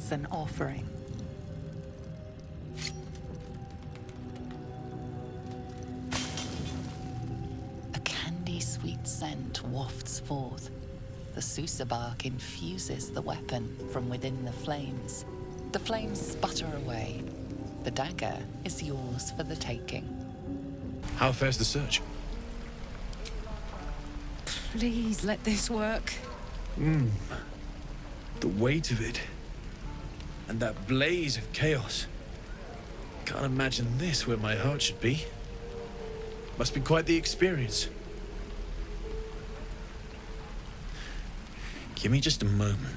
as an offering. A candy-sweet scent wafts forth. The Susa bark infuses the weapon from within the flames. The flames sputter away. The dagger is yours for the taking. How fares the search? Please let this work. The weight of it. And that blaze of chaos. Can't imagine this where my heart should be. Must be quite the experience. Give me just a moment.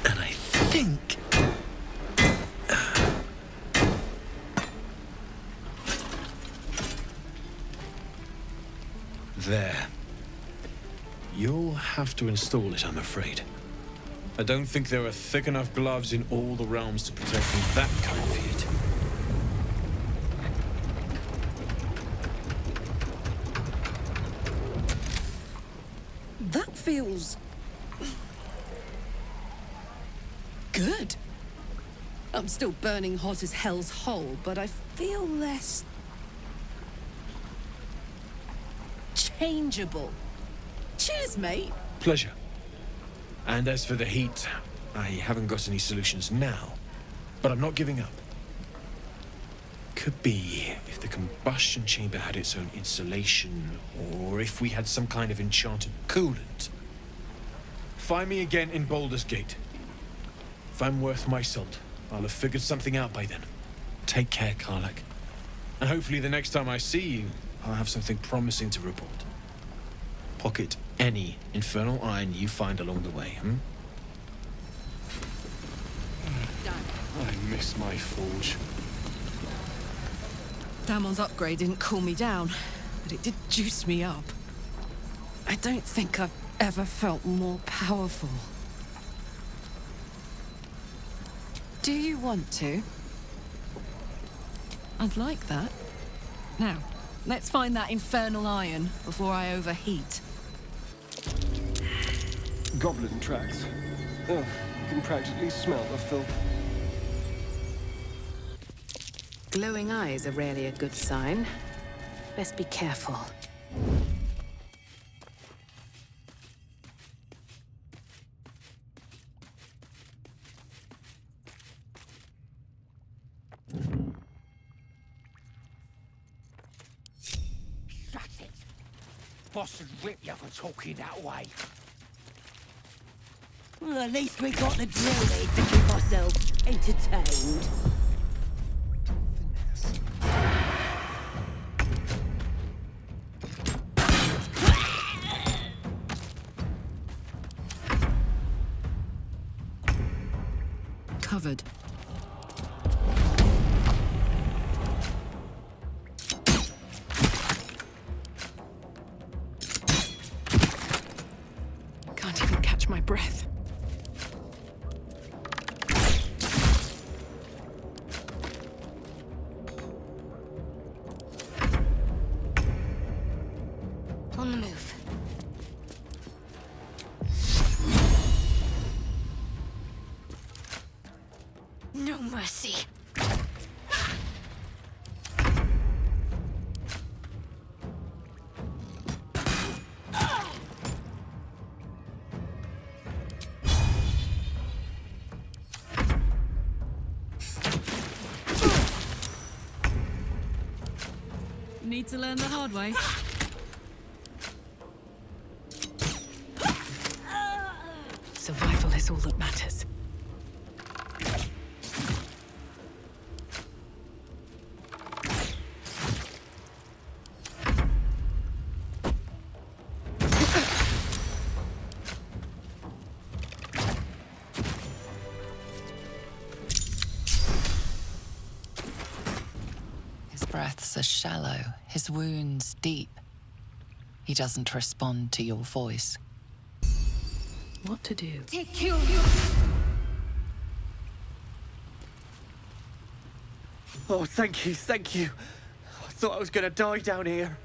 And I think... There. You'll have to install it, I'm afraid. I don't think there are thick enough gloves in all the realms to protect from that kind of heat. That feels... good. I'm still burning hot as hell's hole, but I feel less... changeable. Cheers, mate. Pleasure. And as for the heat, I haven't got any solutions now, but I'm not giving up. Could be if the combustion chamber had its own insulation, or if we had some kind of enchanted coolant. Find me again in Baldur's Gate. If I'm worth my salt, I'll have figured something out by then. Take care, Karlach. And hopefully the next time I see you, I'll have something promising to report. Pocket any infernal iron you find along the way, I miss my forge. Damon's upgrade didn't cool me down, but it did juice me up. I don't think I've ever felt more powerful. Do you want to? I'd like that. Now, let's find that infernal iron before I overheat. Goblin tracks. Ugh, you can practically smell the filth. Glowing eyes are rarely a good sign. Best be careful. Shut it! Boss would rip you for talking that way. Well, at least we got the druid to keep ourselves entertained. Covered. Can't even catch my breath. On the move. No mercy. Need to learn the hard way. Survival is all that matters. His breaths are shallow, his wounds deep. He doesn't respond to your voice. What to do? Take you! Oh, thank you, thank you. I thought I was gonna die down here.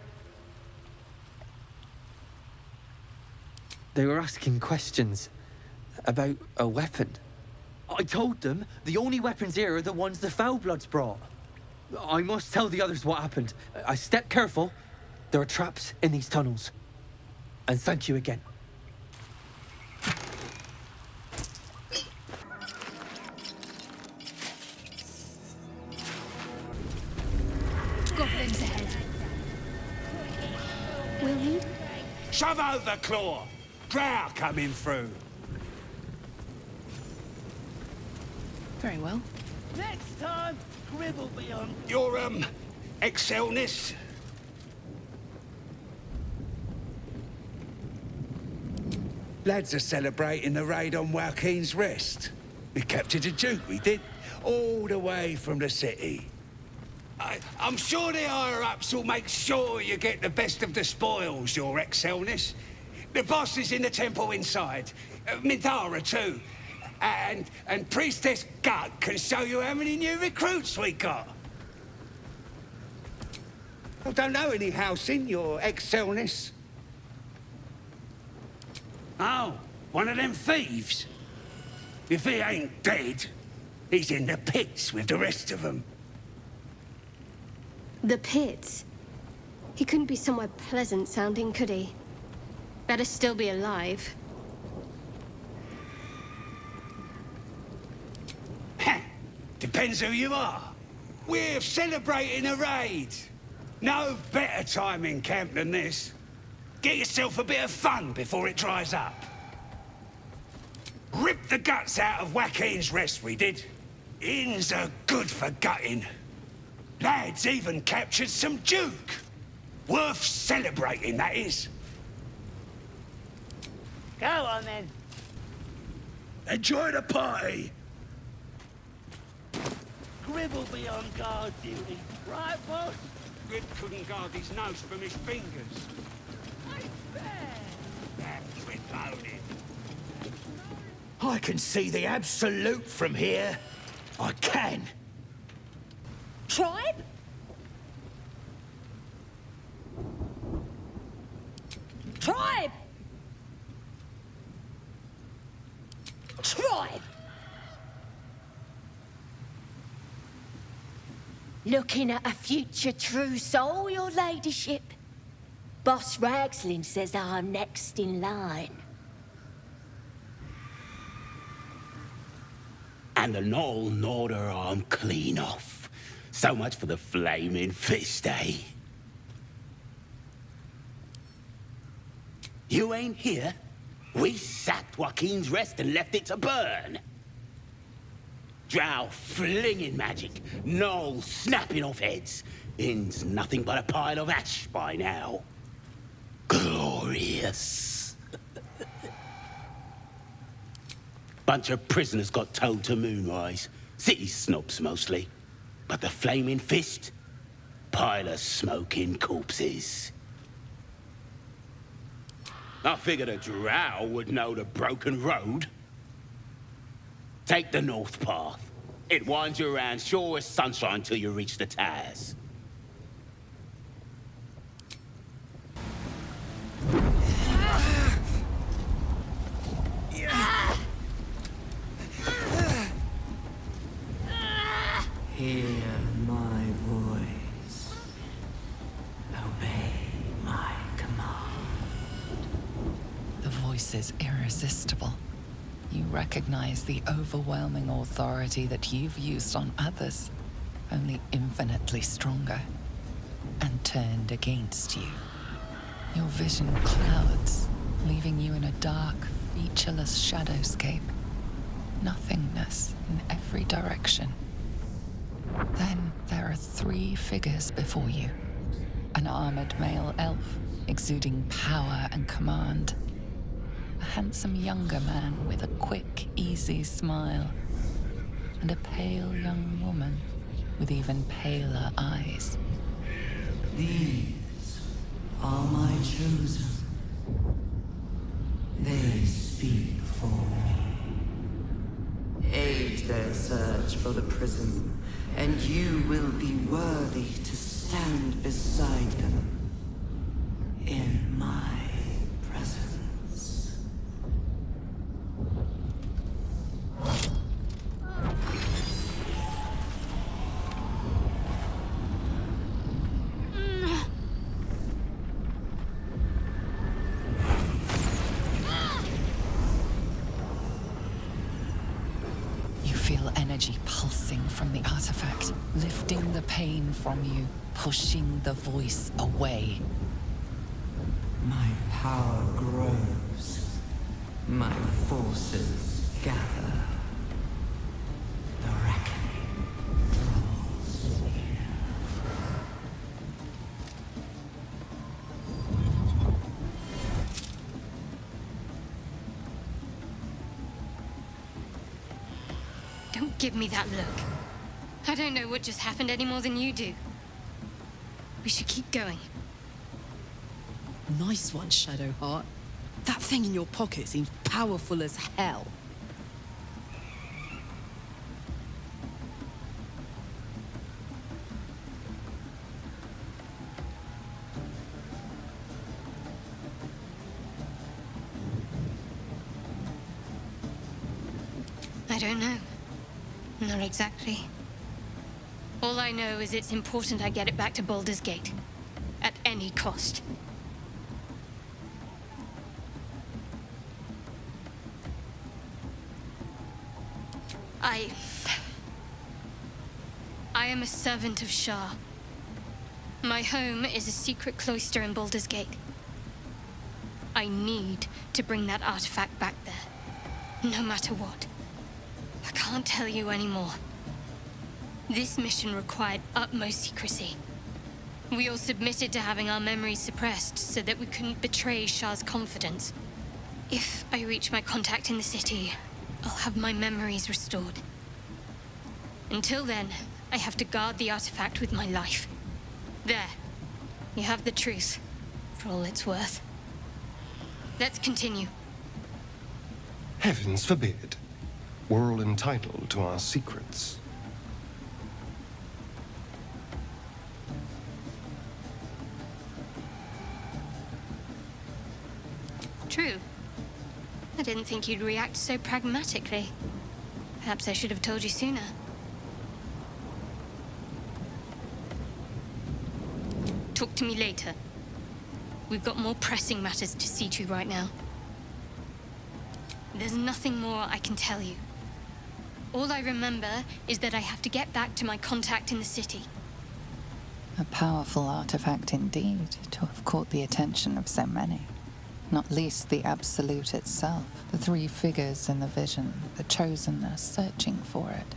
They were asking questions about a weapon. I told them the only weapons here are the ones the Foulbloods brought. I must tell the others what happened. I step careful. There are traps in these tunnels. And thank you again. Goblins ahead. Will you? Shove over, Claw! Drow coming through. Very well. Next time, Gribble be on. Your, Excelness? Lads are celebrating the raid on Joaquin's Rest. We captured a Duke, we did, all the way from the city. I'm sure the higher-ups will make sure you get the best of the spoils, Your Excelness. The boss is in the temple inside. Midara, too. And Priestess Gut can show you how many new recruits we got. I don't know any house in, Your Excelness. Oh, one of them thieves? If he ain't dead, he's in the pits with the rest of them. The pits? He couldn't be somewhere pleasant sounding, could he? Better still be alive. Depends who you are. We're celebrating a raid. No better time in camp than this. Get yourself a bit of fun before it dries up. Rip the guts out of Joaquin's Rest, we did. Inns are good for gutting. Lads even captured some Duke. Worth celebrating, that is. Go on then. Enjoy the party. Gribble be on guard duty. Right, boss? Grib couldn't guard his nose from his fingers. That's reloaded. I can see the absolute from here. I can. Tribe? Tribe! Tribe! Looking at a future true soul, your ladyship. Boss Ragslin says I'm next in line. And the Knoll gnawed her arm clean off. So much for the flaming fist, eh? You ain't here? We sacked Joaquin's Rest and left it to burn. Drow flinging magic, Knoll snapping off heads. Inn's nothing but a pile of ash by now. Glorious. Bunch of prisoners got towed to Moonrise. City snobs mostly. But the Flaming Fist? Pile of smoking corpses. I figured a drow would know the broken road. Take the north path. It winds you around sure as sunshine till you reach the Taz. Hear my voice. Obey my command. The voice is irresistible. You recognize the overwhelming authority that you've used on others, only infinitely stronger, and turned against you. Your vision clouds, leaving you in a dark, featureless shadowscape. Nothingness in every direction. Then there are 3 figures before you. An armored male elf, exuding power and command. A handsome younger man with a quick, easy smile. And a pale young woman with even paler eyes. These are my chosen. They speak for me. Aid their search for the prison, and you will be worthy to stand beside them in my presence. feel energy pulsing from the artifact, lifting the pain from you, pushing the voice away. My power grows. My forces gather. The reckoning draws near. Don't give me that look. I don't know what just happened any more than you do. We should keep going. Nice one, Shadowheart. That thing in your pocket seems powerful as hell. I don't know. Not exactly. All I know is it's important I get it back to Baldur's Gate. At any cost. I am a servant of Shah. My home is a secret cloister in Baldur's Gate. I need to bring that artifact back there. No matter what. I can't tell you anymore. This mission required utmost secrecy. We all submitted to having our memories suppressed so that we couldn't betray Shah's confidence. If I reach my contact in the city, I'll have my memories restored. Until then, I have to guard the artifact with my life. There. You have the truth, for all it's worth. Let's continue. Heavens forbid. We're all entitled to our secrets. True. I didn't think you'd react so pragmatically. Perhaps I should have told you sooner. Talk to me later. We've got more pressing matters to see to right now. There's nothing more I can tell you. All I remember is that I have to get back to my contact in the city. A powerful artifact indeed, to have caught the attention of so many. Not least the Absolute itself. The three figures in the vision, the Chosen, are searching for it.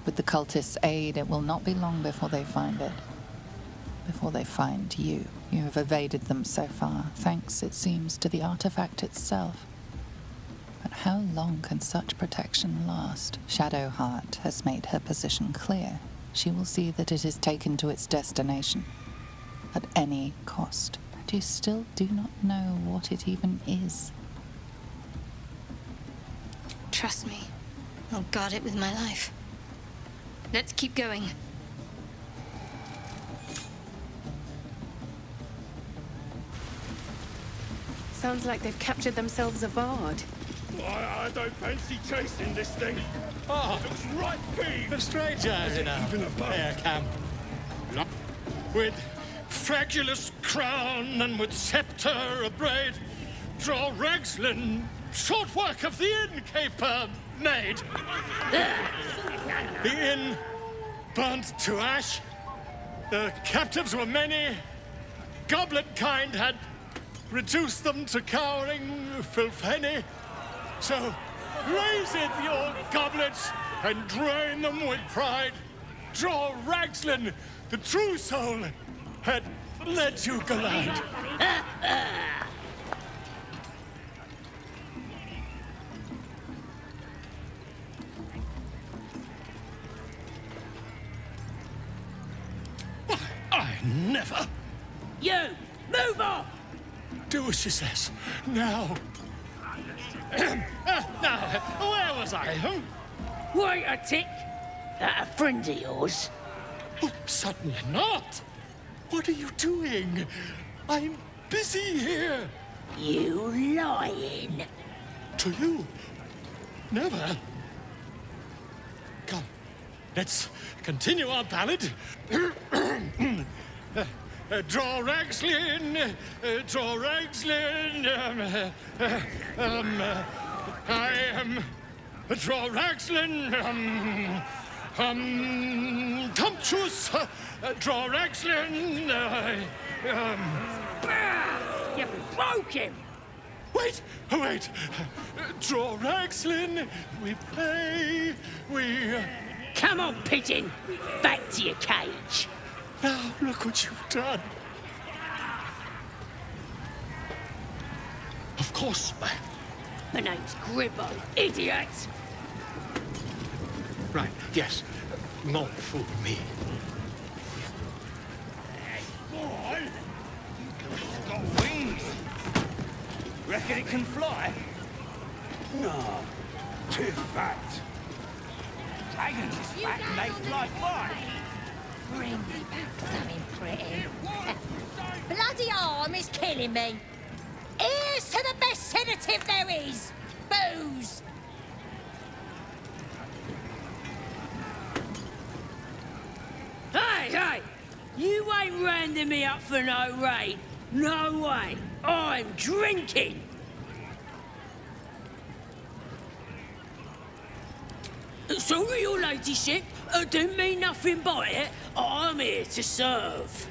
With the cultists' aid, it will not be long before they find it. Before they find you. You have evaded them so far, thanks, it seems, to the artifact itself. But how long can such protection last? Shadowheart has made her position clear. She will see that it is taken to its destination. At any cost. But you still do not know what it even is. Trust me. I'll guard it with my life. Let's keep going. Sounds like they've captured themselves a bard. I don't fancy chasing this thing. It looks right keen. The strangers in a air camp. With fragulous crown and with scepter abraid, draw Ragslin, short work of the innkeeper made. The inn burnt to ash. The captives were many. Goblet kind had reduced them to cowering filthenny. So raise it, your goblets, and drain them with pride. Draw Ragslin, the true soul, had led you glad. I never. You! Move on! Do as she says. Now. Now, where was I? Wait a tick! That a friend of yours? Oh, certainly not. What are you doing? I'm busy here. You lying. To you? Never. Come, let's continue our ballad. Draw Ragslin, draw Ragslin. I am Draw Ragslin, Tumptuous, Draw Ragslin, You broke him! Wait, wait. Draw Ragslin, we play, we... Come on, pigeon! Back to your cage! Now, look what you've done. Of course, My name's Gribbo, idiot! Right, yes. Not fool me. Boy! It's got wings! Reckon it can fly? No, too fat. Dragons is fat and they fly far. Bring me back something pretty. Bloody arm is killing me. Here's to the best sedative there is! Booze! Hey! You ain't rounding me up for no raid. No way. I'm drinking. Sorry, your ladyship. Didn't mean nothing by it. I'm here to serve.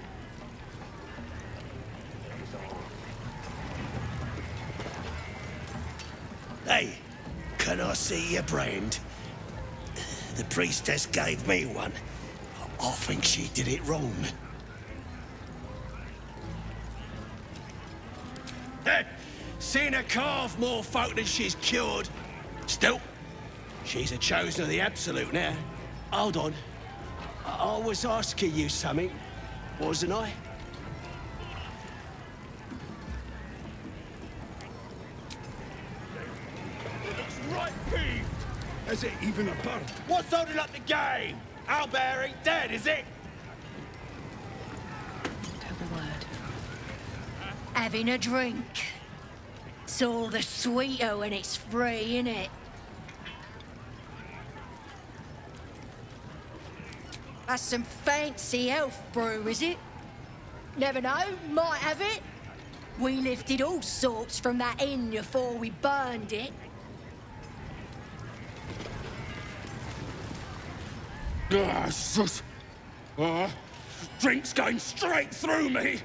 Hey, can I see your brand? The priestess gave me one. I think she did it wrong. Seen her carve more folk than she's cured. Still, she's a chosen of the Absolute now. Hold on. I was asking you something, wasn't I? Right peeved. Is it even a bird? What's holding up the game? Owlbear ain't dead, is it? Having a drink. It's all the sweeter when it's free, innit? That's some fancy elf brew, is it? Never know, might have it. We lifted all sorts from that inn before we burned it. Sus. Drink's going straight through me.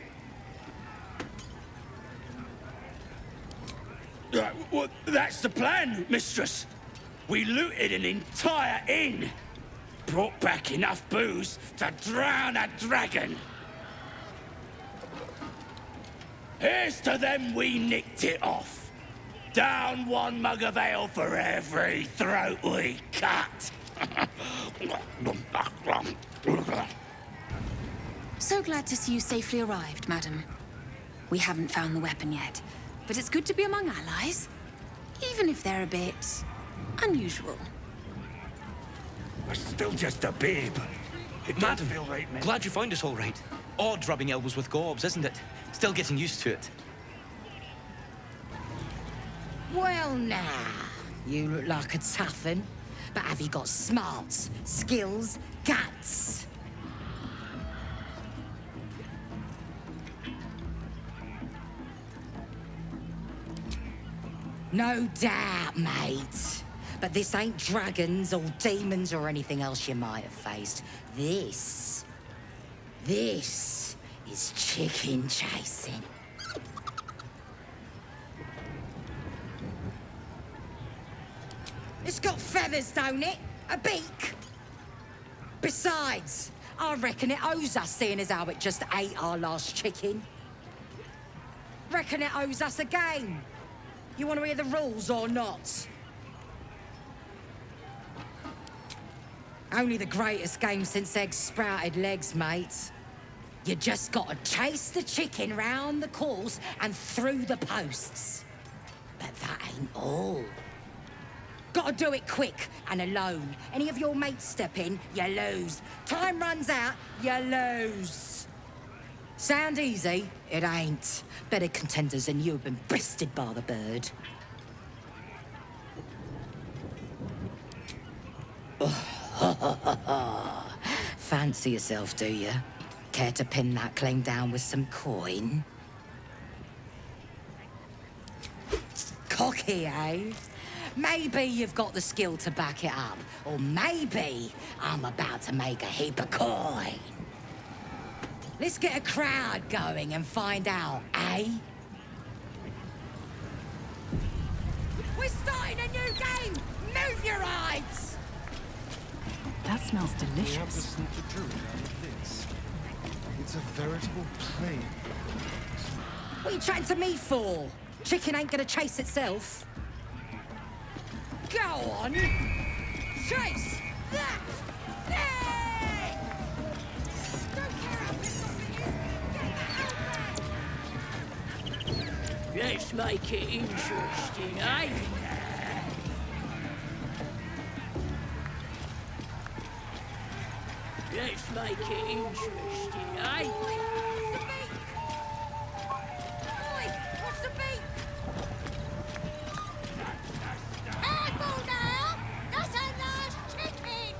Well, that's the plan, mistress. We looted an entire inn. Brought back enough booze to drown a dragon. Here's to them we nicked it off. Down one mug of ale for every throat we cut. So glad to see you safely arrived, madam. We haven't found the weapon yet, but it's good to be among allies, even if they're a bit unusual. I'm still just a babe. It don't Madam, feel right, man. glad you found us all right. Odd rubbing elbows with gobs, isn't it? Still getting used to it. Well, now, you look like a tough un, but have you got smarts, skills, guts? No doubt, mate. But this ain't dragons or demons or anything else you might have faced. This is chicken chasing. It's got feathers, don't it? A beak. Besides, I reckon it owes us, seeing as how it just ate our last chicken. Reckon it owes us a game. You want to hear the rules or not? Only the greatest game since eggs sprouted legs, mate. You just gotta chase the chicken round the course and through the posts. But that ain't all. Gotta do it quick and alone. Any of your mates step in, you lose. Time runs out, you lose. Sound easy? It ain't. Better contenders than you have been bested by the bird. Fancy yourself, do you? Care to pin that claim down with some coin? Cocky, eh? Maybe you've got the skill to back it up. Or maybe I'm about to make a heap of coin. Let's get a crowd going and find out, eh? We're starting a new game! Move your eyes! That smells We have to delicious. sneak the druid out of this. It's a veritable plague. What are you chatting to me for? Chicken ain't gonna chase itself. Go on! Chase that thing! Don't care how pissed off it is! Get that out there! Let's make it interesting, eh? Let's make it interesting, eh? Oi! What's the beat? Careful now! That's a nice chicken!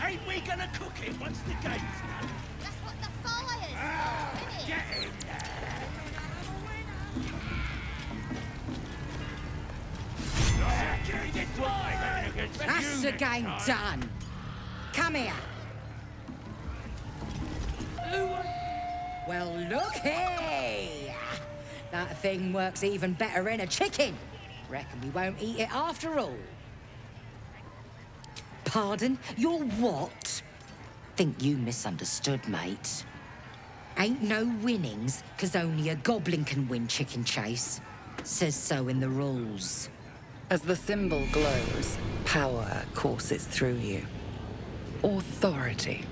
Ain't we gonna cook it once the game's done? That's what the fire's Ah, for, isn't it? get in there! That's the game done. Come here. Well, looky! That thing works even better in a chicken. Reckon we won't eat it after all. Pardon? You're what? Think you misunderstood, mate. Ain't no winnings, 'cause only a goblin can win chicken chase. Says so in the rules. As the symbol glows, power courses through you. Authority.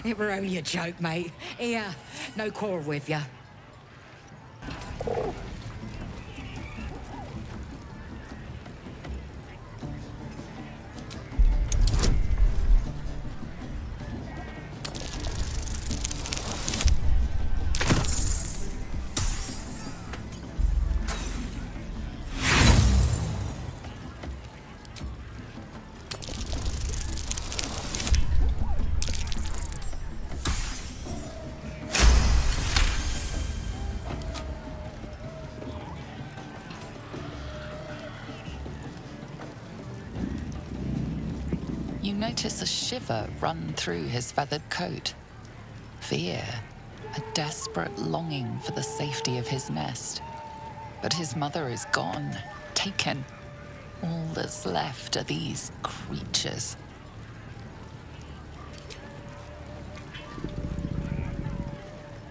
It were only a joke, mate. Here, no quarrel with ya. You notice a shiver run through his feathered coat. Fear, a desperate longing for the safety of his nest. But his mother is gone, taken. All that's left are these creatures.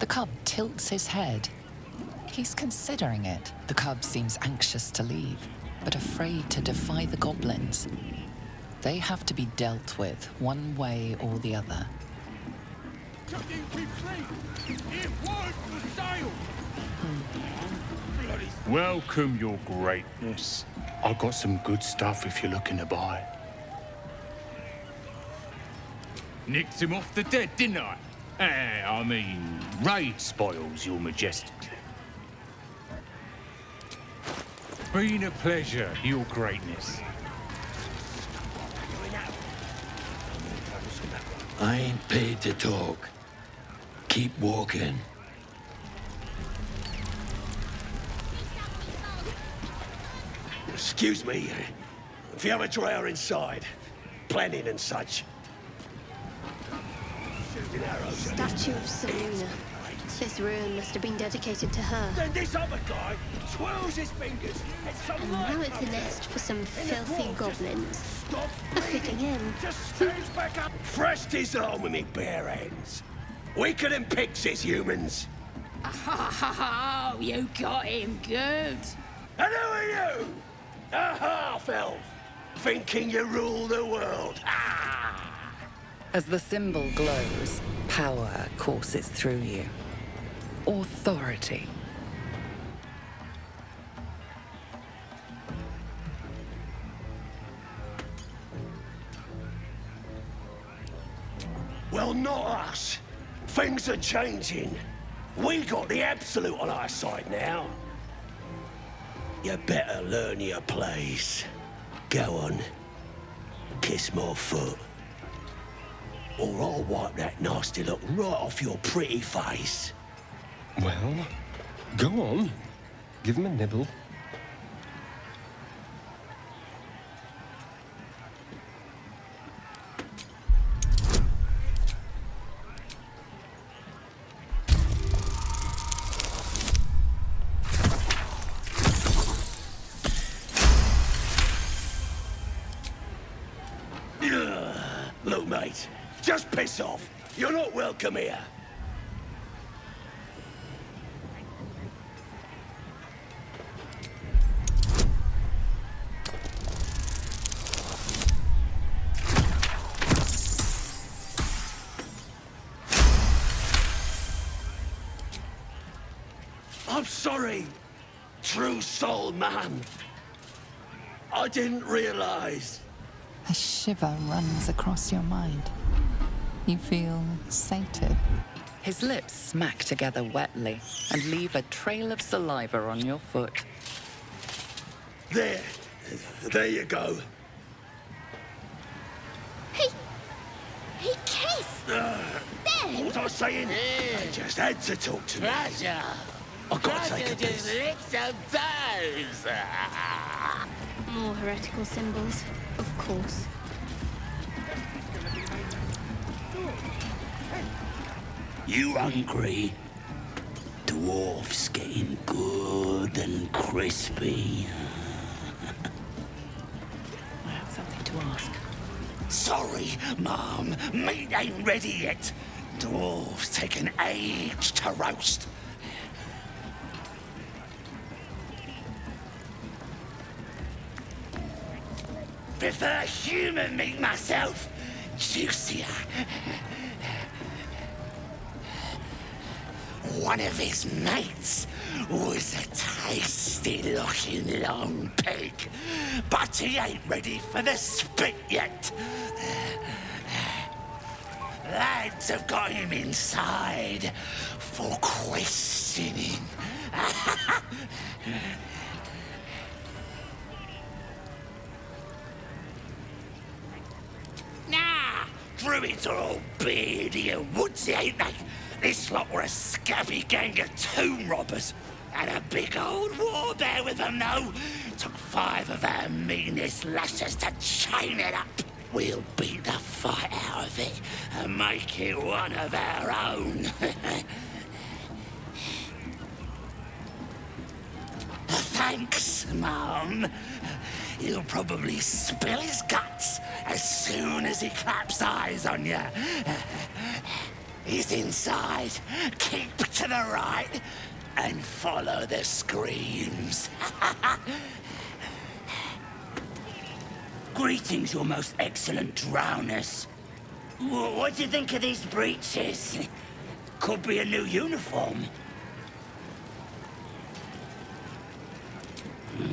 The cub tilts his head. He's considering it. The cub seems anxious to leave, but afraid to defy the goblins. They have to be dealt with one way or the other. Welcome, your greatness. I got some good stuff if you're looking to buy. Nicked him off the dead, didn't I? I mean, raid spoils, your majesty. Been a pleasure, your greatness. I ain't paid to talk. Keep walking. Excuse me, if you have a drawer inside, planning and such. Shooting arrows. Statue of Selena. This ruin must have been dedicated to her. Then this other guy twirls his fingers at some And now it's a nest for some filthy goblins. A fitting end. Just stands back up, thrust his arm with me bare hands. Weaker than pixies, humans. Oh, you got him good. And who are you? A half-elf, thinking you rule the world. As the symbol glows, power courses through you. Authority. Well, not us. Things are changing. We got the Absolute on our side now. You better learn your place. Go on. Kiss my foot. Or I'll wipe that nasty look right off your pretty face. Well, go on. Give him a nibble. Look, mate, just piss off. You're not welcome here. I'm sorry, true soul man. I didn't realize. A shiver runs across your mind. You feel sated. His lips smack together wetly and leave a trail of saliva on your foot. There you go. He kissed! Then? What was I saying? I just had to talk to me. Roger. I gotta take a Roger just piss. licked some toes. More heretical symbols, of course. You hungry? Dwarf's getting good and crispy. I have something to ask. Sorry, Mum. Meat ain't ready yet. Dwarves take an age to roast. Prefer human meat myself. Juicier. One of his mates was a tasty-looking long pig, but he ain't ready for the spit yet. Lads have got him inside for questioning. Nah, druids are all beardy and woodsy, ain't they? This lot were a scabby gang of tomb robbers. And a big old war bear with them, though. Took 5 of our meanest lashes to chain it up. We'll beat the fight out of it and make it one of our own. Thanks, Mum. He'll probably spill his guts as soon as he claps eyes on you. He's inside. Keep to the right and follow the screams. Greetings, your most excellent drowners. What do you think of these breeches? Could be a new uniform.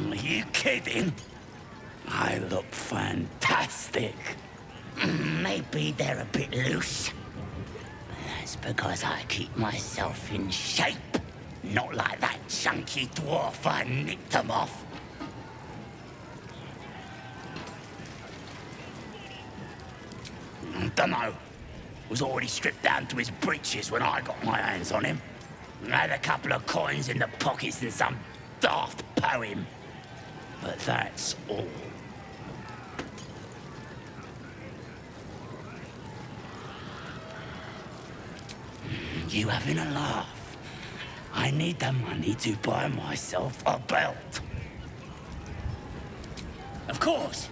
Are you kidding? I look fantastic. Maybe they're a bit loose. That's because I keep myself in shape. Not like that chunky dwarf I nicked them off. Dunno. Was already stripped down to his breeches when I got my hands on him. Had a couple of coins in the pockets and some daft poem. But that's all. You having a laugh? I need the money to buy myself a belt. Of course.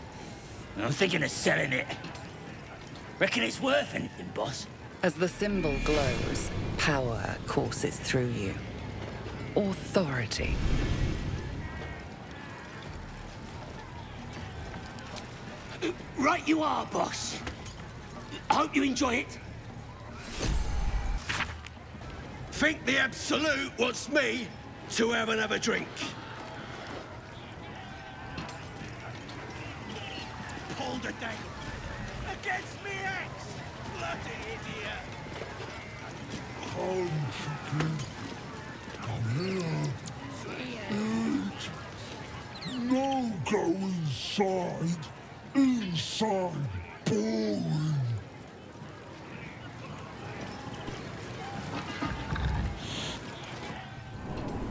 I'm thinking of selling it. Reckon it's worth anything, boss? As the symbol glows, power courses through you. Authority. Right you are, boss. I hope you enjoy it. Think the Absolute wants me to have another drink? Pulled a dagger against me ex. Come, chicken. Come here. Eat. No, go inside. Inside. Boring.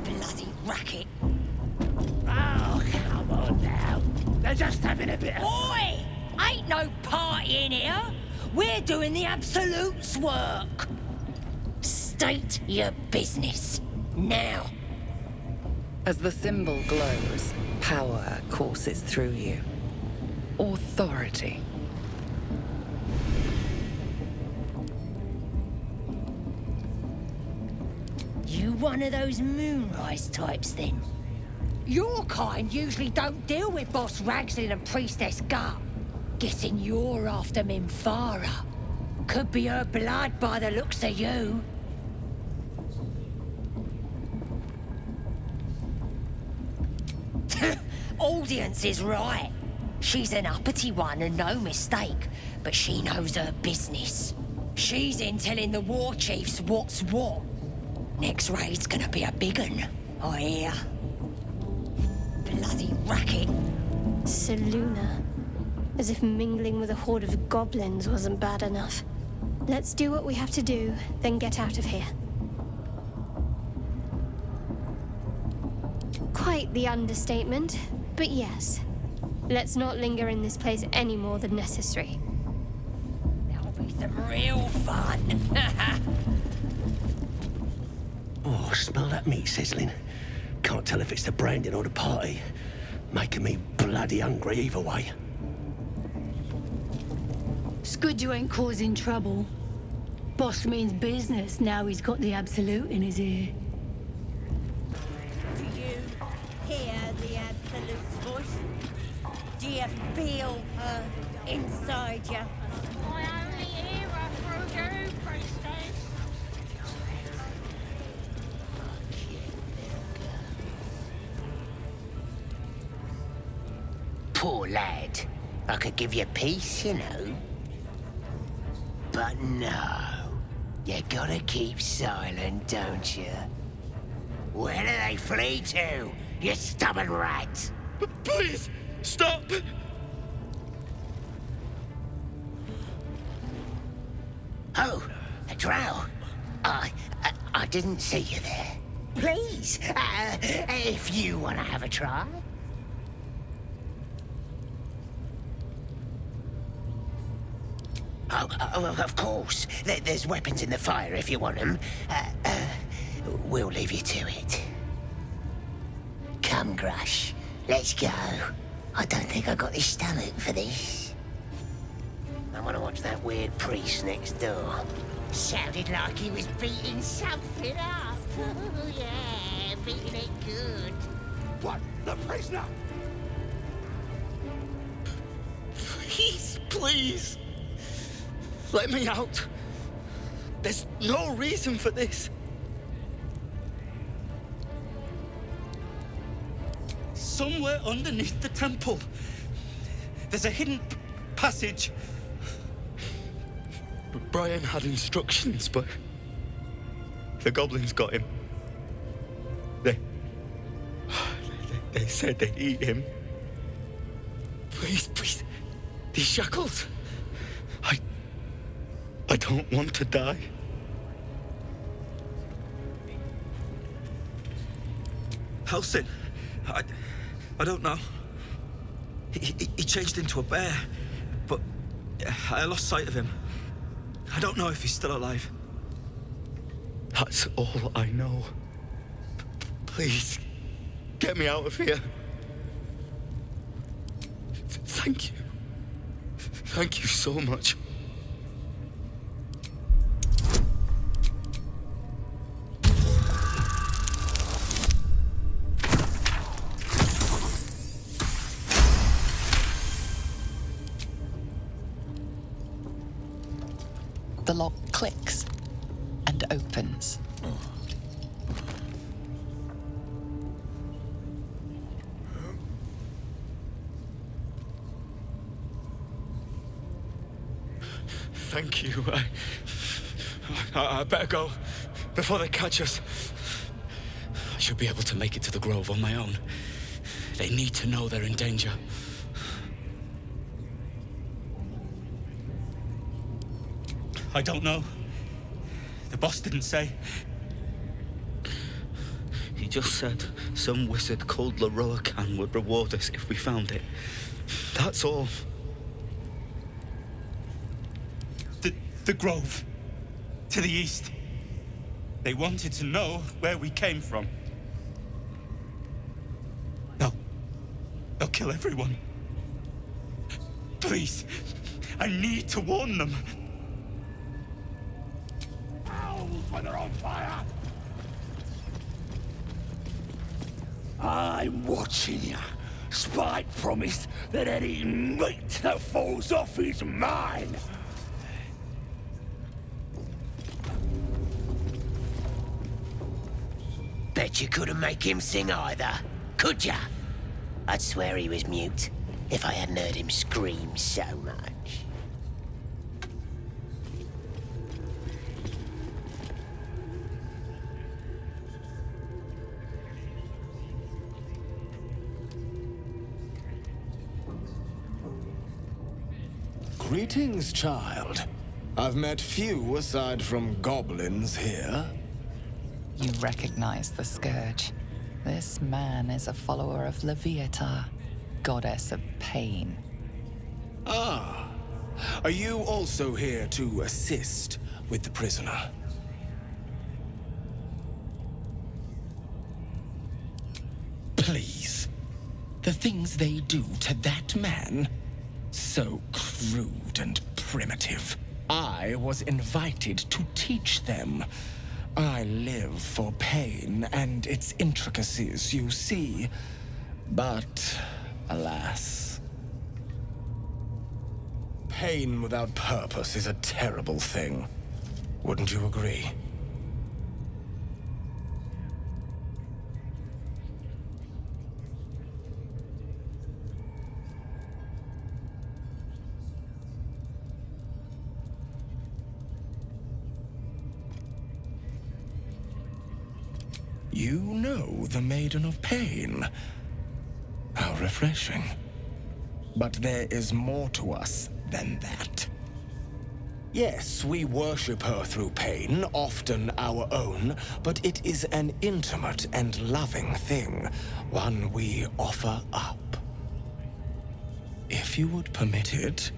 Bloody racket. Oh, come on now. They're just having a bit of... Oi! Ain't no party in here. We're doing the Absolute's work. State your business. Now. As the symbol glows, power courses through you. Authority. You one of those moonrise types, then? Your kind usually don't deal with Boss Ragslin and Priestess Gut. Guessing you're after Minfara. Could be her blood by the looks of you. Audience is right. She's an uppity one and no mistake, but she knows her business. She's in telling the war chiefs what's what. Next raid's gonna be a big un, I hear. Bloody racket. Seluna. As if mingling with a horde of goblins wasn't bad enough. Let's do what we have to do, then get out of here. Quite the understatement, but yes. Let's not linger in this place any more than necessary. That'll be some real fun. Oh, smell that meat sizzling. Can't tell if it's the branding or the party. Making me bloody hungry either way. It's good you ain't causing trouble. Boss means business now he's got the Absolute in his ear. Do you hear the Absolute's voice? Do you feel her inside you? I only hear her through you, priestess. Poor lad. I could give you peace, you know. But no. You gotta keep silent, don't you? Where do they flee to, you stubborn rat? Please, stop! Oh, a drow. I didn't see you there. Please, if you want to have a try. Oh, of course. There's weapons in the fire if you want them. We'll leave you to it. Come, Grush. Let's go. I don't think I got the stomach for this. I want to watch that weird priest next door. Sounded like he was beating something up. Oh, yeah, beating it good. What? The prisoner? Please, please. Let me out. There's no reason for this. Somewhere underneath the temple, there's a hidden passage. Brian had instructions, but the goblins got him. They said they'd eat him. Please, please, these shackles. I don't want to die. Halsin, I don't know. He changed into a bear, but I lost sight of him. I don't know if he's still alive. That's all I know. Please, get me out of here. Thank you. Thank you so much. The lock clicks and opens. Thank you. I better go before they catch us. I should be able to make it to the Grove on my own. They need to know they're in danger. I don't know. The boss didn't say. He just said some wizard called Leroacan would reward us if we found it. That's all. The Grove. To the east. They wanted to know where we came from. They'll kill everyone. Please. I need to warn them. Owls when they're on fire! I'm watching you. Spike promised that any meat that falls off is mine. Bet you couldn't make him sing either, could ya? I'd swear he was mute if I hadn't heard him scream so much. Greetings, child. I've met few aside from goblins here. You recognize the Scourge. This man is a follower of Leviatar, goddess of pain. Ah. Are you also here to assist with the prisoner? Please. The things they do to that man? So crude and primitive. I was invited to teach them. I live for pain and its intricacies, you see. But, alas. Pain without purpose is a terrible thing. Wouldn't you agree? You know the Maiden of Pain. How refreshing. But there is more to us than that. Yes, we worship her through pain, often our own, but it is an intimate and loving thing, one we offer up. If you would permit it,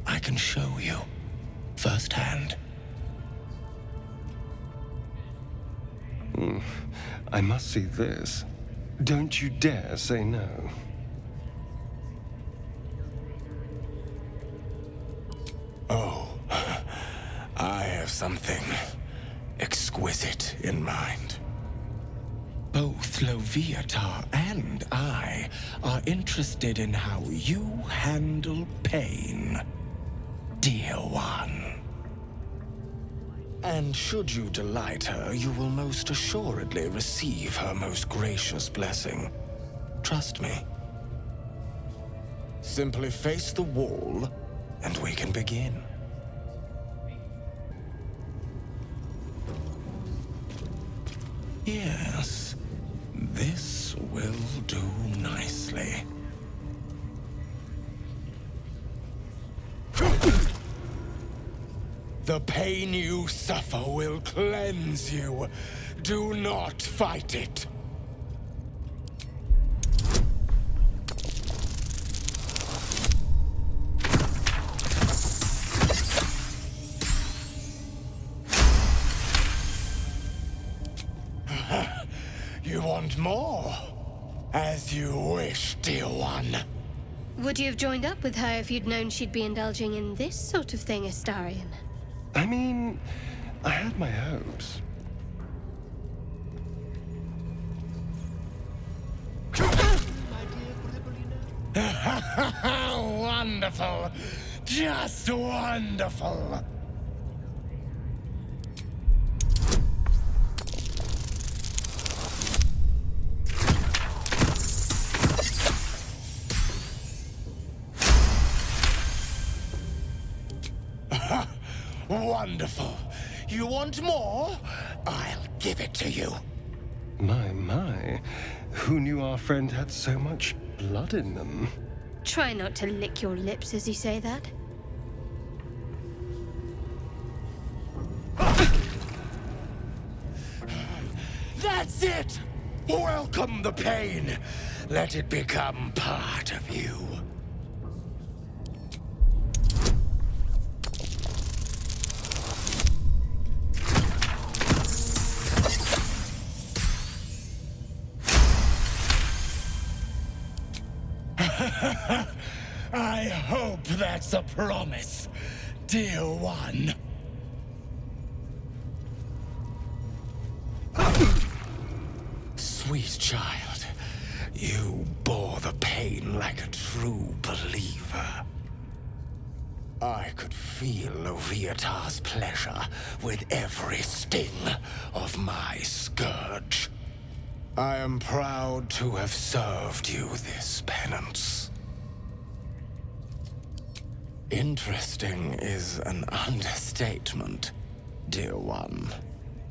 I can show you firsthand. I must see this. Don't you dare say no. Oh, I have something exquisite in mind. Both Leviatar and I are interested in how you handle pain, dear one. And should you delight her, you will most assuredly receive her most gracious blessing. Trust me. Simply face the wall, and we can begin. Yes, this will do nicely. The pain you suffer will cleanse you. Do not fight it. You want more? As you wish, dear one. Would you have joined up with her if you'd known she'd be indulging in this sort of thing, Astarion? I mean, I had my hopes. Wonderful. Just wonderful. Wonderful. You want more? I'll give it to you. My. Who knew our friend had so much blood in them? Try not to lick your lips as you say that. That's it! Welcome the pain. Let it become part of you. I hope that's a promise, dear one. Sweet child, you bore the pain like a true believer. I could feel Loviatar's pleasure with every sting of my scourge. I am proud to have served you this penance. Interesting is an understatement, dear one.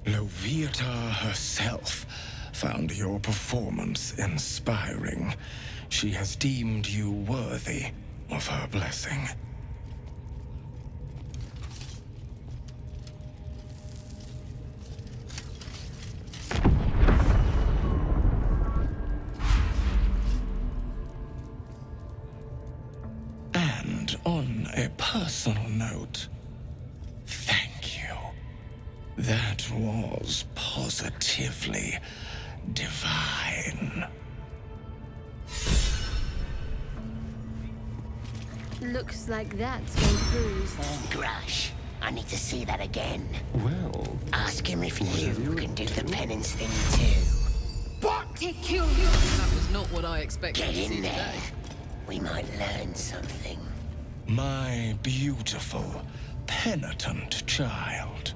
Loviatar herself found your performance inspiring. She has deemed you worthy of her blessing. And on a personal note, thank you. That was positively divine. Looks like that's been bruised. Grush, I need to see that again. Well... Ask him if you can do the penance thing too. Particular. That was not what I expected Get to see in there. today. We might learn something. My beautiful, penitent child.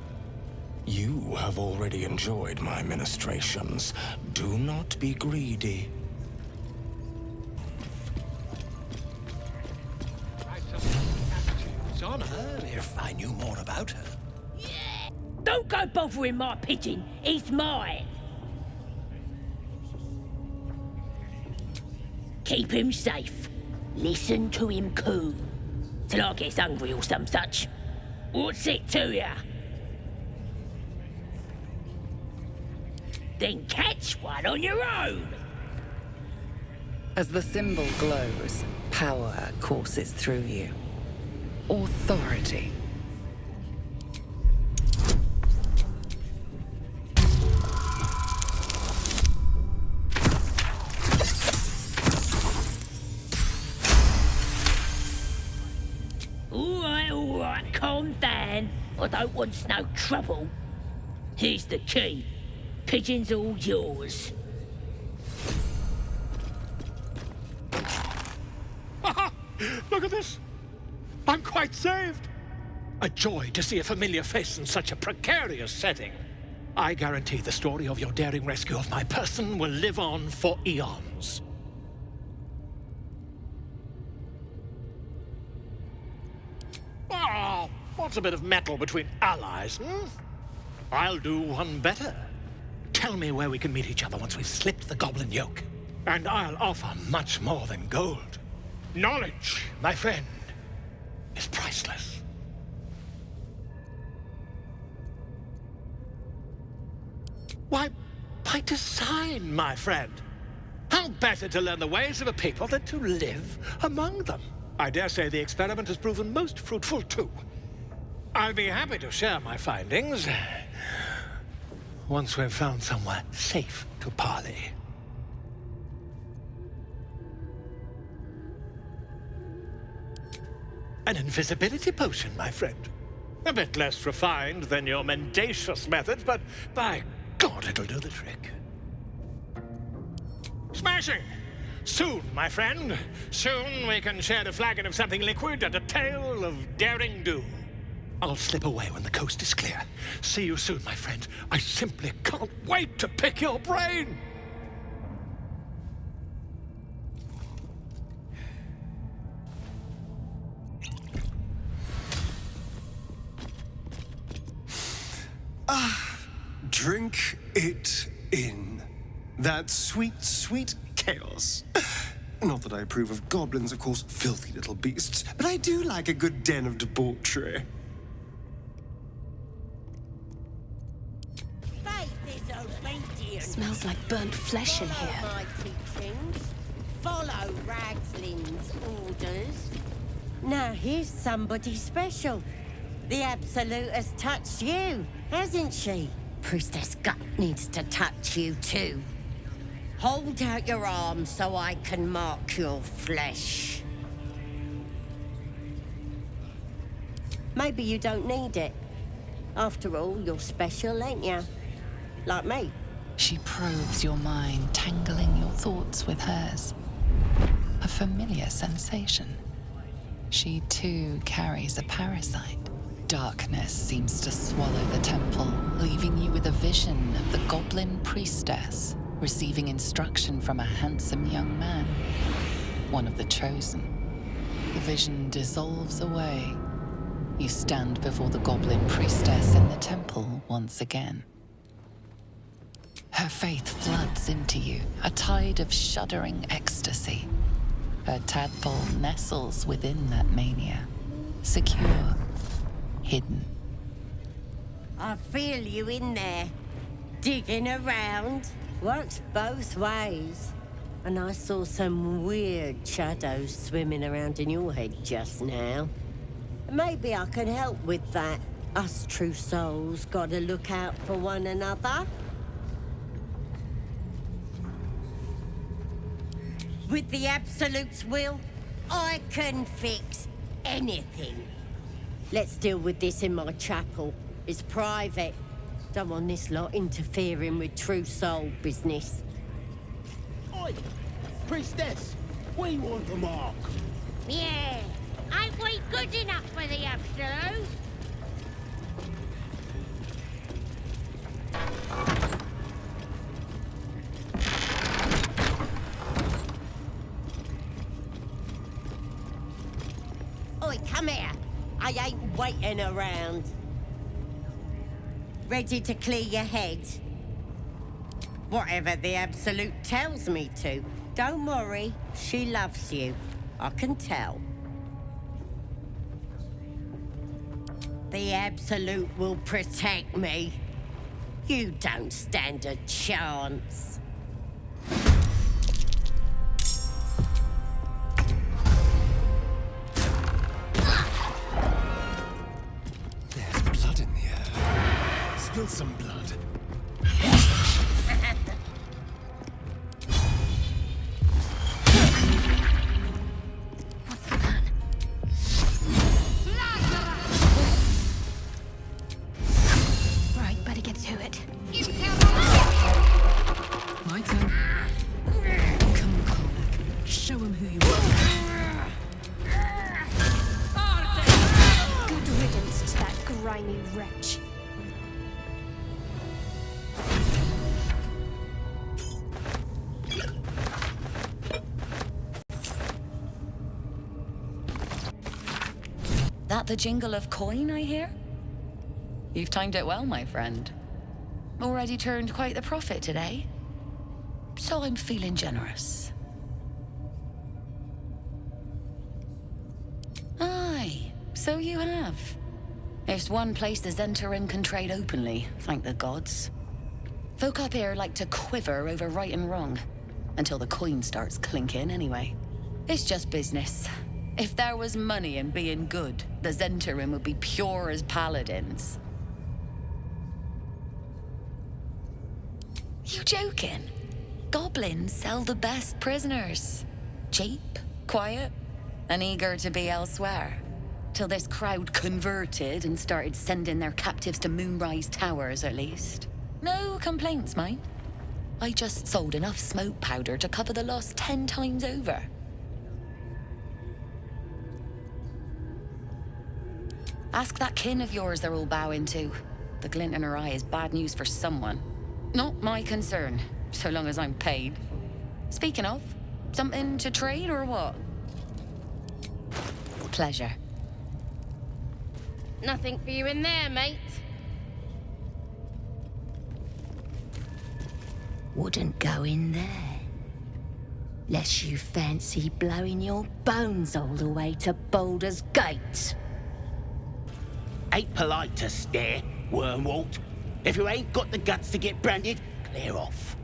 You have already enjoyed my ministrations. Do not be greedy. It's on her if I knew more about her. Don't go bothering my pigeon. He's mine. Keep him safe. Listen to him coo. Till I gets hungry or some such. What's it to ya? Then catch one on your own. As the symbol glows, power courses through you. Authority. All right, calm down. I don't want no trouble. Here's the key. Pigeon's all yours. Look at this. I'm quite saved. A joy to see a familiar face in such a precarious setting. I guarantee the story of your daring rescue of my person will live on for eons. Oh, what's a bit of metal between allies, I'll do one better. Tell me where we can meet each other once we've slipped the goblin yoke. And I'll offer much more than gold. Knowledge, my friend, is priceless. Why, by design, my friend. How better to learn the ways of a people than to live among them? I dare say the experiment has proven most fruitful, too. I'll be happy to share my findings once we've found somewhere safe to parley. An invisibility potion, my friend. A bit less refined than your mendacious methods, but by God, it'll do the trick. Smashing! Soon, my friend. Soon we can share a flagon of something liquid and a tale of daring do. I'll slip away when the coast is clear. See you soon, my friend. I simply can't wait to pick your brain! Drink it in. That sweet, sweet chaos. Not that I approve of goblins, of course, filthy little beasts, but I do like a good den of debauchery. Smells like burnt flesh in here. My teachings. Follow Ragslin's orders. Now here's somebody special. The Absolute has touched you, hasn't she? Priestess Gut needs to touch you too. Hold out your arm so I can mark your flesh. Maybe you don't need it. After all, you're special, ain't you? Like me. She probes your mind, tangling your thoughts with hers. A familiar sensation. She too carries a parasite. Darkness seems to swallow the temple, leaving you with a vision of the goblin priestess receiving instruction from a handsome young man, one of the chosen. The vision dissolves away. You stand before the goblin priestess in the temple once again. Her faith floods into you, a tide of shuddering ecstasy. Her tadpole nestles within that mania, secure, hidden. I feel you in there, digging around. Works both ways. And I saw some weird shadows swimming around in your head just now. Maybe I can help with that. Us true souls gotta look out for one another. With the Absolute's will, I can fix anything. Let's deal with this in my chapel. It's private. Don't want this lot interfering with true soul business. Oi! Priestess! We want the mark! Yeah, ain't we good enough for the Absolute? Oi, come here. I ain't waiting around. Ready to clear your head? Whatever the Absolute tells me to. Don't worry, she loves you. I can tell. The Absolute will protect me. You don't stand a chance. There's blood in the air. Spill some blood. Right, better get to it. My turn. Come on, Karnak. Show him who you are. Good riddance to that grimy wretch. That the jingle of coin, I hear? You've timed it well, my friend. Already turned quite the profit today. So I'm feeling generous. Aye, so you have. There's one place the Zentarim can trade openly, thank the gods. Folk up here like to quiver over right and wrong, until the coin starts clinking anyway. It's just business. If there was money in being good, the Zentarim would be pure as paladins. You joking? Goblins sell the best prisoners. Cheap, quiet, and eager to be elsewhere. Till this crowd converted and started sending their captives to Moonrise Towers, at least. No complaints, mind. I just sold enough smoke powder to cover the loss 10 times over. Ask that kin of yours they're all bowing to. The glint in her eye is bad news for someone. Not my concern, so long as I'm paid. Speaking of, something to trade or what? Pleasure. Nothing for you in there, mate. wouldn't go in there. Lest you fancy blowing your bones all the way to Baldur's Gate. Ain't polite to stare, Wormwalt. If you ain't got the guts to get branded, clear off.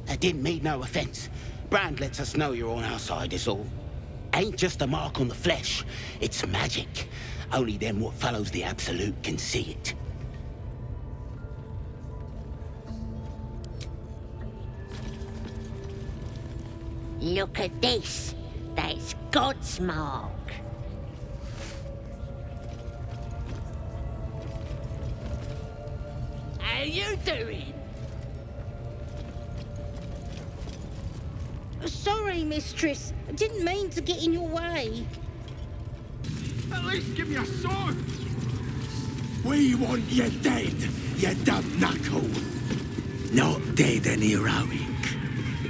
I didn't mean no offense. Brand lets us know you're on our side is all. Ain't just a mark on the flesh, it's magic. Only them what follows the Absolute can see it. Look at this. That's God's mark. How you doing? Sorry, mistress. I didn't mean to get in your way. At least give me a sword! We want you dead, you dumb knuckle. Not dead and heroic.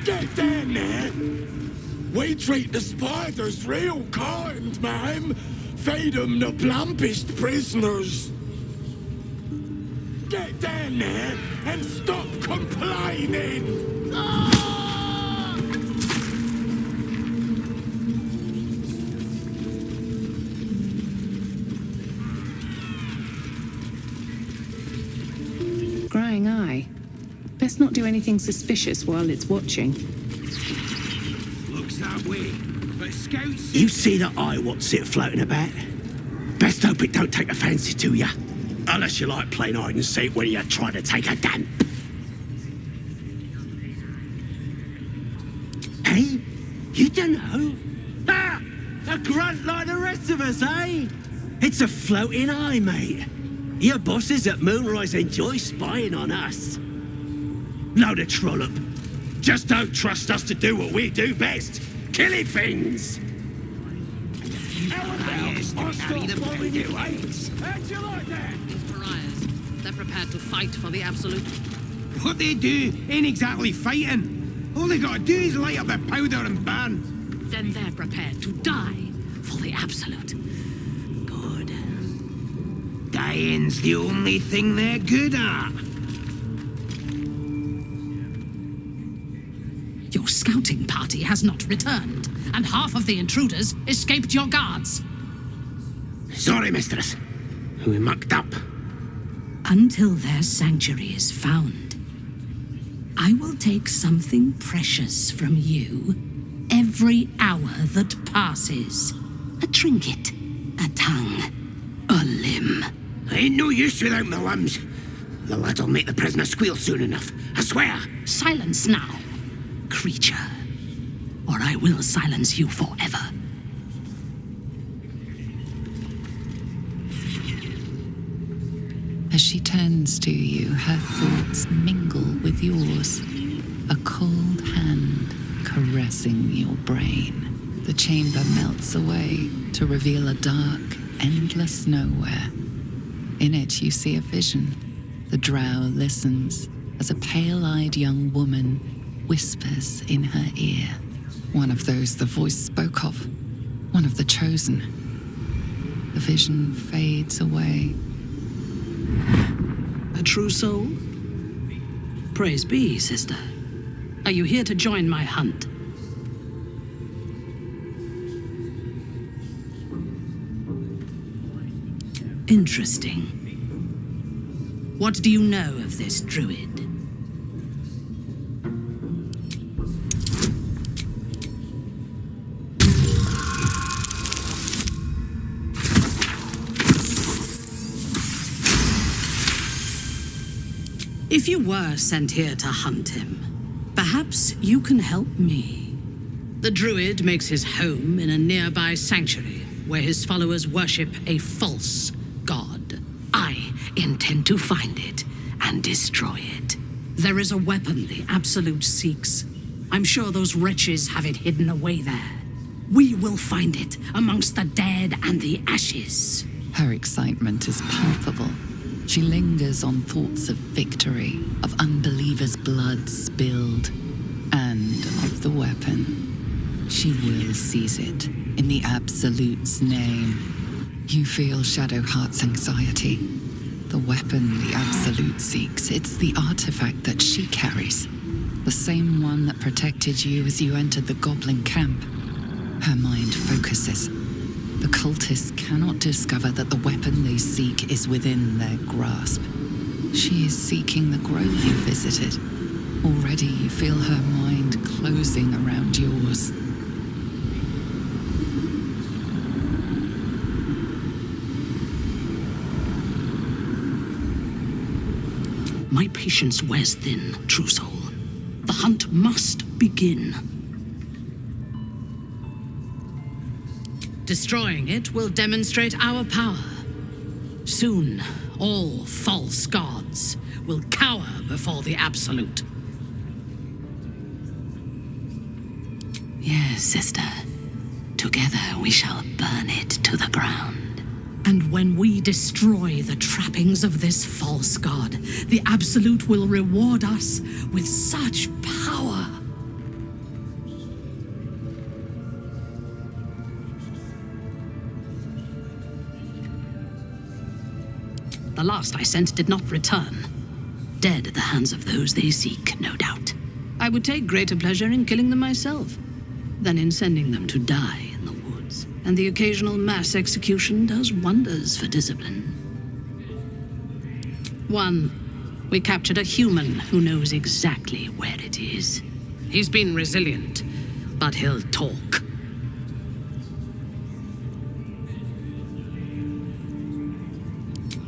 Get down there! We treat the spiders real kind, ma'am. Feed them the plumpest prisoners. Get down there and stop complaining! Scrying eye. Best not do anything suspicious while it's watching. Looks that way, but scouts... You see that eye what's it floating about? Best hope it don't take a fancy to ya. Unless you like playing hide and seek when you're trying to take a damp. Hey? You don't know? Ah! A grunt like the rest of us, eh? It's a floating eye, mate. Your bosses at Moonrise enjoy spying on us. Load of trollop. Just don't trust us to do what we do best. Killing things! How'd you like that? These pariahs, they're prepared to fight for the Absolute. What they do ain't exactly fighting. All they gotta do is light up their powder and burn. Then they're prepared to die for the Absolute. Good. Dying's the only thing they're good at. Your scouting party has not returned, and half of the intruders escaped your guards. Sorry, mistress. We mucked up. Until their sanctuary is found, I will take something precious from you every hour that passes. A trinket, a tongue, a limb. Ain't no use without my limbs. The lad'll make the prisoner squeal soon enough, I swear. Silence now, creature, or I will silence you forever. As she turns to you, her thoughts mingle with yours. A cold hand caressing your brain. The chamber melts away to reveal a dark, endless nowhere. In it, you see a vision. The drow listens as a pale-eyed young woman whispers in her ear. One of those the voice spoke of. One of the chosen. The vision fades away. A true soul? Praise be, sister. Are you here to join my hunt? Interesting. What do you know of this druid? If you were sent here to hunt him, perhaps you can help me. The druid makes his home in a nearby sanctuary where his followers worship a false god. I intend to find it and destroy it. There is a weapon the Absolute seeks. I'm sure those wretches have it hidden away there. We will find it amongst the dead and the ashes. Her excitement is palpable. She lingers on thoughts of victory, of unbelievers' blood spilled, and of the weapon. She will seize it in the Absolute's name. You feel Shadowheart's anxiety. The weapon the Absolute seeks, it's the artifact that she carries. The same one that protected you as you entered the goblin camp. Her mind focuses. The cultists cannot discover that the weapon they seek is within their grasp. She is seeking the grove you visited. Already you feel her mind closing around yours. My patience wears thin, true soul. The hunt must begin. Destroying it will demonstrate our power. Soon, all false gods will cower before the Absolute. Yes, sister. Together we shall burn it to the ground. And when we destroy the trappings of this false god, the Absolute will reward us with such power. The last I sent did not return. Dead at the hands of those they seek, no doubt. I would take greater pleasure in killing them myself than in sending them to die in the woods. And the occasional mass execution does wonders for discipline. We captured a human who knows exactly where it is. He's been resilient, but he'll talk.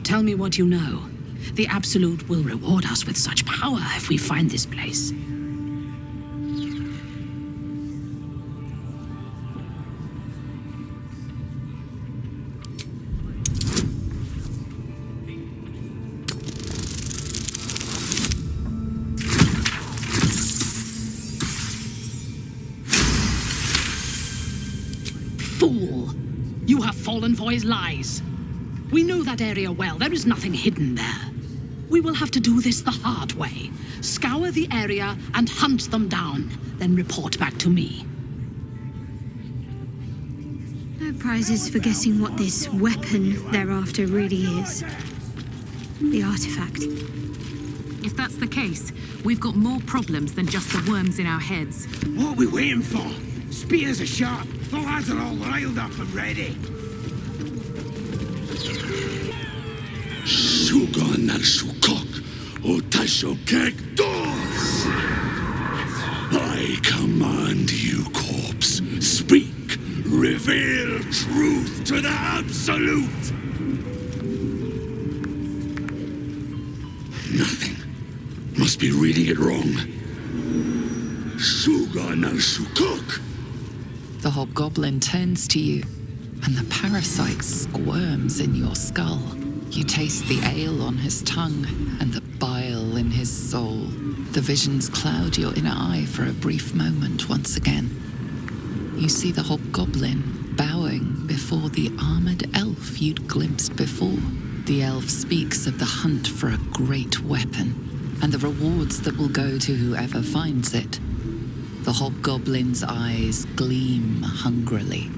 Tell me what you know. The Absolute will reward us with such power if we find this place. Fool! You have fallen for his lies. We know that area well. There is nothing hidden there. We will have to do this the hard way. Scour the area and hunt them down, then report back to me. No prizes for guessing what this weapon thereafter really is. The artifact. If that's the case, we've got more problems than just the worms in our heads. What are we waiting for? Spears are sharp. The lads are all riled up and ready. Shugan al Shukok, Otasho Kek Dos! I command you, corpse. Speak! Reveal truth to the Absolute! Nothing. Must be reading it wrong. Shugan al Shukok! The hobgoblin turns to you, and the parasite squirms in your skull. You taste the ale on his tongue and the bile in his soul. The visions cloud your inner eye for a brief moment once again. You see the hobgoblin bowing before the armored elf you'd glimpsed before. The elf speaks of the hunt for a great weapon and the rewards that will go to whoever finds it. The hobgoblin's eyes gleam hungrily.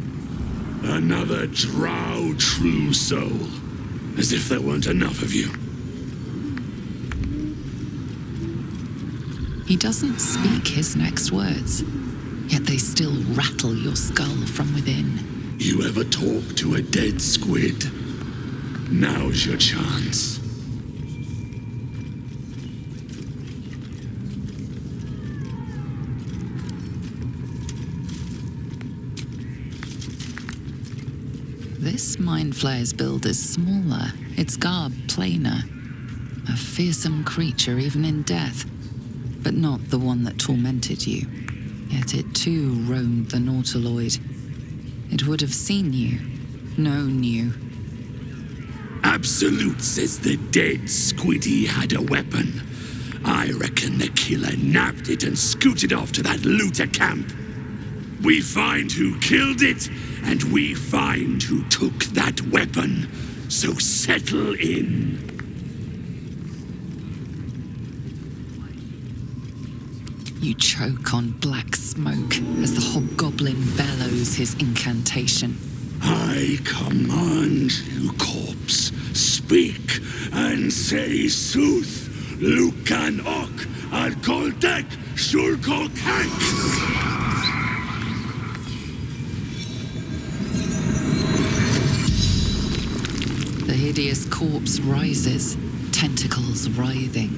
Another drow true soul. As if there weren't enough of you. He doesn't speak his next words, yet they still rattle your skull from within. You ever talk to a dead squid? Now's your chance. This Mind Flayer's build is smaller, its garb plainer. A fearsome creature even in death, but not the one that tormented you. Yet it too roamed the Nautiloid. It would have seen you, known you. Absolute says the dead squiddy had a weapon. I reckon the killer nabbed it and scooted off to that looter camp. We find who killed it, and we find who took that weapon. So settle in. You choke on black smoke as the hobgoblin bellows his incantation. I I command you, corpse, speak and say sooth. Lucan ok al koldek shulko kank. The hideous corpse rises, tentacles writhing.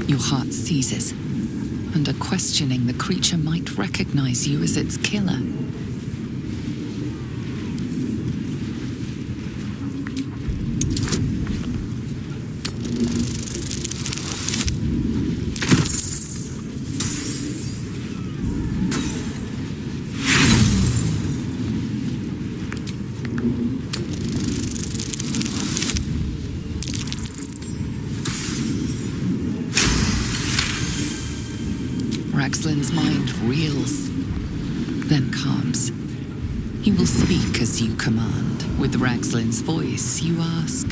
Your heart seizes, and questioning the creature might recognize you as its killer. Raxlin's mind reels, then calms. He will speak as you command. With Raxlin's voice, you ask.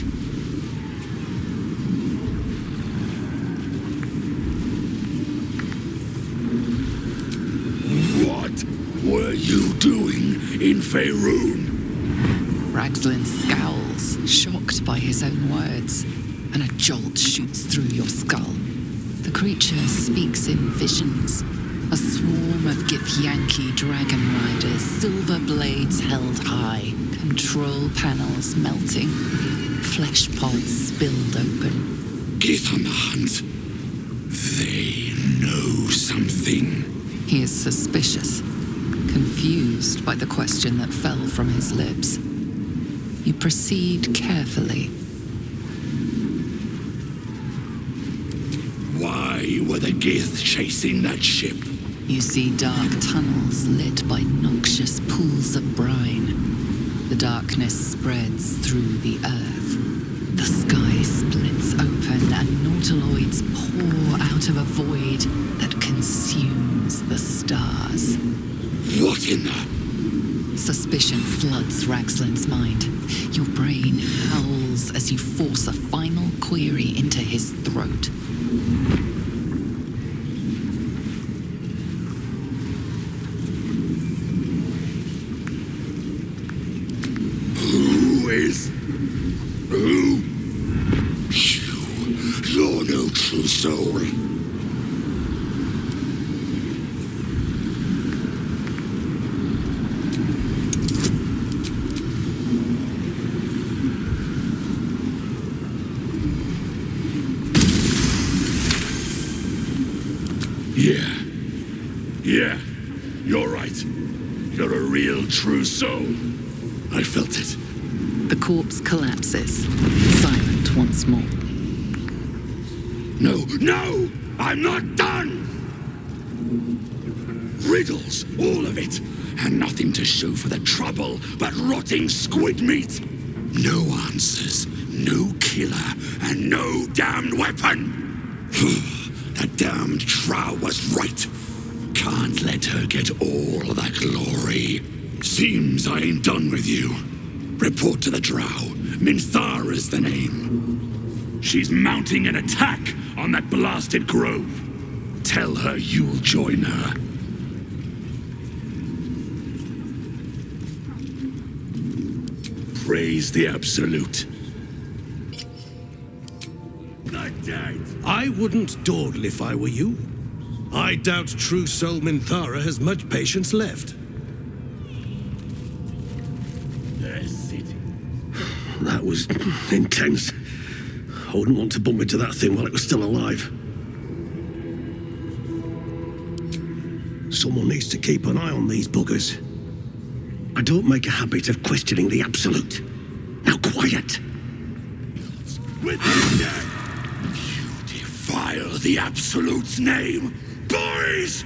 What were you doing in Faerun? Raxlin scowls, shocked by his own words, and a jolt shoots through your skull. The creature speaks in visions. A swarm of Githyanki dragon riders, silver blades held high, control panels melting, flesh pods spilled open. Gith on the hunt. They know something. He is suspicious, confused by the question that fell from his lips. You proceed carefully. Why were the Gith chasing that ship? You see dark tunnels lit by noxious pools of brine. The darkness spreads through the earth. The sky splits open and nautiloids pour out of a void that consumes the stars. What in the... Suspicion floods Raxlin's mind. Your brain howls as you force a final query into his throat. Who? You're no true soul. Yeah, you're right. You're a real true soul. I felt it. The corpse collapses, silent once more. No! I'm not done! Riddles, all of it, and nothing to show for the trouble but rotting squid meat. No answers, no killer, and no damned weapon. That damned Trow was right. Can't let her get all that glory. Seems I ain't done with you. Report to the Drow. Minthara's the name. She's mounting an attack on that blasted grove. Tell her you'll join her. Praise the Absolute. I wouldn't dawdle if I were you. I doubt true soul Minthara has much patience left. That was intense. I wouldn't want to bump into that thing while it was still alive. Someone needs to keep an eye on these buggers. I don't make a habit of questioning the Absolute. Now quiet! With you dead! You defile the Absolute's name, boys!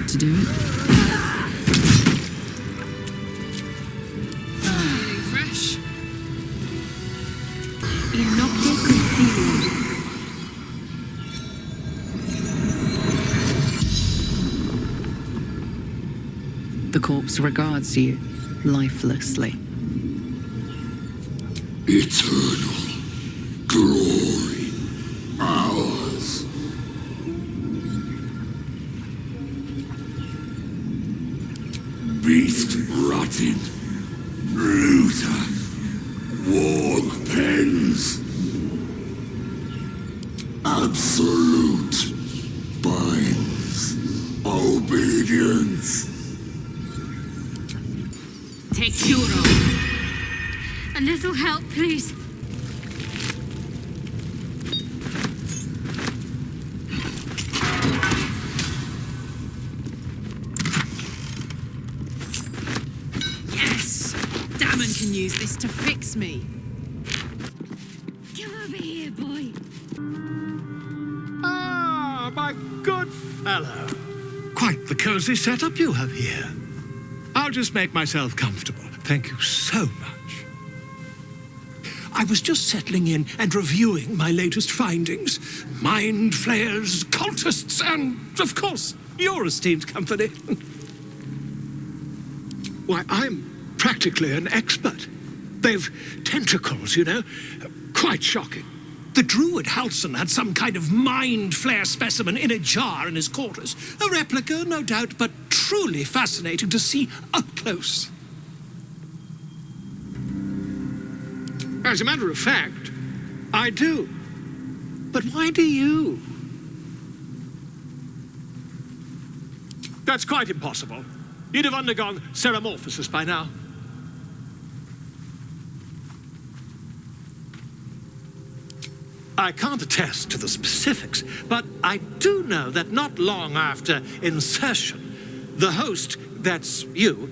To do it. The corpse regards you lifelessly. Eternal glory, ours. Beast rotted, looter, warg pens. Absolute binds obedience. Take Euro. A little help, please. Yes! Damon can use this to fix me. Come over here, boy. Ah, my good fellow. Quite the cozy setup you have here. I'll just make myself comfortable. Thank you so much. I was just settling in and reviewing my latest findings. Mind flayers, cultists, and, of course, your esteemed company. Why, I'm practically an expert. They've tentacles, you know. Quite shocking. The druid Halson had some kind of mind flare specimen in a jar in his quarters. A replica, no doubt, but truly fascinating to see up close. As a matter of fact, I do. But why do you? That's quite impossible. You'd have undergone ceramorphosis by now. I can't attest to the specifics, but I do know that not long after insertion, the host, that's you,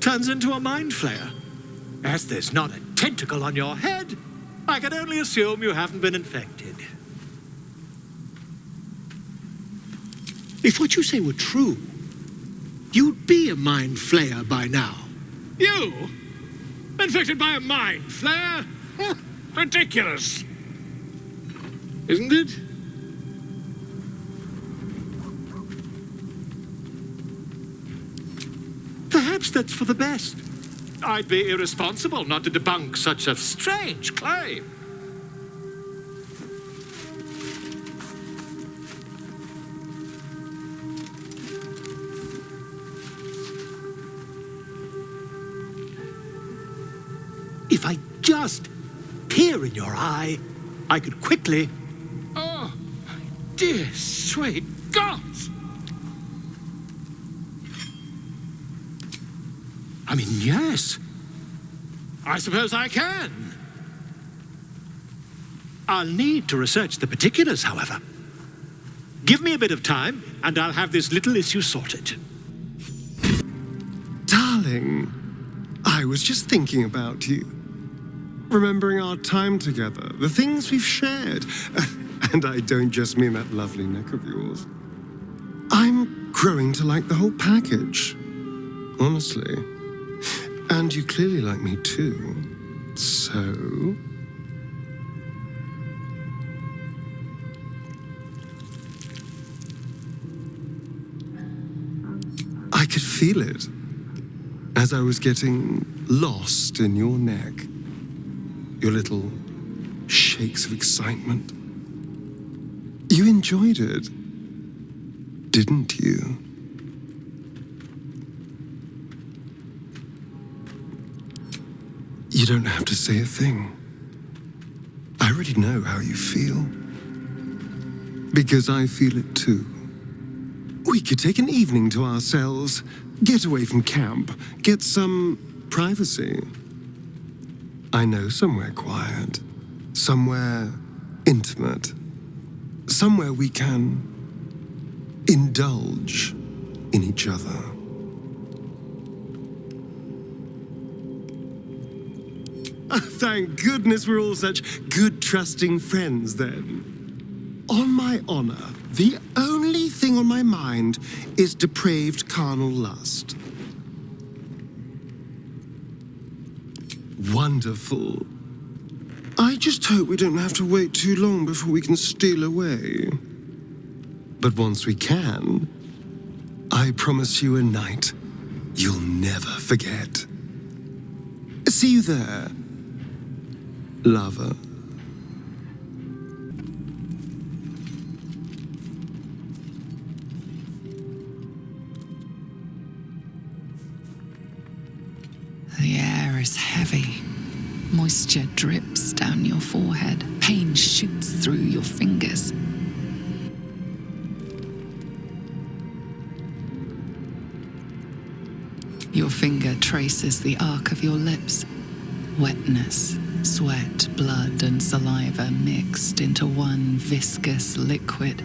turns into a mind flayer. As there's not a tentacle on your head, I can only assume you haven't been infected. If what you say were true, you'd be a mind flayer by now. You? Infected by a mind flayer? Ridiculous. Isn't it? Perhaps that's for the best. I'd be irresponsible not to debunk such a strange claim. If I just peer in your eye, I could quickly... Oh, my dear, sweet gods! I mean, yes. I suppose I can. I'll need to research the particulars, however. Give me a bit of time, and I'll have this little issue sorted. Darling, I was just thinking about you. Remembering our time together, the things we've shared. And I don't just mean that lovely neck of yours. I'm growing to like the whole package. Honestly. And you clearly like me too. So... I could feel it as I was getting lost in your neck. Your little shakes of excitement. You enjoyed it, didn't you? You don't have to say a thing. I already know how you feel. Because I feel it too. We could take an evening to ourselves, get away from camp, get some privacy. I know somewhere quiet, somewhere intimate, somewhere we can indulge in each other. Thank goodness we're all such good, trusting friends, then. On my honor, the only thing on my mind is depraved carnal lust. Wonderful. I just hope we don't have to wait too long before we can steal away. But once we can, I promise you a night you'll never forget. See you there, lover. The air is heavy. Moisture drips down your forehead. Pain shoots through your fingers. Your finger traces the arc of your lips. Wetness, sweat, blood, and saliva mixed into one viscous liquid.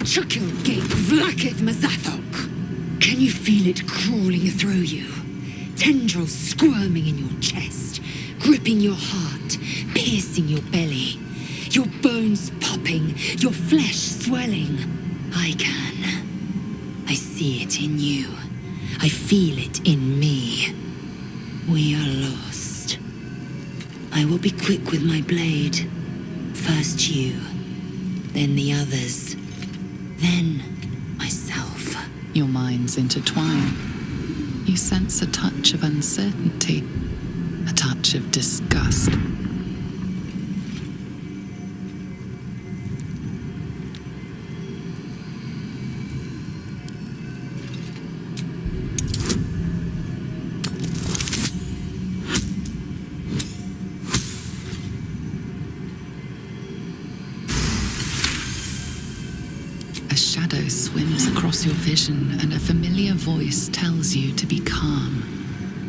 Chukil gate vlaketh mazathok. Can you feel it crawling through you? Tendrils squirming in your chest, gripping your heart, piercing your belly. Your bones popping, your flesh swelling. I can. I see it in you. I feel it in me. We are lost. I will be quick with my blade. First you, then the others, then myself. Your minds intertwine. You sense a touch of uncertainty, a touch of disgust. A shadow swims across your vision, and a familiar voice tells you to be calm.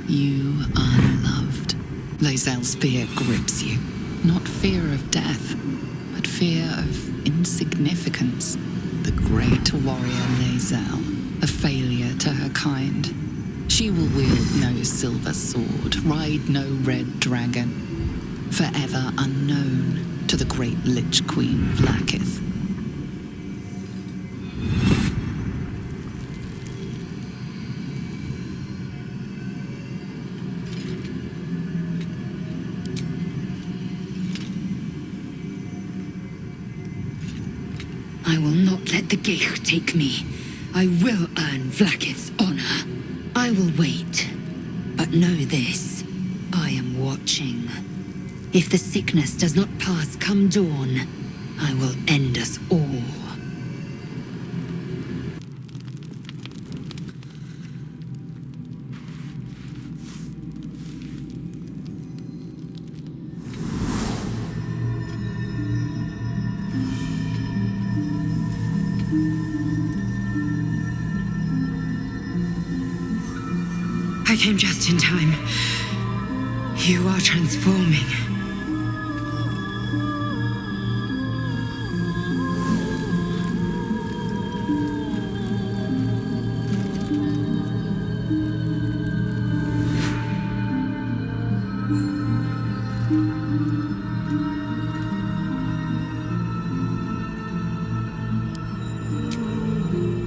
You are loved. Lae'zel's fear grips you. Not fear of death, but fear of insignificance. The great warrior Lae'zel, a failure to her kind. She will wield no silver sword, ride no red dragon. Forever unknown to the great Lich Queen Vlakith. I will not let the Geich take me. I will earn Vlakith's honor. I will wait. But know this, I am watching. If the sickness does not pass come dawn, I will end us all. I came just in time. You are transforming.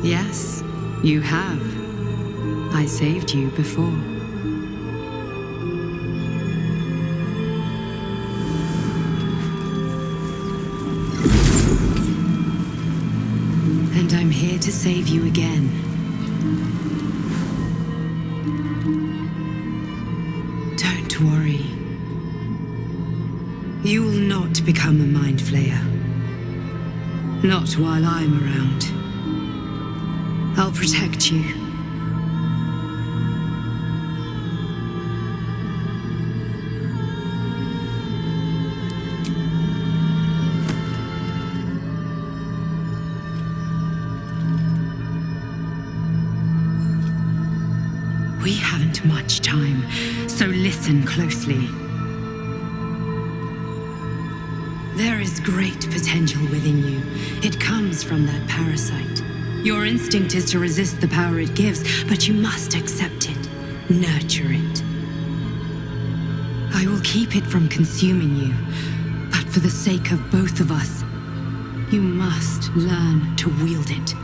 Yes, you have. I saved you before. And I'm here to save you again. Don't worry. You will not become a mind flayer. Not while I'm around. I'll protect you. We haven't much time, so listen closely. There is great potential within you. It comes from that parasite. Your instinct is to resist the power it gives, but you must accept it, nurture it. I will keep it from consuming you, but for the sake of both of us, you must learn to wield it.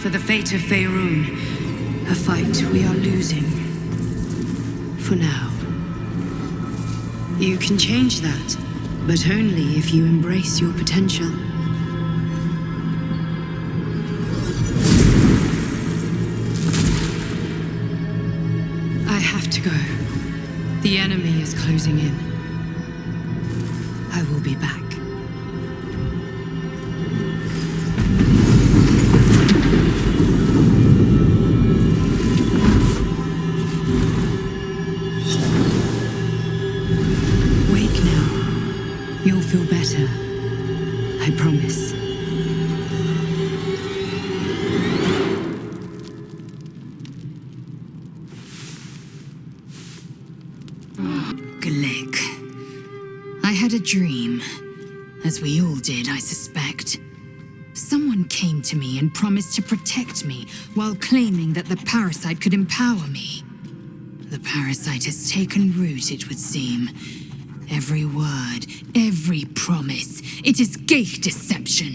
for the fate of Faerun. A fight we are losing. For now. You can change that, but only if you embrace your potential. I have to go. The enemy is closing in. I will be back. Wake now. You'll feel better. I promise. Glick. I had a dream. As we all did, I suspect. Someone came to me and promised to protect me while claiming that the parasite could empower me. The parasite has taken root, it would seem. Every word, every promise, it is gate deception.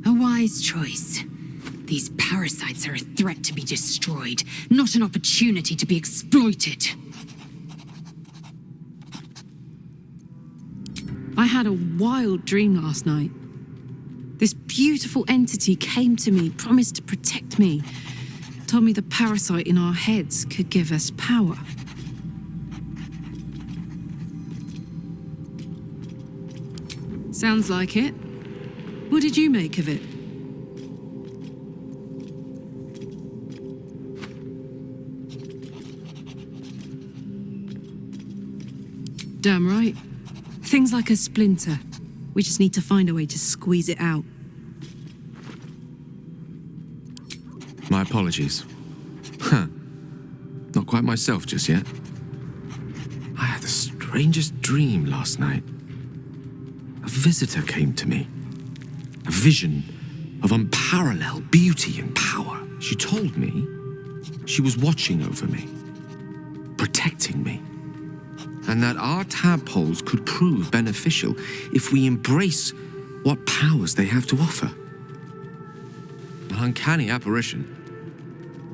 A wise choice. These parasites are a threat to be destroyed, not an opportunity to be exploited. I had a wild dream last night. This beautiful entity came to me, promised to protect me, told me the parasite in our heads could give us power. Sounds like it. What did you make of it? Damn right. Things like a splinter. We just need to find a way to squeeze it out. My apologies. Huh. Not quite myself just yet. I had the strangest dream last night. A visitor came to me. A vision of unparalleled beauty and power. She told me she was watching over me, protecting me, and that our tadpoles could prove beneficial if we embrace what powers they have to offer. An uncanny apparition.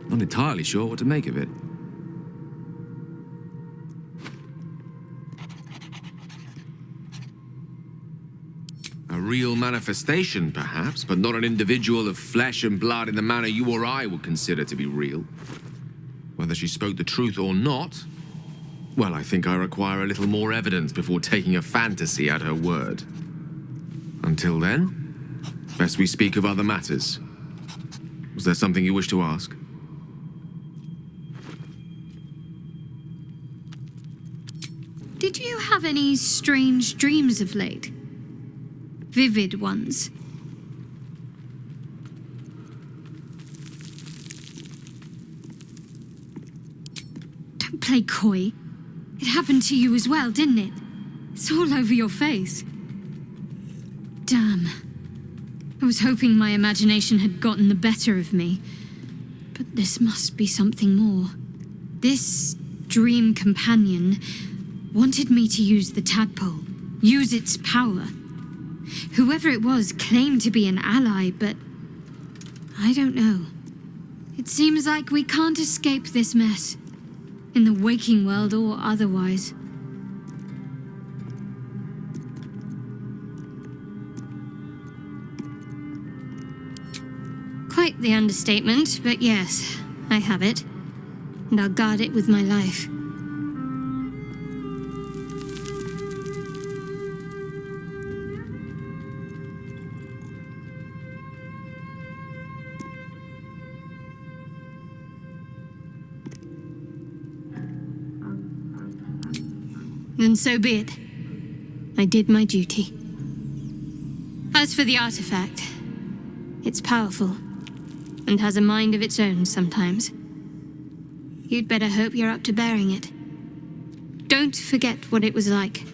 Not entirely sure what to make of it. A real manifestation, perhaps, but not an individual of flesh and blood in the manner you or I would consider to be real. Whether she spoke the truth or not, well, I think I require a little more evidence before taking a fantasy at her word. Until then, best we speak of other matters. Was there something you wish to ask? Did you have any strange dreams of late? Vivid ones? Don't play coy. It happened to you as well, didn't it? It's all over your face. Damn. I was hoping my imagination had gotten the better of me. But this must be something more. This dream companion wanted me to use the tadpole, use its power. Whoever it was claimed to be an ally, but I don't know. It seems like we can't escape this mess. In the waking world or otherwise. Quite the understatement, but yes, I have it. And I'll guard it with my life. Then so be it. I did my duty. As for the artifact, it's powerful, and has a mind of its own sometimes. You'd better hope you're up to bearing it. Don't forget what it was like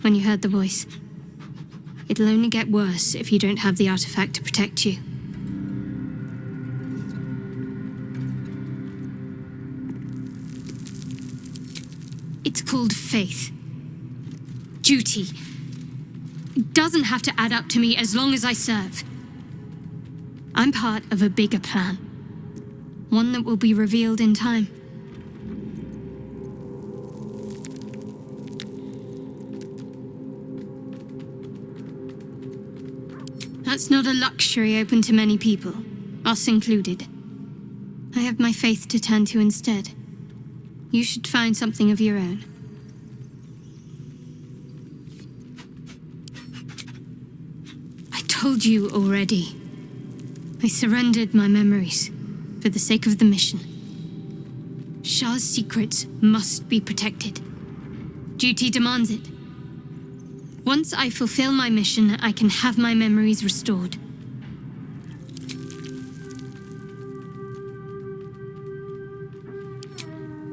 when you heard the voice. It'll only get worse if you don't have the artifact to protect you. It's called faith. Duty. It doesn't have to add up to me as long as I serve. I'm part of a bigger plan. One that will be revealed in time. That's not a luxury open to many people, us included. I have my faith to turn to instead. You should find something of your own. I told you already. I surrendered my memories for the sake of the mission. Shah's secrets must be protected. Duty demands it. Once I fulfill my mission, I can have my memories restored.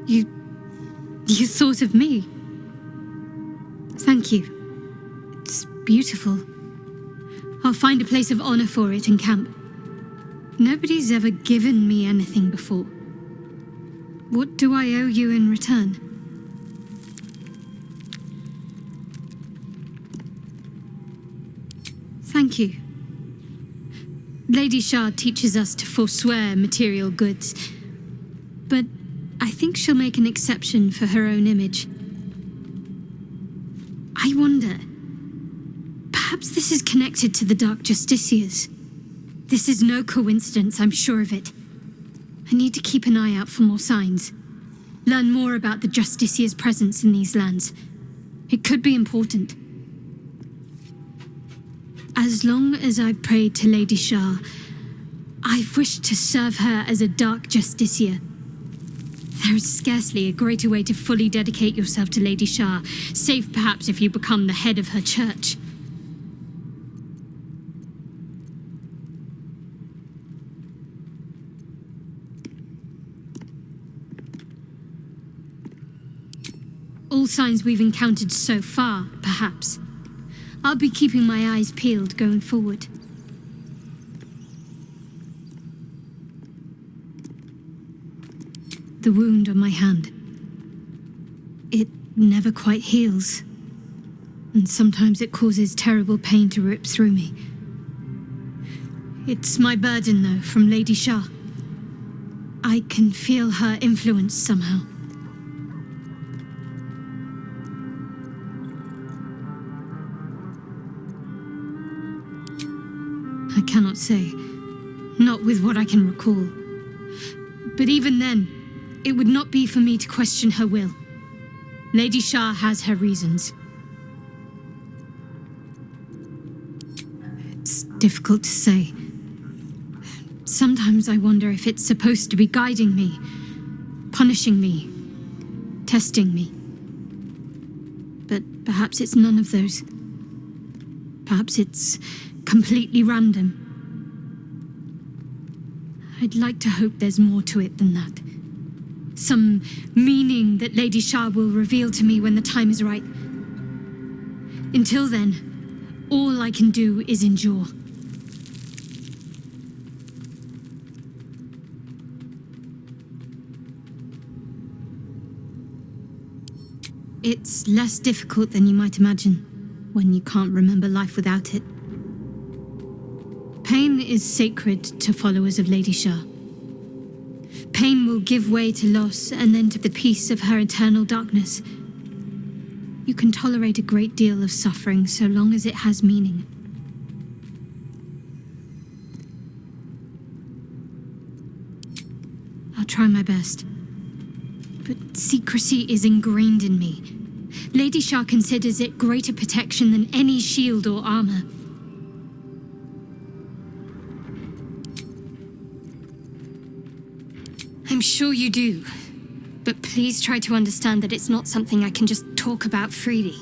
You thought of me. Thank you. It's beautiful. I'll find a place of honor for it in camp. Nobody's ever given me anything before. What do I owe you in return? Thank you. Lady Shah teaches us to forswear material goods, but I think she'll make an exception for her own image. I wonder, perhaps this is connected to the Dark Justiciars. This is no coincidence, I'm sure of it. I need to keep an eye out for more signs. Learn more about the Justiciars' presence in these lands. It could be important. As long as I've prayed to Lady Shah, I've wished to serve her as a Dark Justiciar. There is scarcely a greater way to fully dedicate yourself to Lady Shah, save perhaps if you become the head of her church. All signs we've encountered so far, perhaps. I'll be keeping my eyes peeled going forward. The wound on my hand. It never quite heals. And sometimes it causes terrible pain to rip through me. It's my burden, though, from Lady Shah. I can feel her influence somehow. I cannot say. Not with what I can recall. But even then, it would not be for me to question her will. Lady Shah has her reasons. It's difficult to say. Sometimes I wonder if it's supposed to be guiding me, punishing me, testing me. But perhaps it's none of those. Perhaps it's completely random. I'd like to hope there's more to it than that. Some meaning that Lady Shah will reveal to me when the time is right. Until then, all I can do is endure. It's less difficult than you might imagine when you can't remember life without it. Pain is sacred to followers of Lady Shah. Pain will give way to loss and then to the peace of her eternal darkness. You can tolerate a great deal of suffering so long as it has meaning. I'll try my best. But secrecy is ingrained in me. Lady Shah considers it greater protection than any shield or armor. I'm sure you do, but please try to understand that it's not something I can just talk about freely.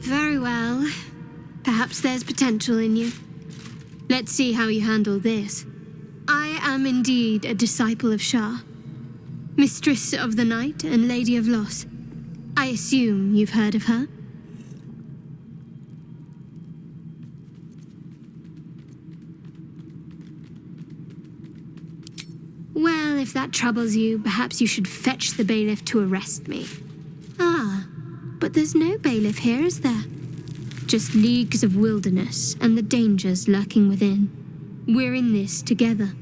Very well. Perhaps there's potential in you. Let's see how you handle this. I am indeed a disciple of Shah, mistress of the night and lady of loss. I assume you've heard of her? Well, if that troubles you, perhaps you should fetch the bailiff to arrest me. Ah, but there's no bailiff here, is there? Just leagues of wilderness and the dangers lurking within. We're in this together,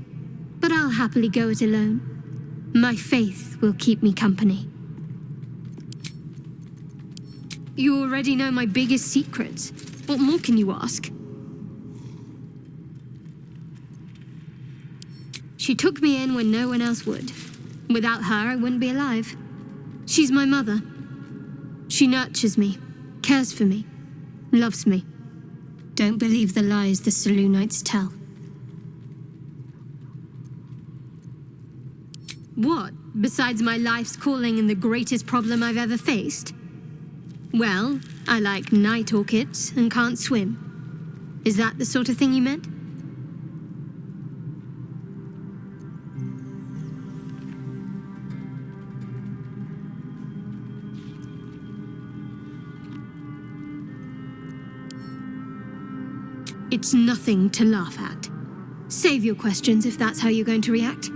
but I'll happily go it alone. My faith will keep me company. You already know my biggest secrets. What more can you ask? She took me in when no one else would. Without her, I wouldn't be alive. She's my mother. She nurtures me, cares for me, loves me. Don't believe the lies the Selûnites tell. What, besides my life's calling and the greatest problem I've ever faced? Well, I like night orchids and can't swim. Is that the sort of thing you meant? It's nothing to laugh at. Save your questions if that's how you're going to react.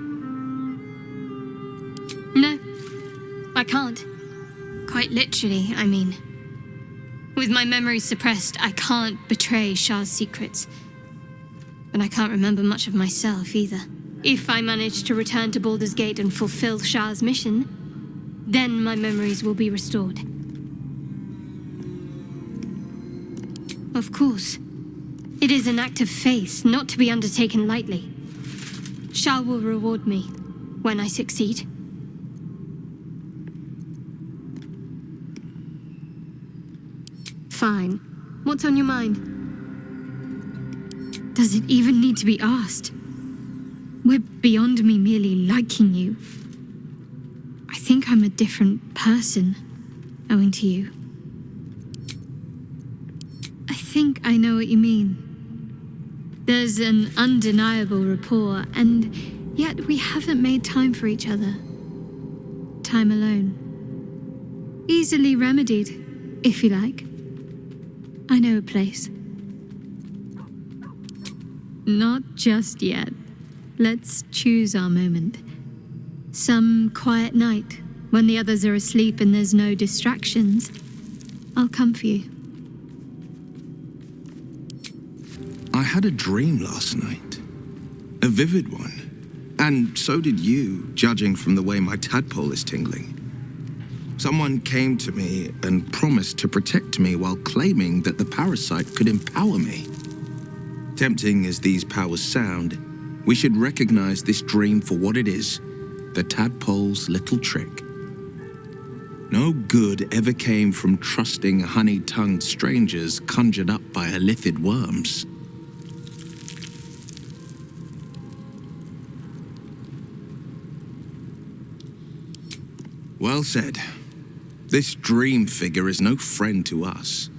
No, I can't. Quite literally, I mean. With my memory suppressed, I can't betray Shah's secrets. But I can't remember much of myself either. If I manage to return to Baldur's Gate and fulfill Shah's mission, then my memories will be restored. Of course. It is an act of faith, not to be undertaken lightly. Shah will reward me when I succeed. Fine. What's on your mind? Does it even need to be asked? We're beyond me merely liking you. I think I'm a different person, owing to you. I think I know what you mean. There's an undeniable rapport, and yet we haven't made time for each other. Time alone. Easily remedied, if you like. I know a place. Not just yet. Let's choose our moment. Some quiet night, when the others are asleep and there's no distractions, I'll come for you. I had a dream last night. A vivid one. And so did you, judging from the way my tadpole is tingling. Someone came to me and promised to protect me while claiming that the parasite could empower me. Tempting as these powers sound, we should recognize this dream for what it is, the tadpole's little trick. No good ever came from trusting honey-tongued strangers conjured up by elithid worms. Well said. This dream figure is no friend to us.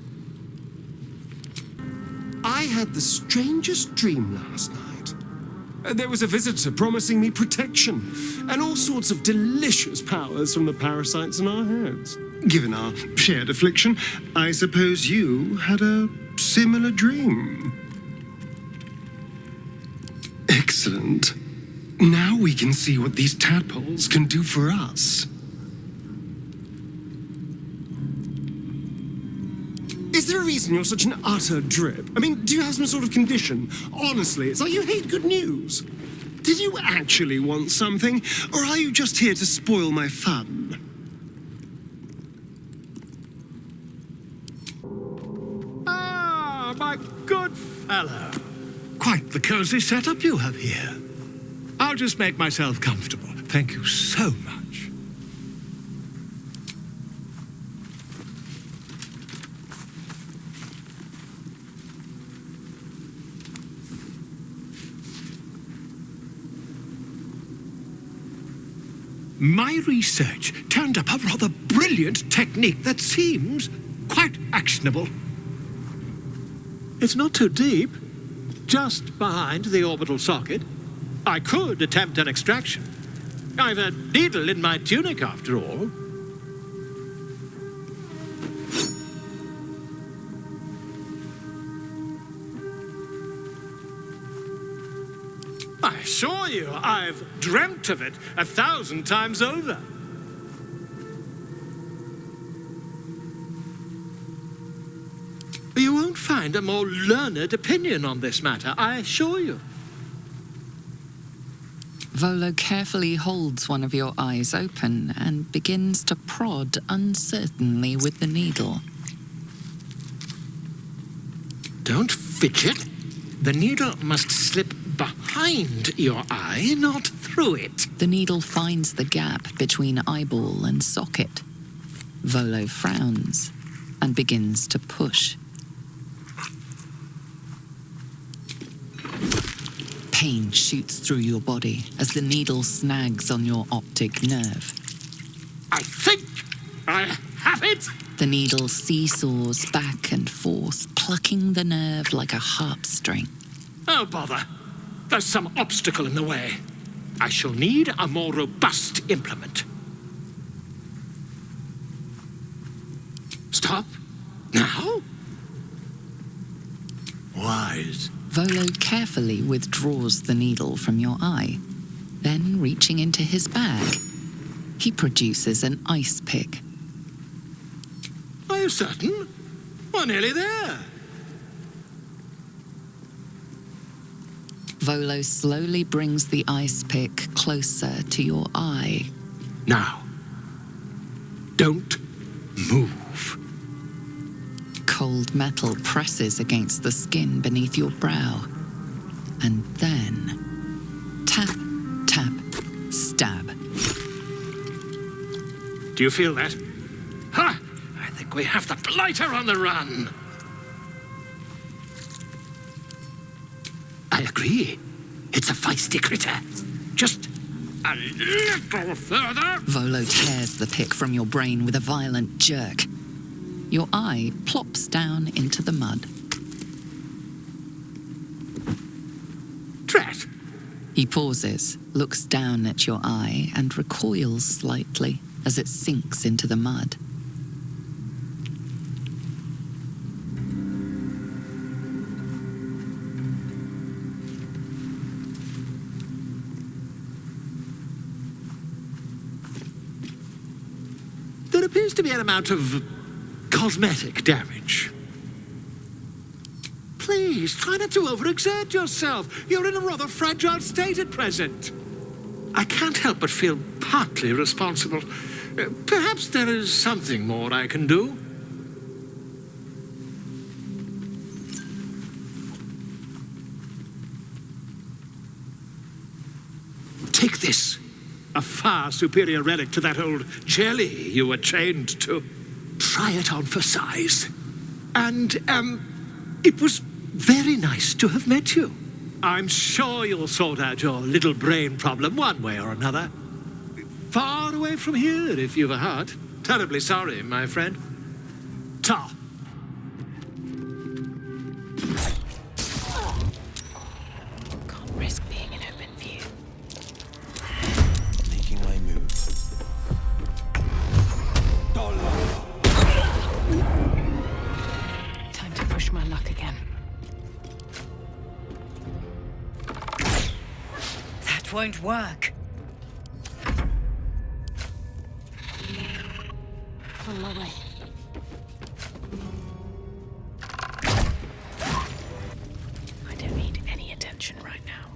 I had the strangest dream last night. There was a visitor promising me protection and all sorts of delicious powers from the parasites in our heads. Given our shared affliction, I suppose you had a similar dream. Excellent. Now we can see what these tadpoles can do for us. Is there a reason you're such an utter drip? I mean, do you have some sort of condition? Honestly, it's like you hate good news. Did you actually want something, or are you just here to spoil my fun? Ah, my good fellow. Quite the cozy setup you have here. I'll just make myself comfortable. Thank you so much. My research turned up a rather brilliant technique that seems quite actionable. It's not too deep, just behind the orbital socket. I could attempt an extraction. I've a needle in my tunic, after all. I assure you, I've dreamt of it 1,000 times over. You won't find a more learned opinion on this matter, I assure you. Volo carefully holds one of your eyes open and begins to prod uncertainly with the needle. Don't fidget. The needle must slip behind your eye, not through it. The needle finds the gap between eyeball and socket. Volo frowns and begins to push. Pain shoots through your body as the needle snags on your optic nerve. I think I have it! The needle seesaws back and forth, plucking the nerve like a harp string. Oh, bother. There's some obstacle in the way. I shall need a more robust implement. Stop. Now? Wise. Volo carefully withdraws the needle from your eye. Then, reaching into his bag, he produces an ice pick. Are you certain? We're nearly there. Volo slowly brings the ice pick closer to your eye. Now, don't move. Cold metal presses against the skin beneath your brow. And then, tap, tap, stab. Do you feel that? Ha! I think we have the blighter on the run. I agree. It's a feisty critter. Just a little further. Volo tears the pick from your brain with a violent jerk. Your eye plops down into the mud. Drat! He pauses, looks down at your eye, and recoils slightly as it sinks into the mud. There appears to be an amount of cosmetic damage. Please, try not to overexert yourself. You're in a rather fragile state at present. I can't help but feel partly responsible. Perhaps there is something more I can do. Take this. A far superior relic to that old jelly you were chained to. Try it on for size. And, it was very nice to have met you. I'm sure you'll sort out your little brain problem one way or another. Far away from here, if you've a heart. Terribly sorry, my friend. Ta. Can't risk being in open view. Making my move. Time to push my luck again. That won't work. On my way. I don't need any attention right now.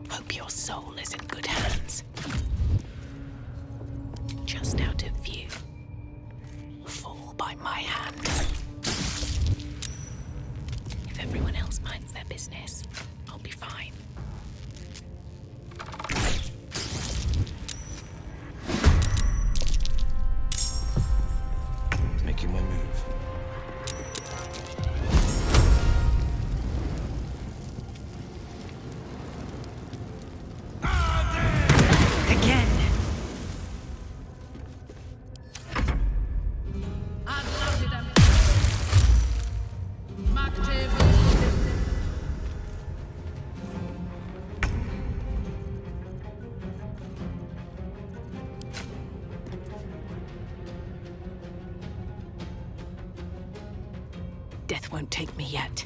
Hope your soul is in good hands. Just out of view. Fall by my hand. If everyone else minds their business, I'll be fine. Making my move. Again. Death won't take me yet.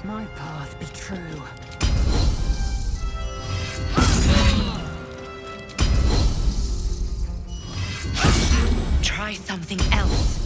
my path be true. Try something else.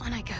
On I go.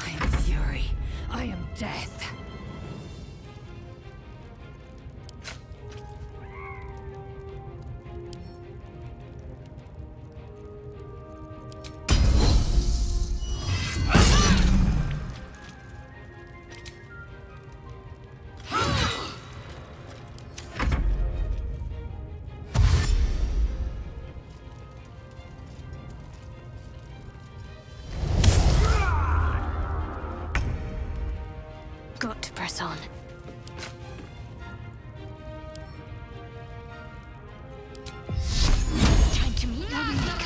I am fury. I am death. Got to press on. Time to meet our maker.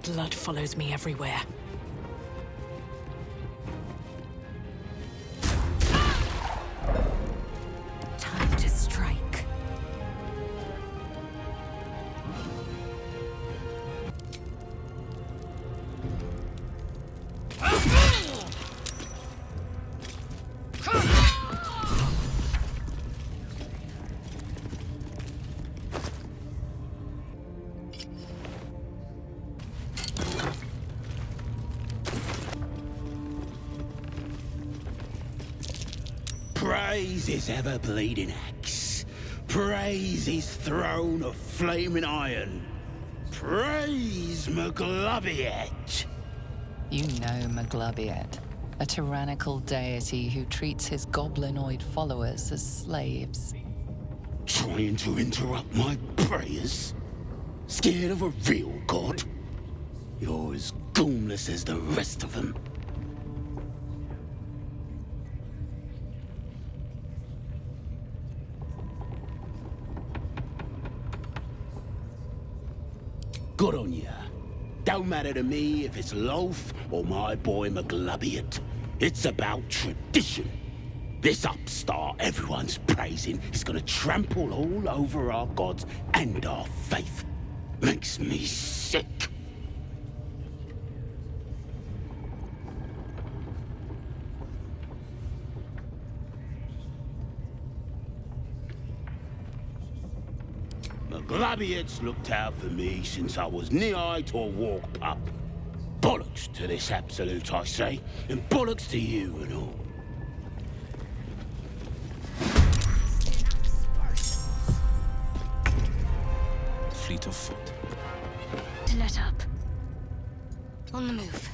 Blood follows me everywhere. Time to strike. Praise his ever-bleeding axe. Praise his throne of flaming iron. Praise Maglubiet. You know Maglubiet, a tyrannical deity who treats his goblinoid followers as slaves. Trying to interrupt my prayers? Scared of a real god? You're as goonless as the rest of them. Good on ya. Don't matter to me if it's Loaf or my boy Maglubiet. It's about tradition. This upstart everyone's praising is gonna trample all over our gods and our faith. Makes me sick. Maglubiet's looked out for me since I was knee-high to a walk pup. Bollocks to this absolute, I say, and bollocks to you and all. Fleet of foot. To let up. On the move.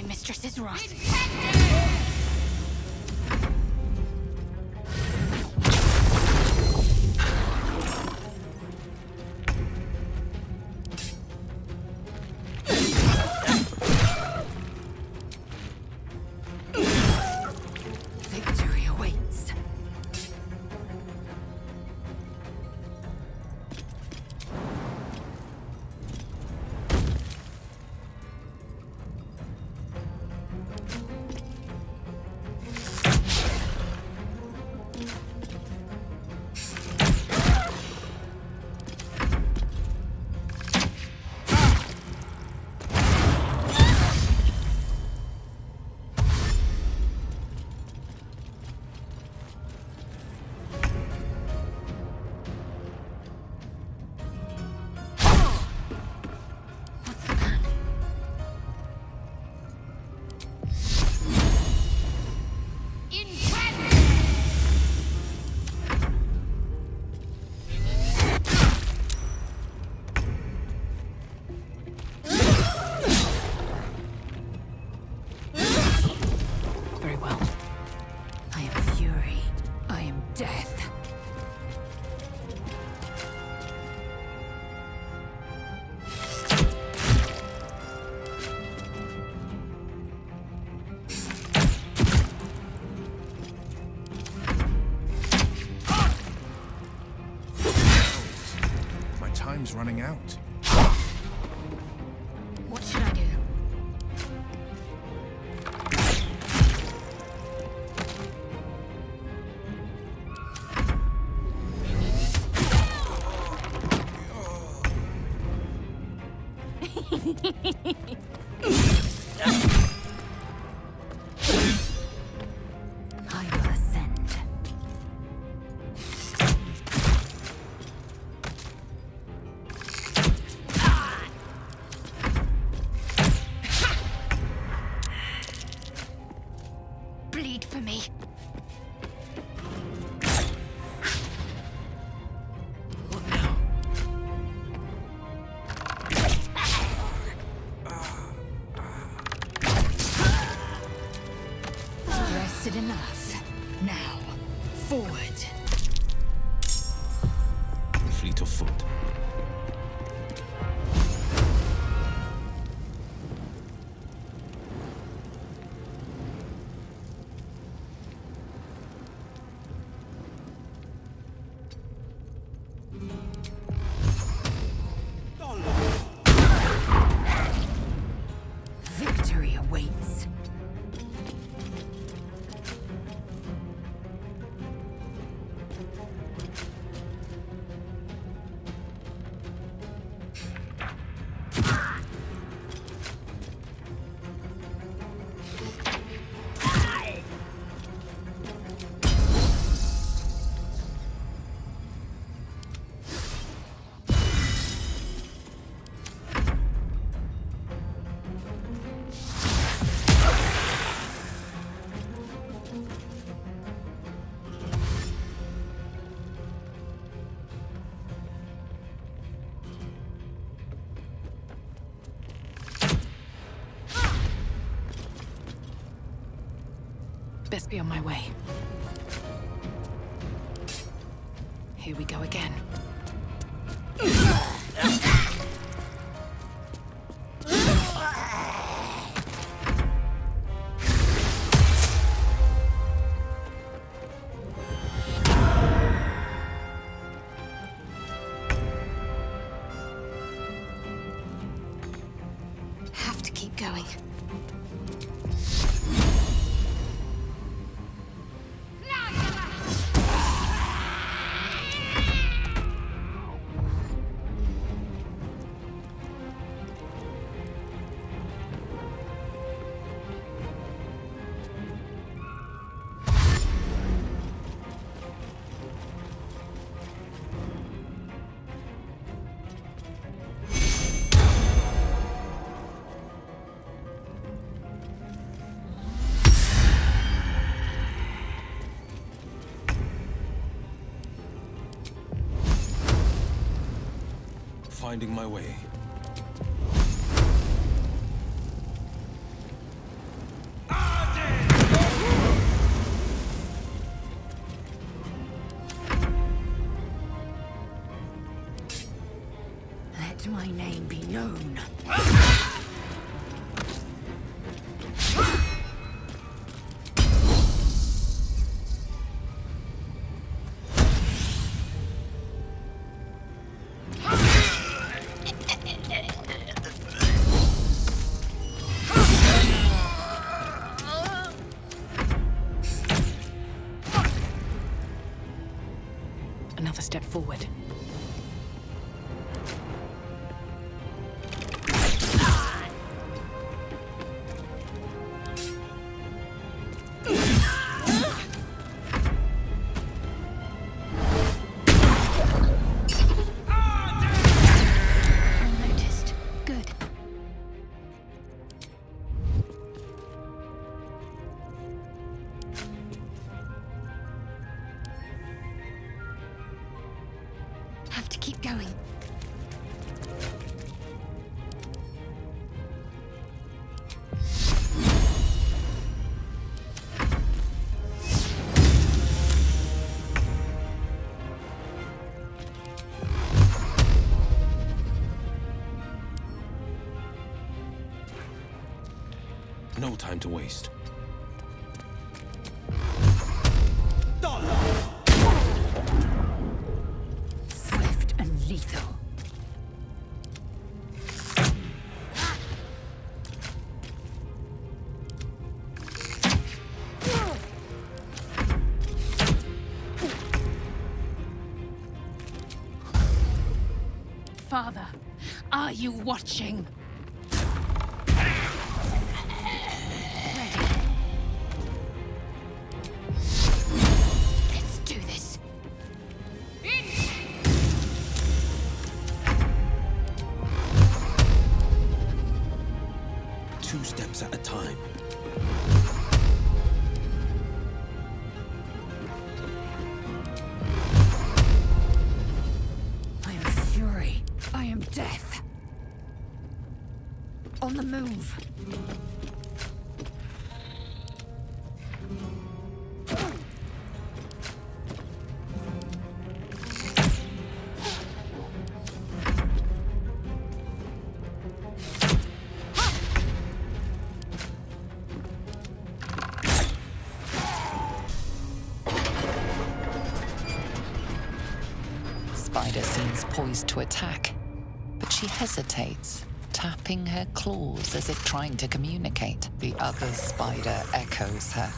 My mistress is right. Victory awaits. Very well. I am fury. I am death. My time's running out. What should I do? I will ascend. Bleed for me. What now? Rested enough. Now, forward. Fleet of foot. Victory awaits. Best be on my way. Here we go again. Have to keep going. Finding my way. soon. Another step forward. Unnoticed. Good. Have to keep going. No time to waste. Swift and lethal. Father, are you watching? Let's do this. 2 steps at a time. I am fury. I am death. On the move. Spider seems poised to attack, but she hesitates, tapping her claws as if trying to communicate. The other spider echoes her.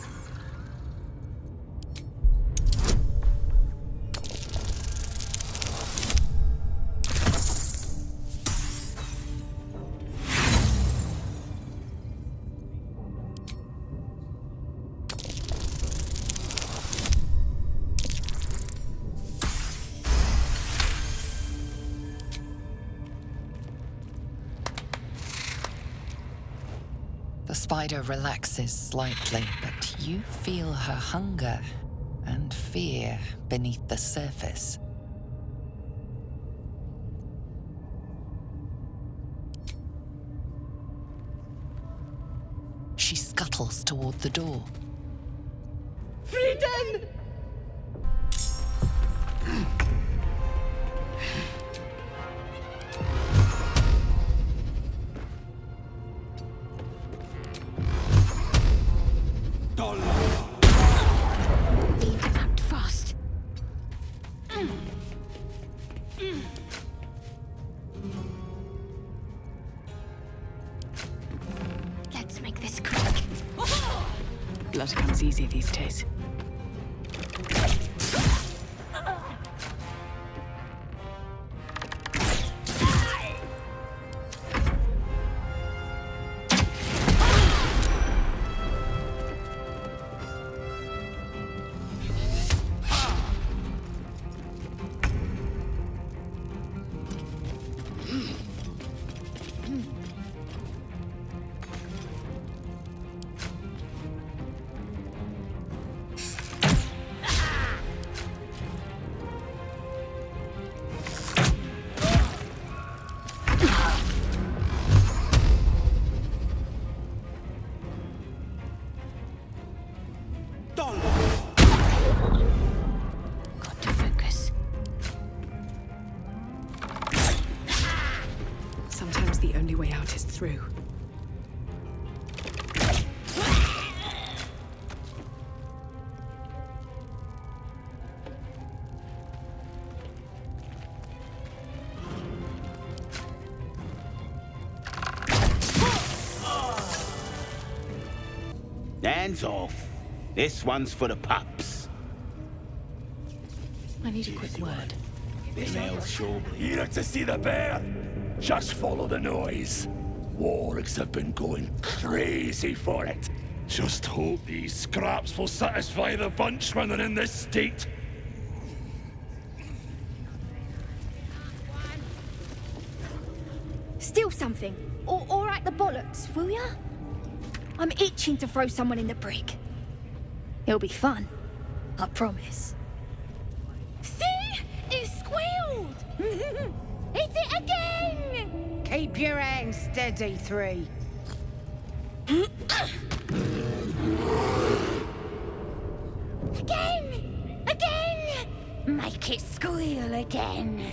The spider relaxes slightly, but you feel her hunger and fear beneath the surface. She scuttles toward the door. Frieden! Need to act fast. Let's make this quick. Blood comes easy these days. the only way out is through. Hands off. This one's for the pups. I need a quick word. You like to see the bear? Just follow the noise. Wargs have been going crazy for it. Just hope these scraps will satisfy the bunch when they're in this state. Steal something. Or at the bollocks, will ya? I'm itching to throw someone in the brig. It'll be fun. I promise. See? It squealed! Hit it again! Keep your hands steady, 3. Again! Again! Make it squeal again.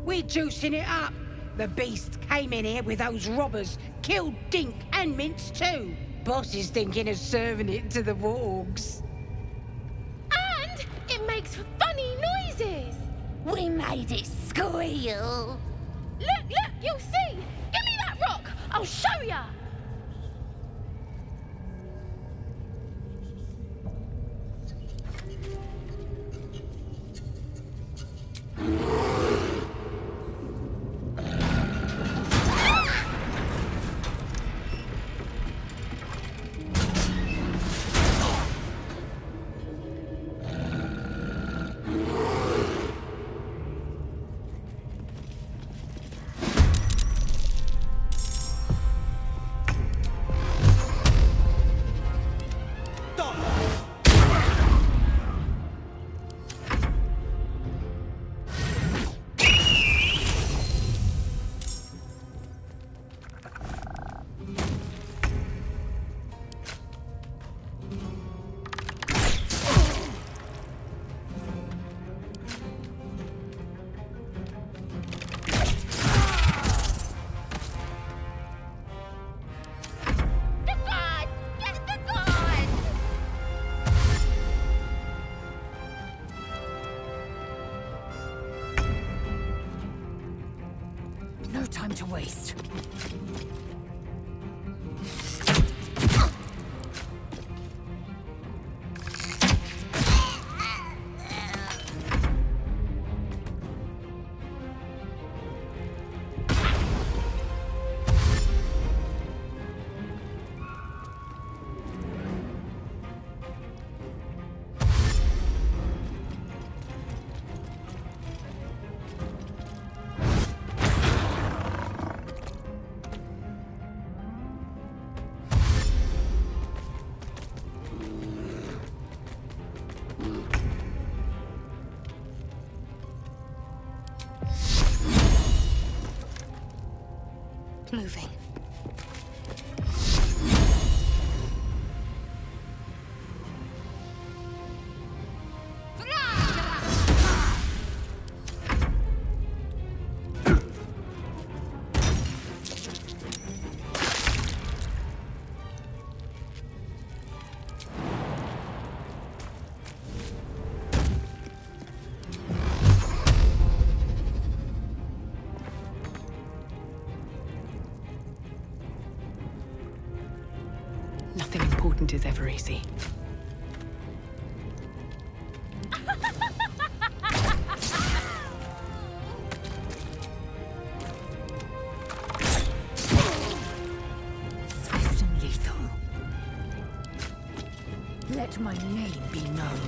We're juicing it up. The beast came in here with those robbers, killed Dink and Mince too. Boss is thinking of serving it to the wargs. And it makes funny noises. We made it squeal. Look, you'll see. Give me that rock. I'll show ya. No time to waste. Moving. Nothing important is ever easy. Swift and lethal. Let my name be known.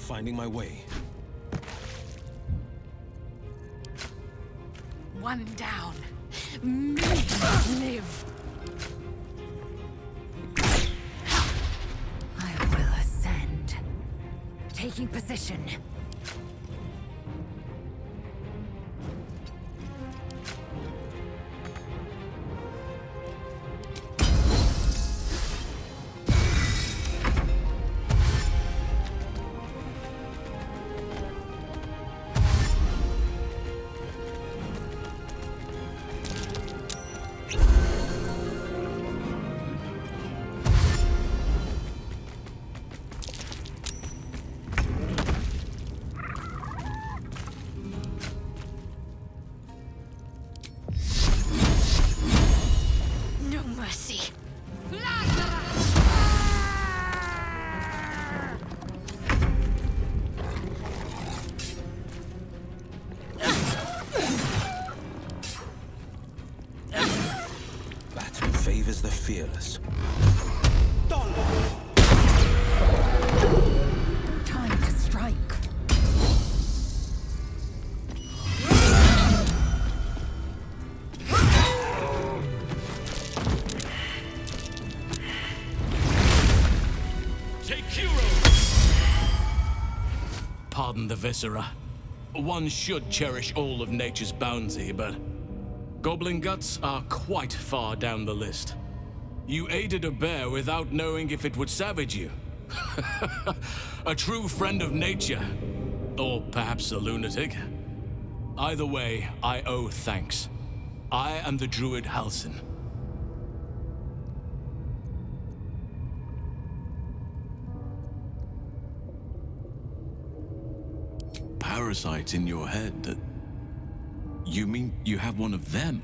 finding my way. One down. Many live. I will ascend. Taking position. No mercy. Battle favors the fearless. Time to strike. Take Hero! Pardon the viscera. One should cherish all of nature's bounty, but goblin guts are quite far down the list. You aided a bear without knowing if it would savage you. A true friend of nature. Or perhaps a lunatic. Either way, I owe thanks. I am the druid Halsin. Parasites in your head? You mean you have one of them?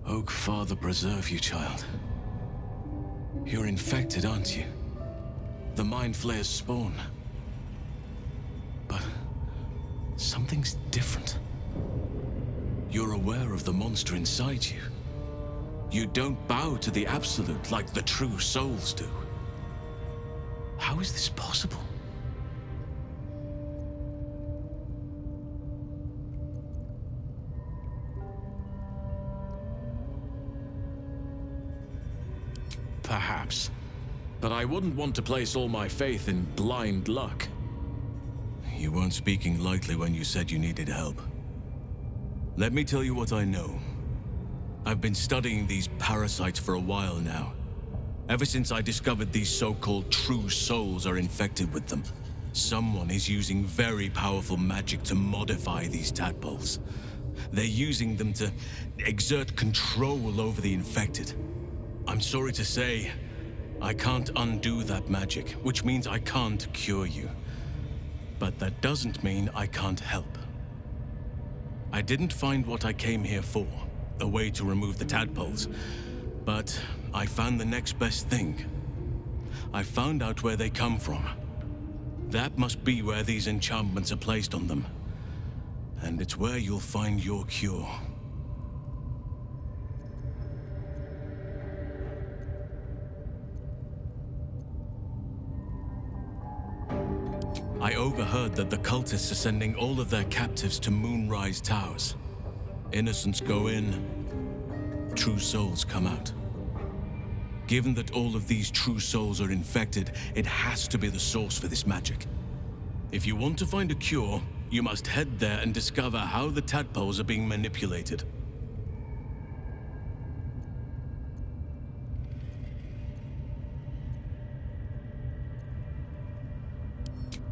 Oak Father preserve you, child. You're infected, aren't you? The Mind Flayer's spawn. But something's different. You're aware of the monster inside you. You don't bow to the Absolute like the true souls do. How is this possible? Perhaps. But I wouldn't want to place all my faith in blind luck. You weren't speaking lightly when you said you needed help. Let me tell you what I know. I've been studying these parasites for a while now. Ever since I discovered these so-called true souls are infected with them. Someone is using very powerful magic to modify these tadpoles. They're using them to exert control over the infected. I'm sorry to say, I can't undo that magic, which means I can't cure you. But that doesn't mean I can't help. I didn't find what I came here for, a way to remove the tadpoles, but I found the next best thing. I found out where they come from. That must be where these enchantments are placed on them. And it's where you'll find your cure. I overheard that the cultists are sending all of their captives to Moonrise Towers. Innocents go in, true souls come out. Given that all of these true souls are infected, it has to be the source for this magic. If you want to find a cure, you must head there and discover how the tadpoles are being manipulated.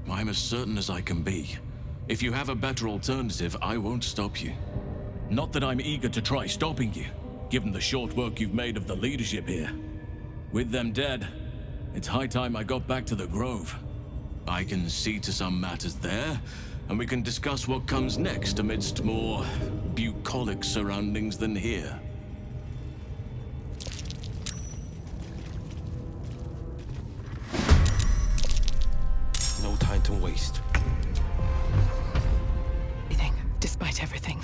I'm as certain as I can be. If you have a better alternative, I won't stop you. Not that I'm eager to try stopping you, given the short work you've made of the leadership here. With them dead, it's high time I got back to the Grove. I can see to some matters there, and we can discuss what comes next amidst more bucolic surroundings than here. No time to waste. despite everything.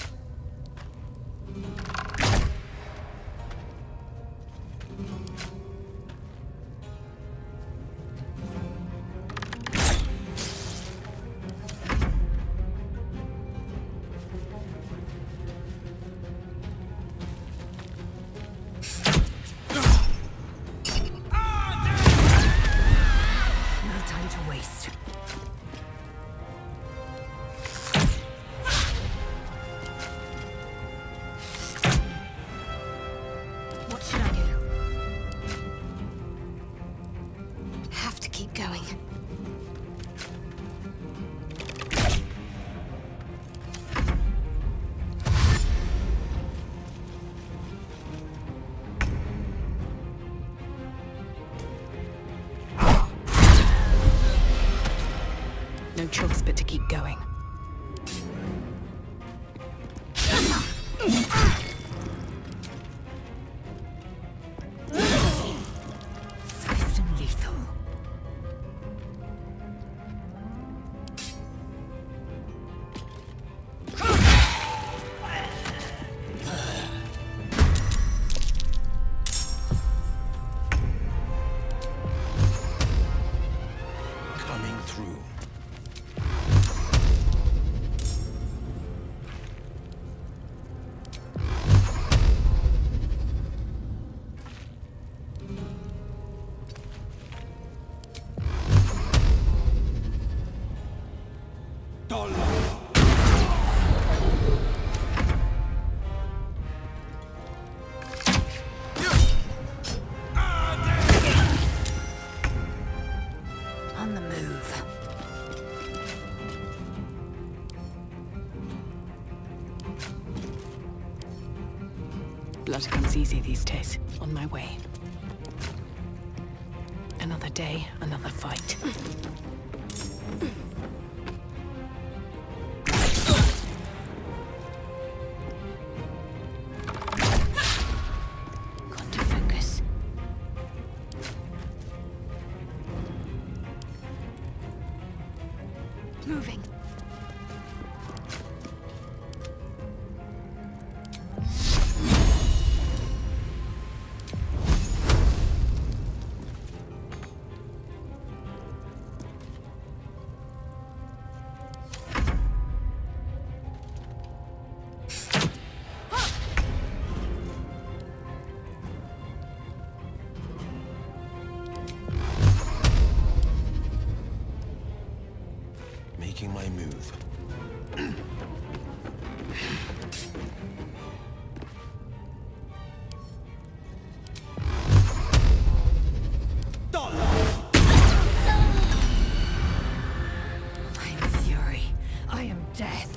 No choice but to keep going. Swift and lethal. Coming through. On the move. Blood comes easy these days. On my way. Another day, another fight. Got to focus. Moving. Making my move. I'm fury. I am death.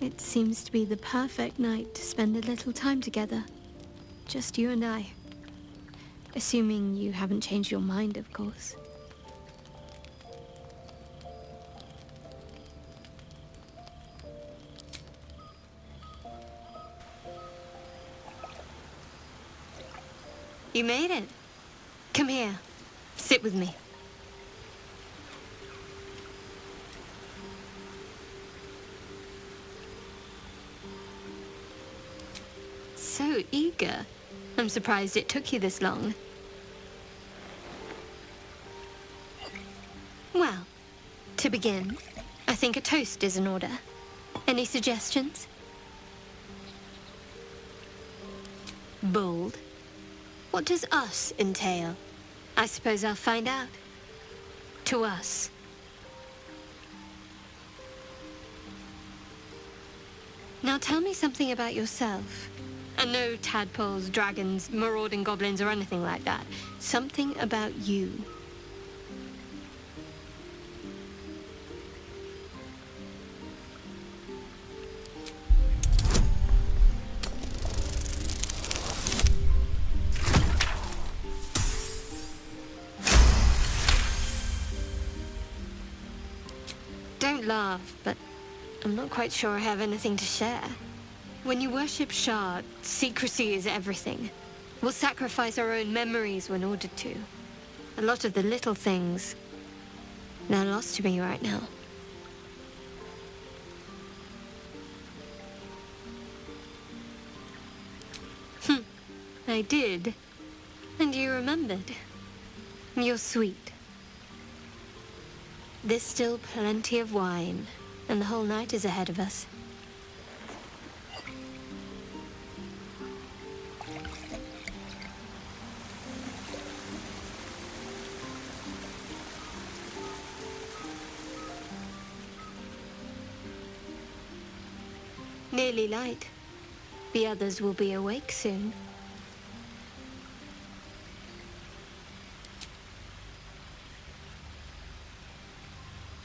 It seems to be the perfect night to spend a little time together. Just you and I. Assuming you haven't changed your mind, of course. You made it. Come here. Sit with me. So eager. I'm surprised it took you this long. Well, to begin, I think a toast is in order. Any suggestions? Bold. What does us entail? I suppose I'll find out. To us. Now tell me something about yourself. And no tadpoles, dragons, marauding goblins, or anything like that. Something about you. Don't laugh, but I'm not quite sure I have anything to share. When you worship Shah, secrecy is everything. We'll sacrifice our own memories when ordered to. A lot of the little things, they're lost to me right now. I did. And you remembered. You're sweet. There's still plenty of wine, and the whole night is ahead of us. Nearly light. The others will be awake soon.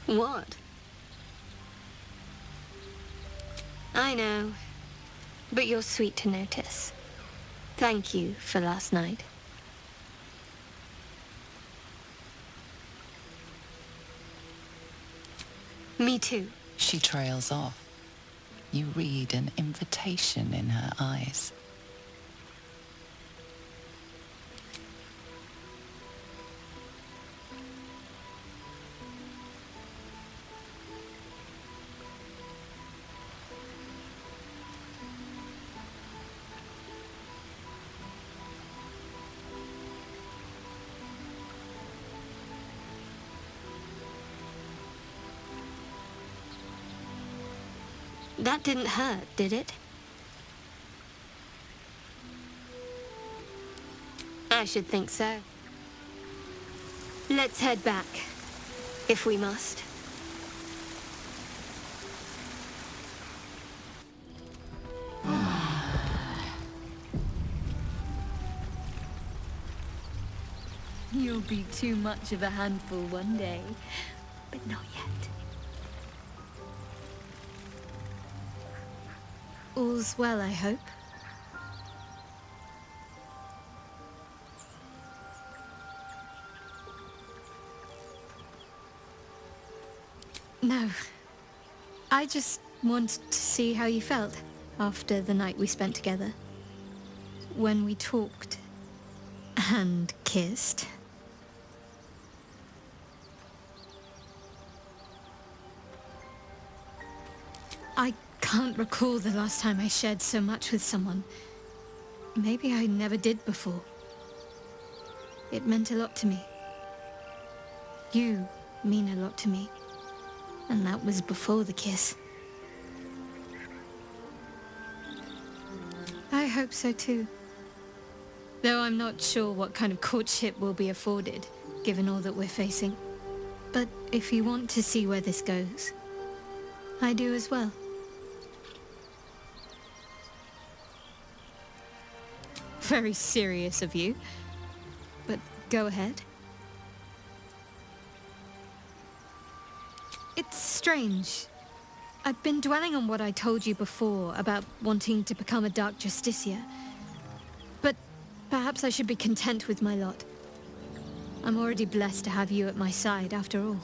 What? I know, but you're sweet to notice. Thank you for last night. Me too. She trails off. You read an invitation in her eyes. That didn't hurt, did it? I should think so. Let's head back, if we must. You'll be too much of a handful one day, but not yet. All's well, I hope. No. I just wanted to see how you felt after the night we spent together. When we talked and kissed. I can't recall the last time I shared so much with someone. Maybe I never did before. It meant a lot to me. You mean a lot to me. And that was before the kiss. I hope so too. Though I'm not sure what kind of courtship we'll be afforded, given all that we're facing. But if you want to see where this goes, I do as well. Very serious of you, but go ahead. It's strange. I've been dwelling on what I told you before about wanting to become a Dark Justicia. But perhaps I should be content with my lot. I'm already blessed to have you at my side, after all.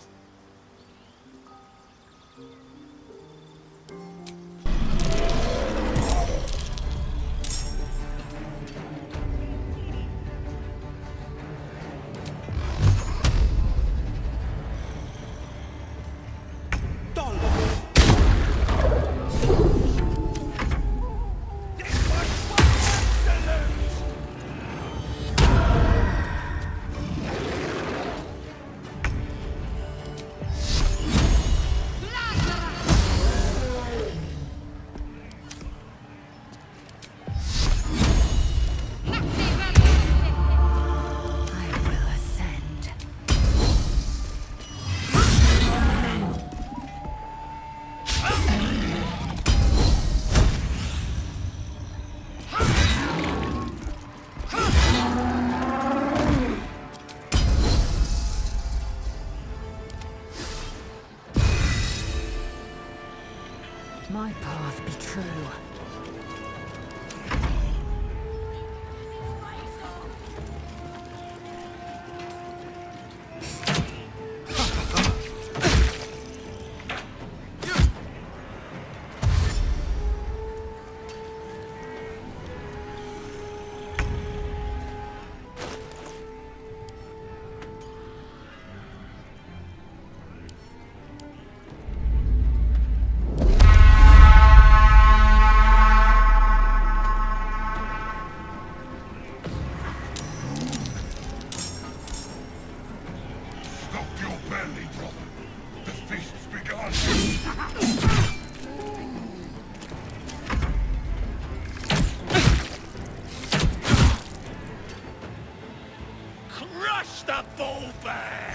crush the bull bear!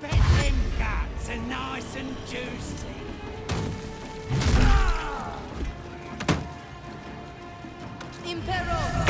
Bet them guts are nice and juicy. Impero!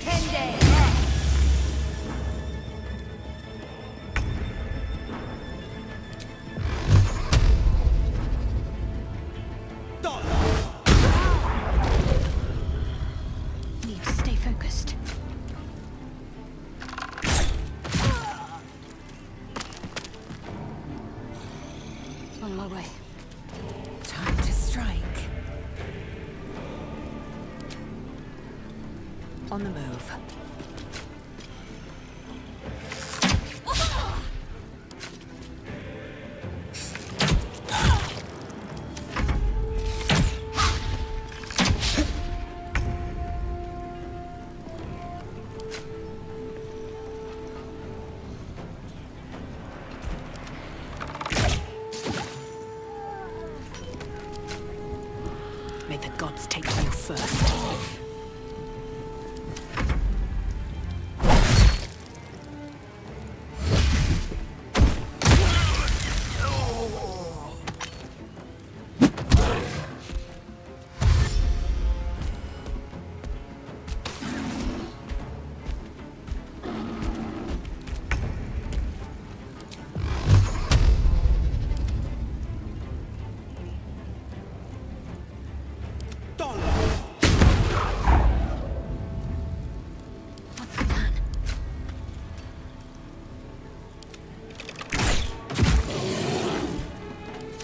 Take it. On the move.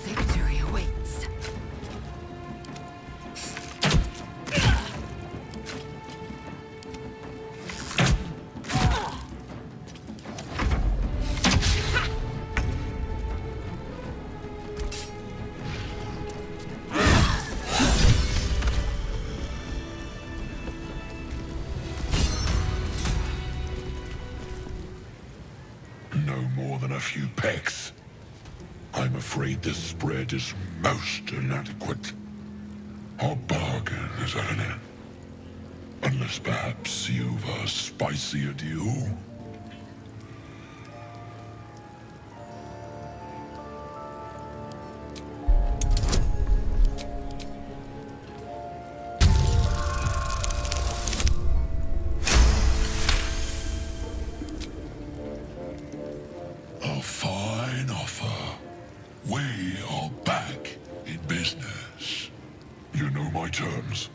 Victory awaits. No more than a few pecks. I'm afraid this spread is most inadequate. Our bargain is at an end. Unless perhaps you've a spicier deal. A fine offer. We are back in business. You know my terms.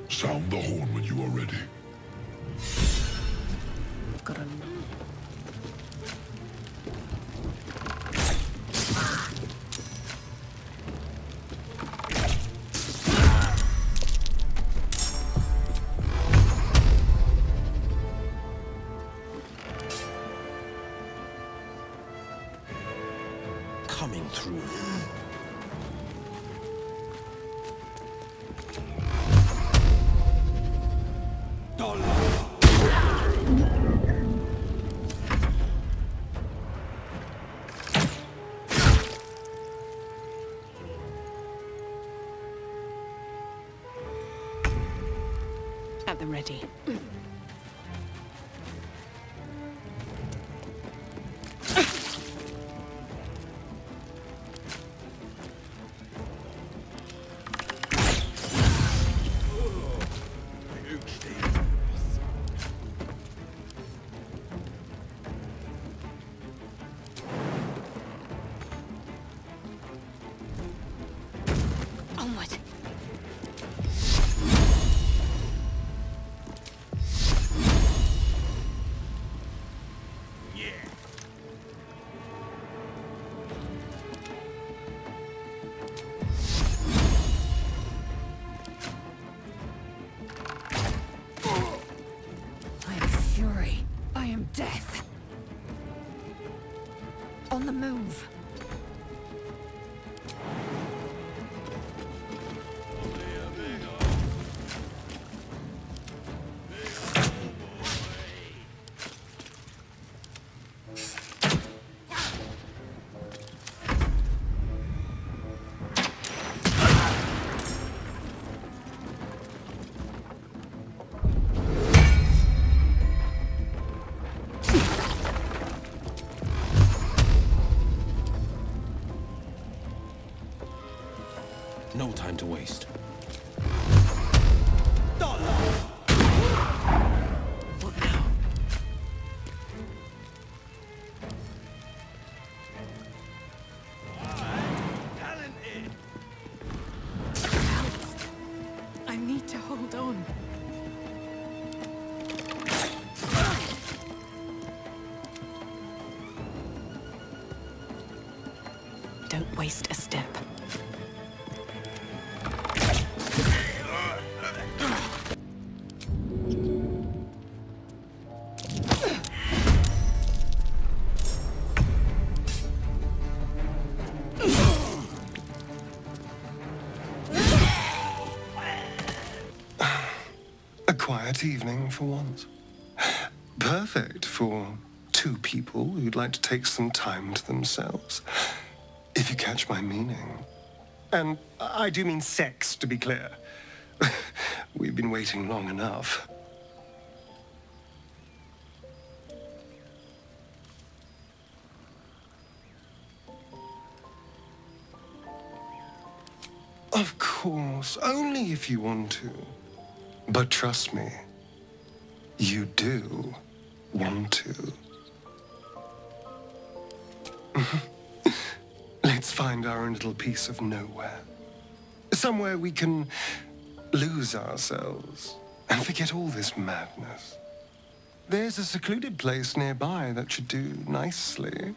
Sound the horn when you are ready. I've got a... Coming through. At the ready. Onward. I am fury. I am death. On the move. No time to waste. What now? I need to hold on. Don't waste a step. A quiet evening for once. Perfect for two people who'd like to take some time to themselves. If you catch my meaning. And I do mean sex, to be clear. we've been waiting long enough. Of course, only if you want to. But trust me, you do want to. Let's find our own little piece of nowhere. Somewhere we can lose ourselves and forget all this madness. There's a secluded place nearby that should do nicely.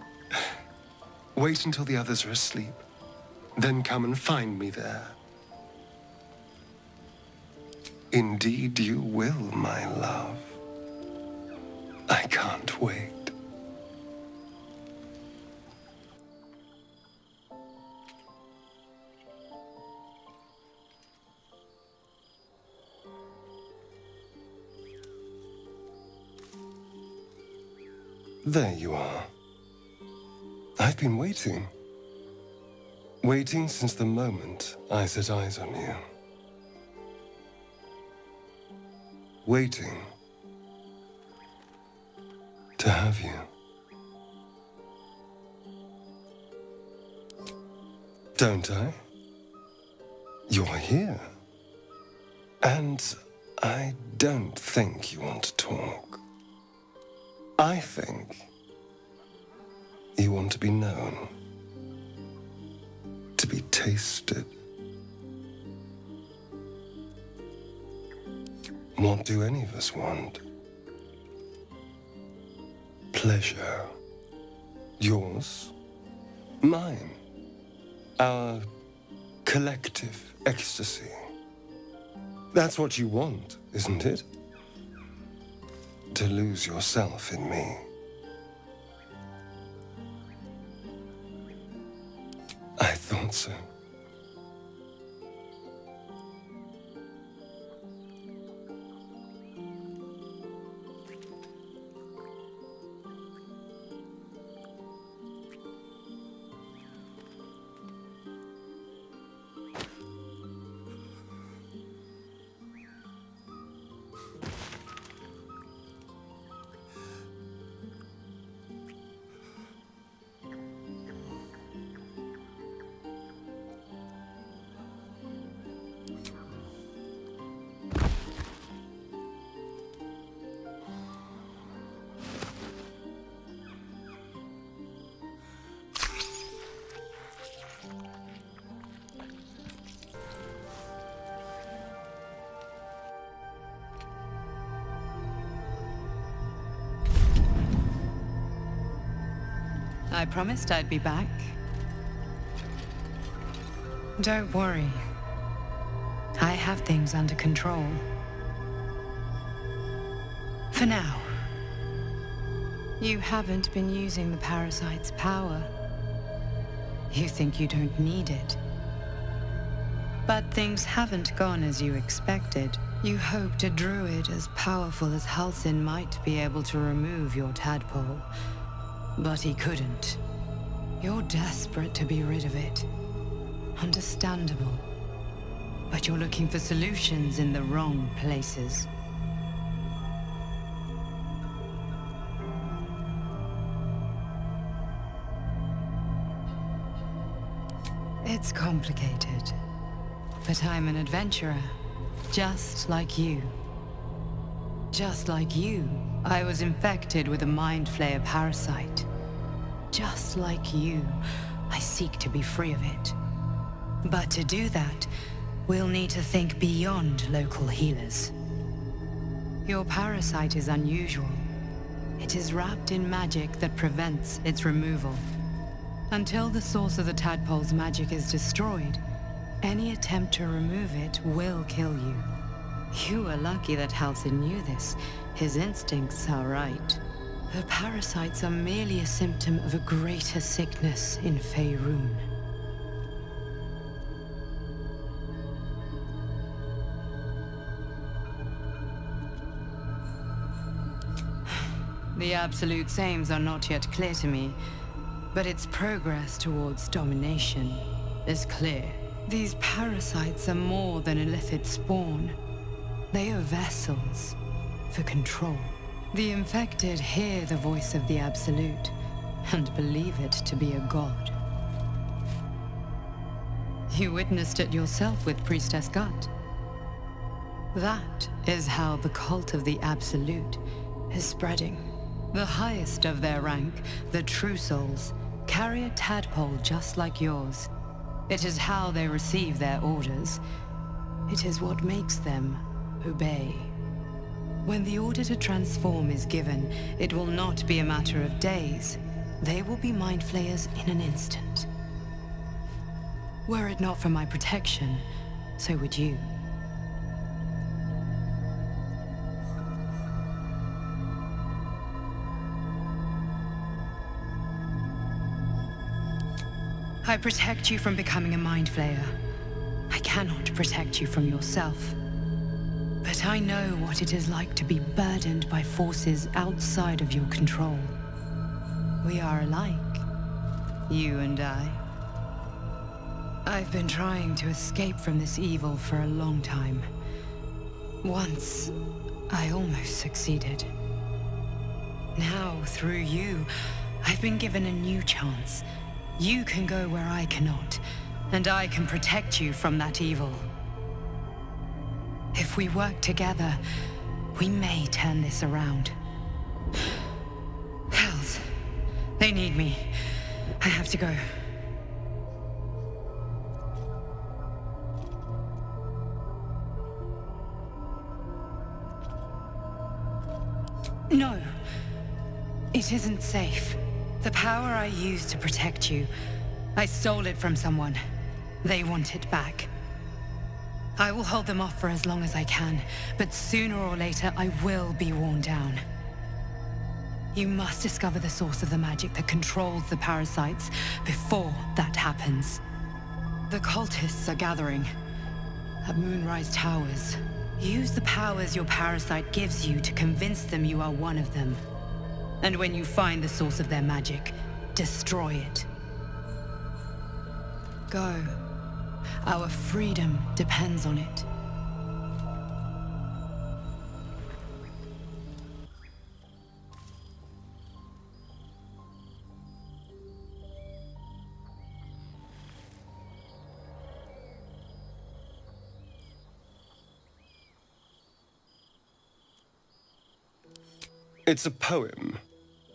Wait until the others are asleep. Then come and find me there. Indeed you will, my love. I can't wait. There you are. I've been waiting. Waiting since the moment I set eyes on you. Waiting to have you. Don't I? You're here. And I don't think you want to talk. I think you want to be known. To be tasted. What do any of us want? Pleasure. Yours. Mine. Our collective ecstasy. That's what you want, isn't it? To lose yourself in me. I thought so. I promised I'd be back. Don't worry. I have things under control. For now. You haven't been using the parasite's power. You think you don't need it. But things haven't gone as you expected. You hoped a druid as powerful as Halsin might be able to remove your tadpole. But he couldn't. You're desperate to be rid of it. Understandable. But you're looking for solutions in the wrong places. It's complicated. But I'm an adventurer, just like you. Just like you, I was infected with a Mind Flayer parasite. Just like you, I seek to be free of it. But to do that, we'll need to think beyond local healers. Your parasite is unusual. It is wrapped in magic that prevents its removal. Until the source of the tadpole's magic is destroyed, any attempt to remove it will kill you. You were lucky that Halsin knew this. His instincts are right. The parasites are merely a symptom of a greater sickness in Faerun. The absolute aims are not yet clear to me, but its progress towards domination is clear. These parasites are more than illithid spawn. They are vessels for control. The infected hear the voice of the Absolute and believe it to be a god. You witnessed it yourself with Priestess Gut. That is how the cult of the Absolute is spreading. The highest of their rank, the True Souls, carry a tadpole just like yours. It is how they receive their orders. It is what makes them obey. When the order to transform is given, it will not be a matter of days. They will be mind flayers in an instant. Were it not for my protection, so would you. I protect you from becoming a mind flayer. I cannot protect you from yourself. But I know what it is like to be burdened by forces outside of your control. We are alike, you and I. I've been trying to escape from this evil for a long time. Once, I almost succeeded. Now, through you, I've been given a new chance. You can go where I cannot, and I can protect you from that evil. If we work together, we may turn this around. Hells, they need me. I have to go. No, it isn't safe. The power I used to protect you, I stole it from someone. They want it back. I will hold them off for as long as I can, but sooner or later I will be worn down. You must discover the source of the magic that controls the parasites before that happens. The cultists are gathering at Moonrise Towers. Use the powers your parasite gives you to convince them you are one of them. And when you find the source of their magic, destroy it. Go. Our freedom depends on it. It's a poem,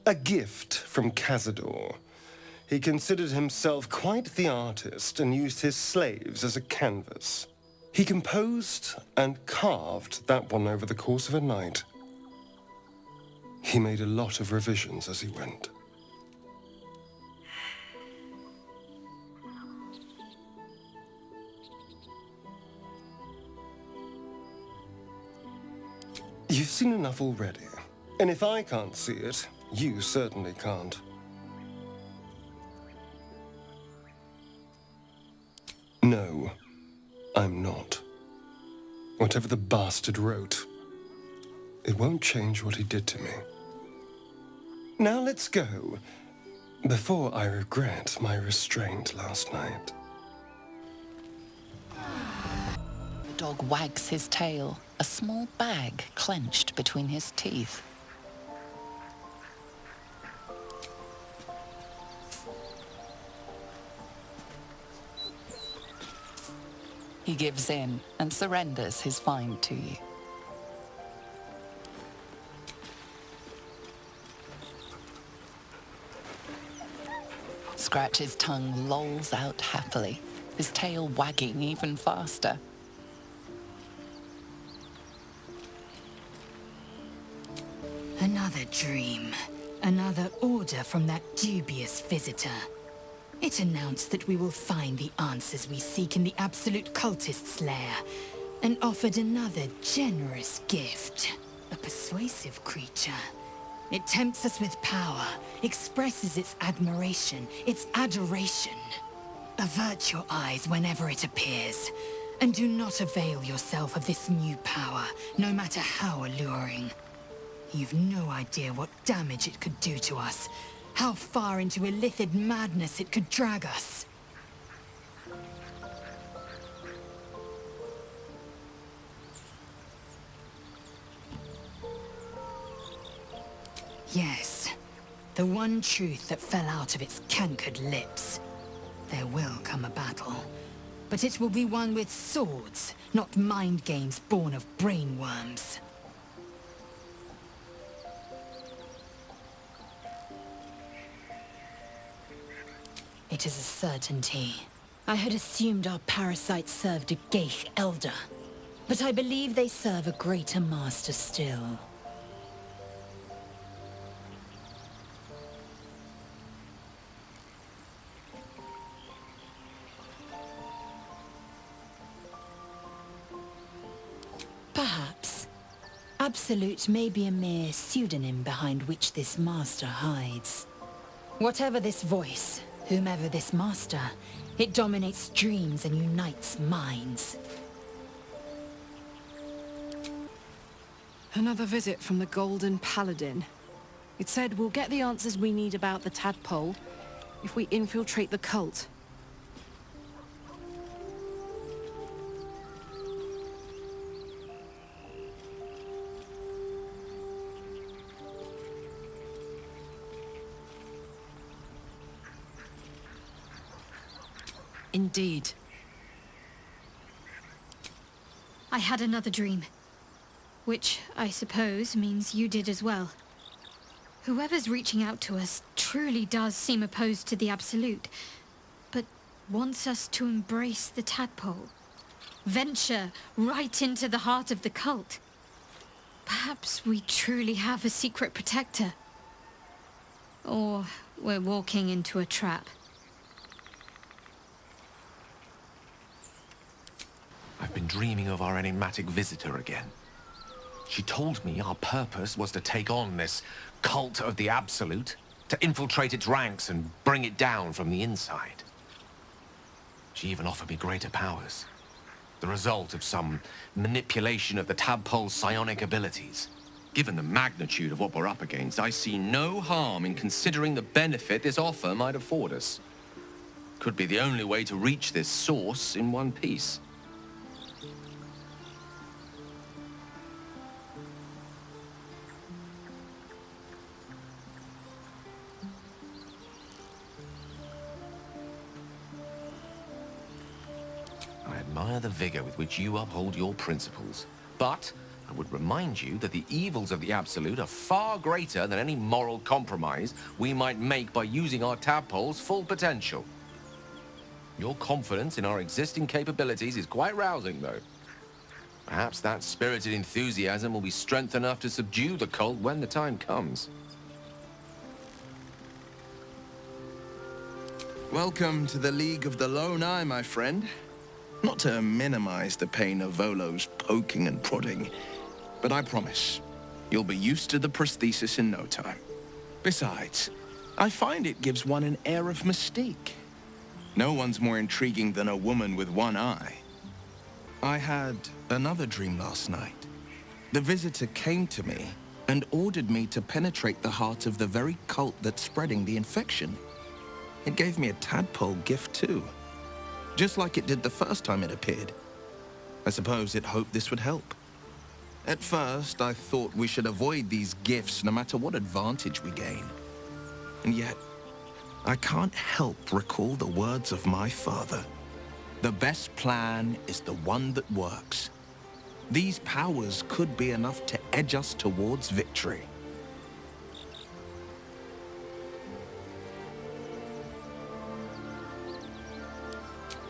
a gift from Cazador. He considered himself quite the artist and used his slaves as a canvas. He composed and carved that one over the course of a night. He made a lot of revisions as he went. You've seen enough already, and if I can't see it, you certainly can't. No, I'm not. Whatever the bastard wrote, it won't change what he did to me. Now let's go, before I regret my restraint last night. The dog wags his tail, a small bag clenched between his teeth. He gives in and surrenders his find to you. Scratch's tongue lolls out happily, his tail wagging even faster. Another dream. Another order from that dubious visitor. It announced that we will find the answers we seek in the Absolute Cultist's lair, and offered another generous gift. A persuasive creature. It tempts us with power, expresses its admiration, its adoration. Avert your eyes whenever it appears, and do not avail yourself of this new power, no matter how alluring. You've no idea what damage it could do to us, how far into illithid madness it could drag us. Yes. The one truth that fell out of its cankered lips. There will come a battle. But it will be one with swords, not mind games born of brainworms. It is a certainty. I had assumed our parasites served a Geich elder, but I believe they serve a greater master still. Perhaps. Absolute may be a mere pseudonym behind which this master hides. Whatever this voice, whomever this master, it dominates dreams and unites minds. Another visit from the Golden Paladin. It said we'll get the answers we need about the tadpole if we infiltrate the cult. Indeed. I had another dream. Which, I suppose, means you did as well. Whoever's reaching out to us truly does seem opposed to the Absolute, but wants us to embrace the tadpole. Venture right into the heart of the cult. Perhaps we truly have a secret protector. Or we're walking into a trap. I've been dreaming of our enigmatic visitor again. She told me our purpose was to take on this cult of the Absolute, to infiltrate its ranks and bring it down from the inside. She even offered me greater powers, the result of some manipulation of the tadpole's psionic abilities. Given the magnitude of what we're up against, I see no harm in considering the benefit this offer might afford us. Could be the only way to reach this source in one piece. I admire the vigor with which you uphold your principles, but I would remind you that the evils of the Absolute are far greater than any moral compromise we might make by using our tadpole's full potential. Your confidence in our existing capabilities is quite rousing, though. Perhaps that spirited enthusiasm will be strength enough to subdue the cult when the time comes. Welcome to the League of the Lone Eye, my friend. Not to minimize the pain of Volo's poking and prodding, but I promise, you'll be used to the prosthesis in no time. Besides, I find it gives one an air of mystique. No one's more intriguing than a woman with one eye. I had another dream last night. The visitor came to me and ordered me to penetrate the heart of the very cult that's spreading the infection. It gave me a tadpole gift too, just like it did the first time it appeared. I suppose it hoped this would help. At first, I thought we should avoid these gifts no matter what advantage we gain. And yet, I can't help recall the words of my father. The best plan is the one that works. These powers could be enough to edge us towards victory.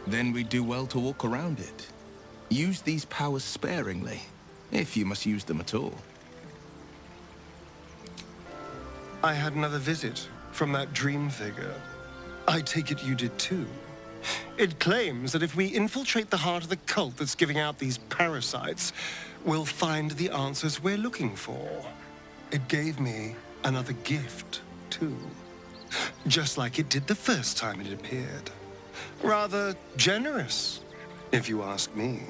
Then we do well to walk around it. Use these powers sparingly, if you must use them at all. I had another visit from that dream figure. I take it you did too. It claims that if we infiltrate the heart of the cult that's giving out these parasites, we'll find the answers we're looking for. It gave me another gift, too. Just like it did the first time it appeared. Rather generous, if you ask me.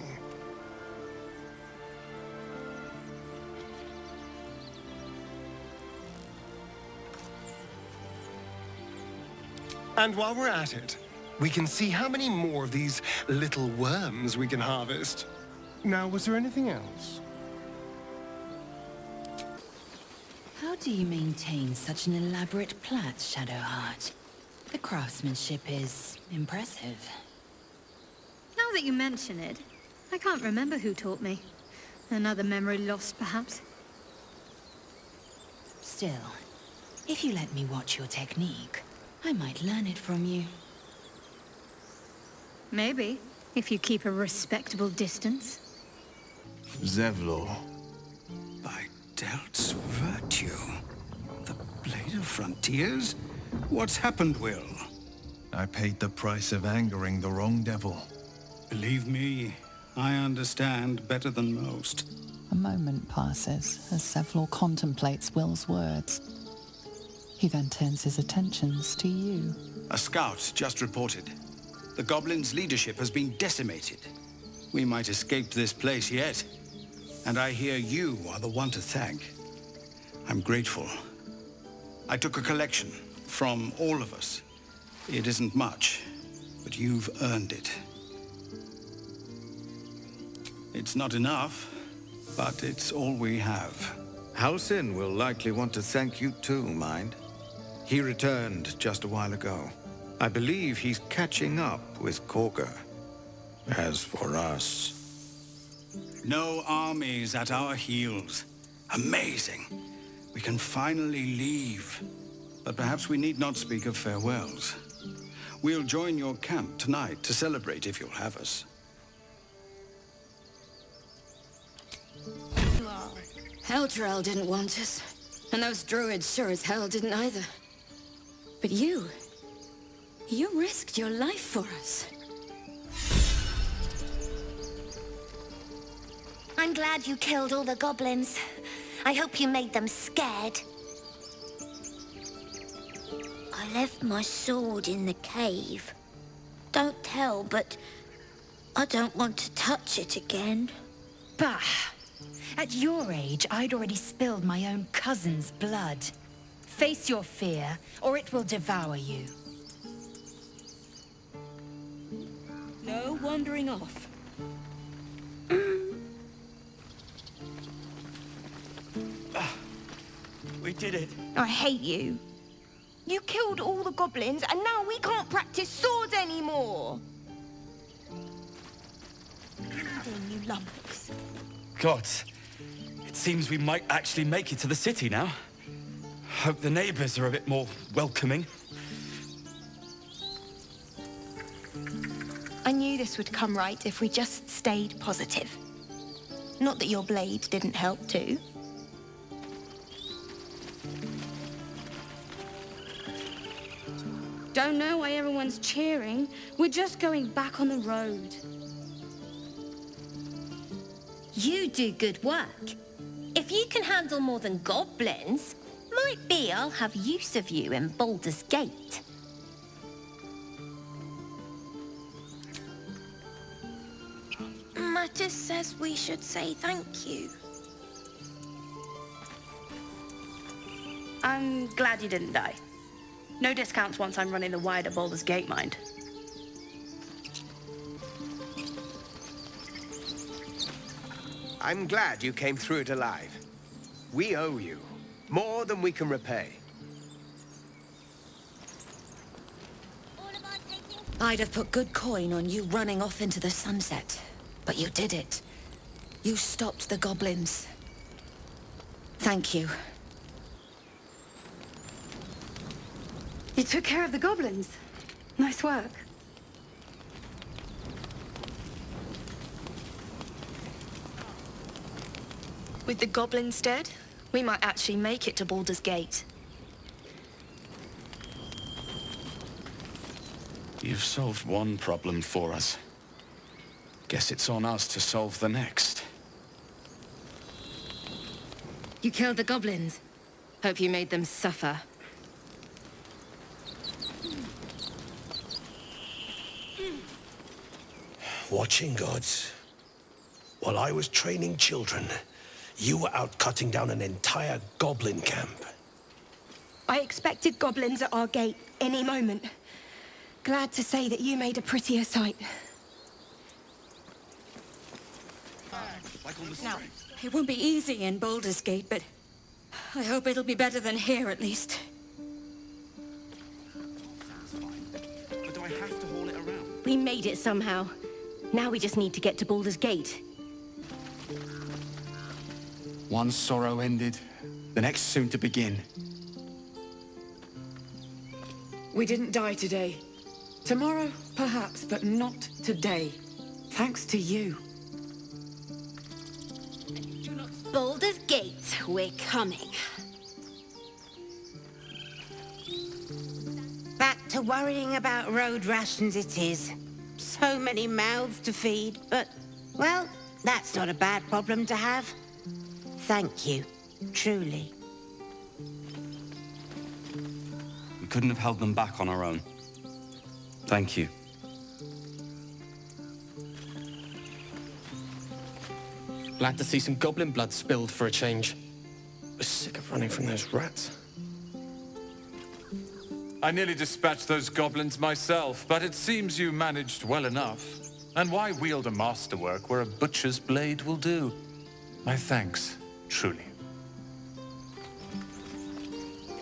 And while we're at it, we can see how many more of these little worms we can harvest. Now, was there anything else? How do you maintain such an elaborate plait, Shadowheart? The craftsmanship is impressive. Now that you mention it, I can't remember who taught me. Another memory lost, perhaps. Still, if you let me watch your technique, I might learn it from you. Maybe, if you keep a respectable distance. Zevlor. By Delt's virtue. The Blade of Frontiers? What's happened, Will? I paid the price of angering the wrong devil. Believe me, I understand better than most. A moment passes as Zevlor contemplates Will's words. He then turns his attentions to you. A scout just reported. The goblins' leadership has been decimated. We might escape this place yet. And I hear you are the one to thank. I'm grateful. I took a collection from all of us. It isn't much, but you've earned it. It's not enough, but it's all we have. Halsin will likely want to thank you too, mind. He returned just a while ago. I believe he's catching up with Korga. As for us... No armies at our heels. Amazing. We can finally leave. But perhaps we need not speak of farewells. We'll join your camp tonight to celebrate if you'll have us. Elturel didn't want us, and those druids sure as hell didn't either. But you risked your life for us. I'm glad you killed all the goblins. I hope you made them scared. I left my sword in the cave. Don't tell, but I don't want to touch it again. Bah! At your age, I'd already spilled my own cousin's blood. Face your fear, or it will devour you. No wandering off. We did it. I hate you. You killed all the goblins, and now we can't practice swords anymore. Then you lummox. Gods, it seems we might actually make it to the city now. Hope the neighbors are a bit more welcoming. I knew this would come right if we just stayed positive. Not that your blade didn't help too. Don't know why everyone's cheering. We're just going back on the road. You do good work. If you can handle more than goblins, might be I'll have use of you in Baldur's Gate. Mattis says we should say thank you. I'm glad you didn't die. No discounts once I'm running the wider Baldur's Gate, mind. I'm glad you came through it alive. We owe you more than we can repay. I'd have put good coin on you running off into the sunset. But you did it. You stopped the goblins. Thank you. You took care of the goblins. Nice work. With the goblins dead, we might actually make it to Baldur's Gate. You've solved one problem for us. Guess it's on us to solve the next. You killed the goblins. Hope you made them suffer. Watching gods. While I was training children, you were out cutting down an entire goblin camp. I expected goblins at our gate any moment. Glad to say that you made a prettier sight. Now, it won't be easy in Baldur's Gate, but I hope it'll be better than here, at least. But do I have to haul it around? We made it somehow. Now we just need to get to Baldur's Gate. One sorrow ended, the next soon to begin. We didn't die today. Tomorrow, perhaps, but not today. Thanks to you. Baldur's Gate, we're coming. Back to worrying about road rations it is. So many mouths to feed, but, well, that's not a bad problem to have. Thank you, truly. We couldn't have held them back on our own. Thank you. Glad to see some goblin blood spilled for a change. We're sick of running from those rats. I nearly dispatched those goblins myself, but it seems you managed well enough. And why wield a masterwork where a butcher's blade will do? My thanks, truly.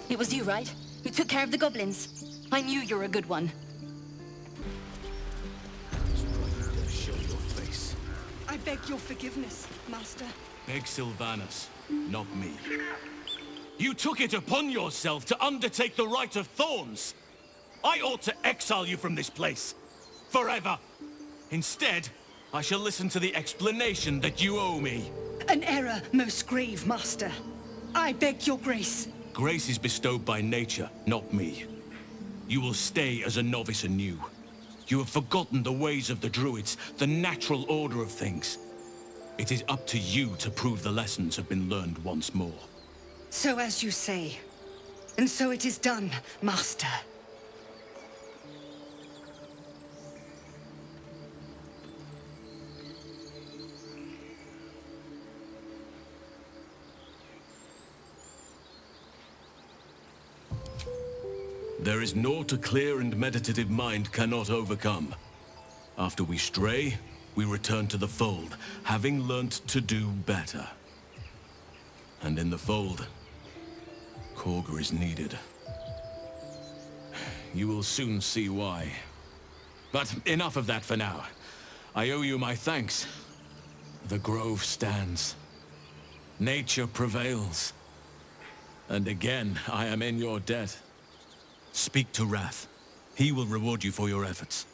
It was you, right? Who took care of the goblins? I knew you were a good one. Show your face. I beg your forgiveness, Master. Beg Sylvanus, not me. You took it upon yourself to undertake the Rite of Thorns. I ought to exile you from this place. Forever. Instead, I shall listen to the explanation that you owe me. An error, most grave, Master. I beg your grace. Grace is bestowed by nature, not me. You will stay as a novice anew. You have forgotten the ways of the druids, the natural order of things. It is up to you to prove the lessons have been learned once more. So as you say. And so it is done, Master. There is naught a clear and meditative mind cannot overcome. After we stray, we return to the fold, having learnt to do better. And in the fold, Korga is needed. You will soon see why. But enough of that for now. I owe you my thanks. The grove stands. Nature prevails. And again, I am in your debt. Speak to Wrath. He will reward you for your efforts.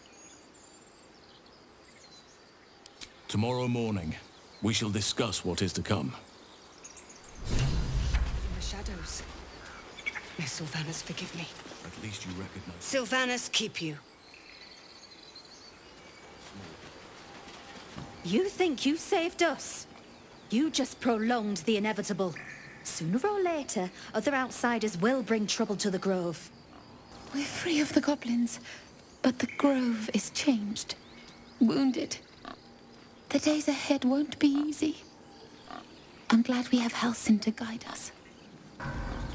Tomorrow morning, we shall discuss what is to come. In the shadows. May Sylvanus forgive me. At least you recognize... Sylvanus keep you. You think you saved us? You just prolonged the inevitable. Sooner or later, other outsiders will bring trouble to the Grove. We're free of the goblins, but the Grove is changed. Wounded. The days ahead won't be easy. I'm glad we have Halsin to guide us.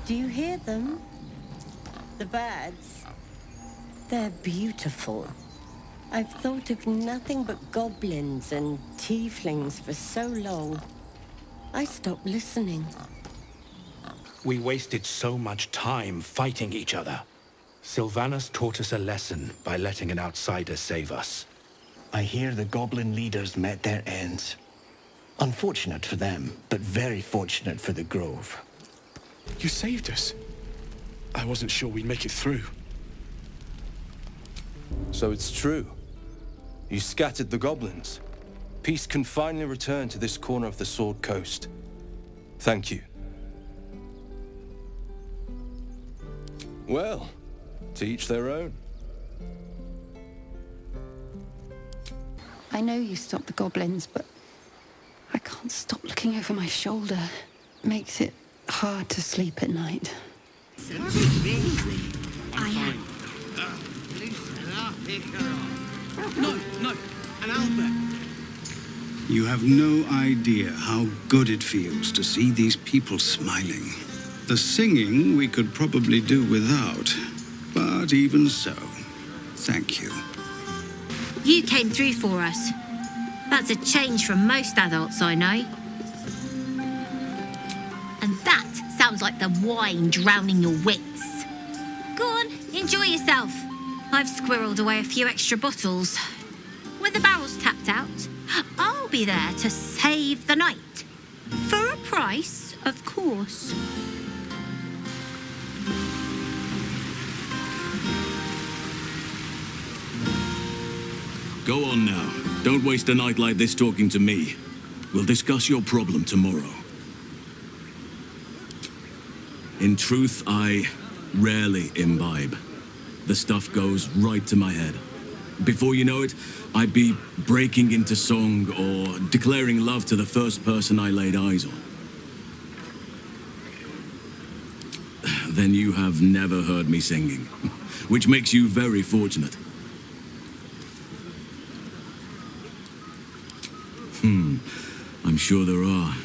Do you hear them? The birds. They're beautiful. I've thought of nothing but goblins and tieflings for so long. I stopped listening. We wasted so much time fighting each other. Sylvanus taught us a lesson by letting an outsider save us. I hear the goblin leaders met their ends. Unfortunate for them, but very fortunate for the Grove. You saved us. I wasn't sure we'd make it through. So it's true. You scattered the goblins. Peace can finally return to this corner of the Sword Coast. Thank you. Well, to each their own. I know you stopped the goblins, but I can't stop looking over my shoulder. Makes it hard to sleep at night. I am. No, an Albert. You have no idea how good it feels to see these people smiling. The singing we could probably do without, but even so, thank you. You came through for us. That's a change from most adults I know. And that sounds sounds like the wine drowning your wits. Go on, enjoy yourself. I've squirreled away a few extra bottles. When the barrel's tapped out, I'll be there to save the night. For a price, of course. Go on now. Don't waste a night like this talking to me. We'll discuss your problem tomorrow. In truth, I rarely imbibe. The stuff goes right to my head. Before you know it, I'd be breaking into song or declaring love to the first person I laid eyes on. Then you have never heard me singing, which makes you very fortunate. I'm sure there are.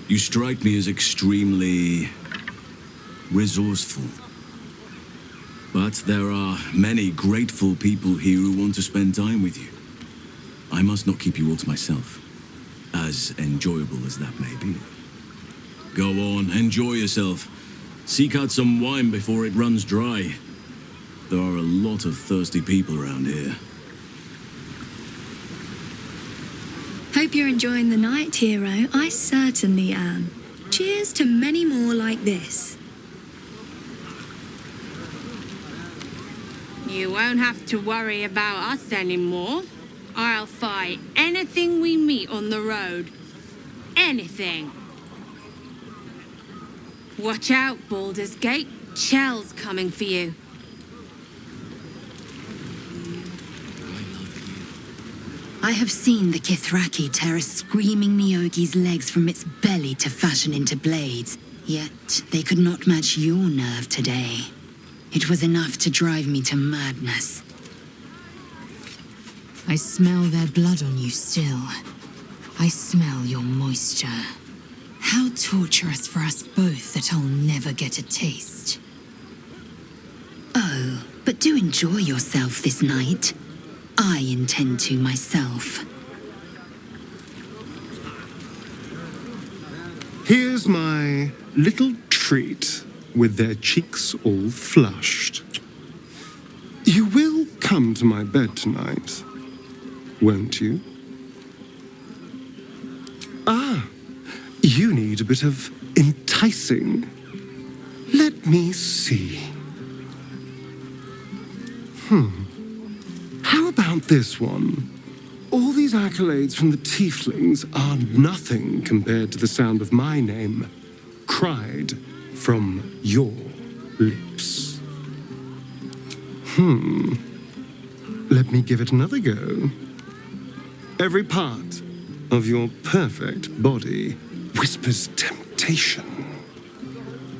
You strike me as extremely resourceful. But there are many grateful people here who want to spend time with you. I must not keep you all to myself, as enjoyable as that may be. Go on, enjoy yourself. Seek out some wine before it runs dry. There are a lot of thirsty people around here. Hope you're enjoying the night, hero. I certainly am. Cheers to many more like this. You won't have to worry about us anymore. I'll fight anything we meet on the road. Anything. Watch out, Baldur's Gate. Chell's coming for you. I have seen the Kithraki tear a screaming Neogi's legs from its belly to fashion into blades, yet they could not match your nerve today. It was enough to drive me to madness. I smell their blood on you still. I smell your moisture. How torturous for us both that I'll never get a taste. Oh, but do enjoy yourself this night. I intend to myself. Here's my little treat with their cheeks all flushed. You will come to my bed tonight, won't you? Ah, you need a bit of enticing. Let me see. How about this one? All these accolades from the tieflings are nothing compared to the sound of my name, cried from your lips. Let me give it another go. Every part of your perfect body whispers temptation.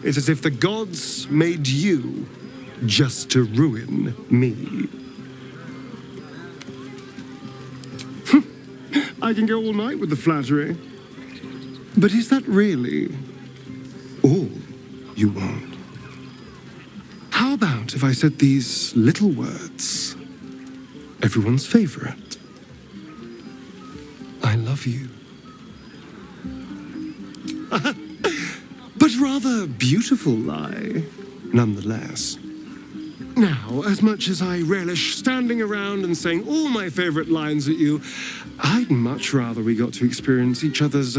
It's as if the gods made you just to ruin me. I can go all night with the flattery. But is that really all you want? How about if I said these little words? Everyone's favorite. I love you. But rather beautiful lie, nonetheless. Now, as much as I relish standing around and saying all my favorite lines at you, I'd much rather we got to experience each other's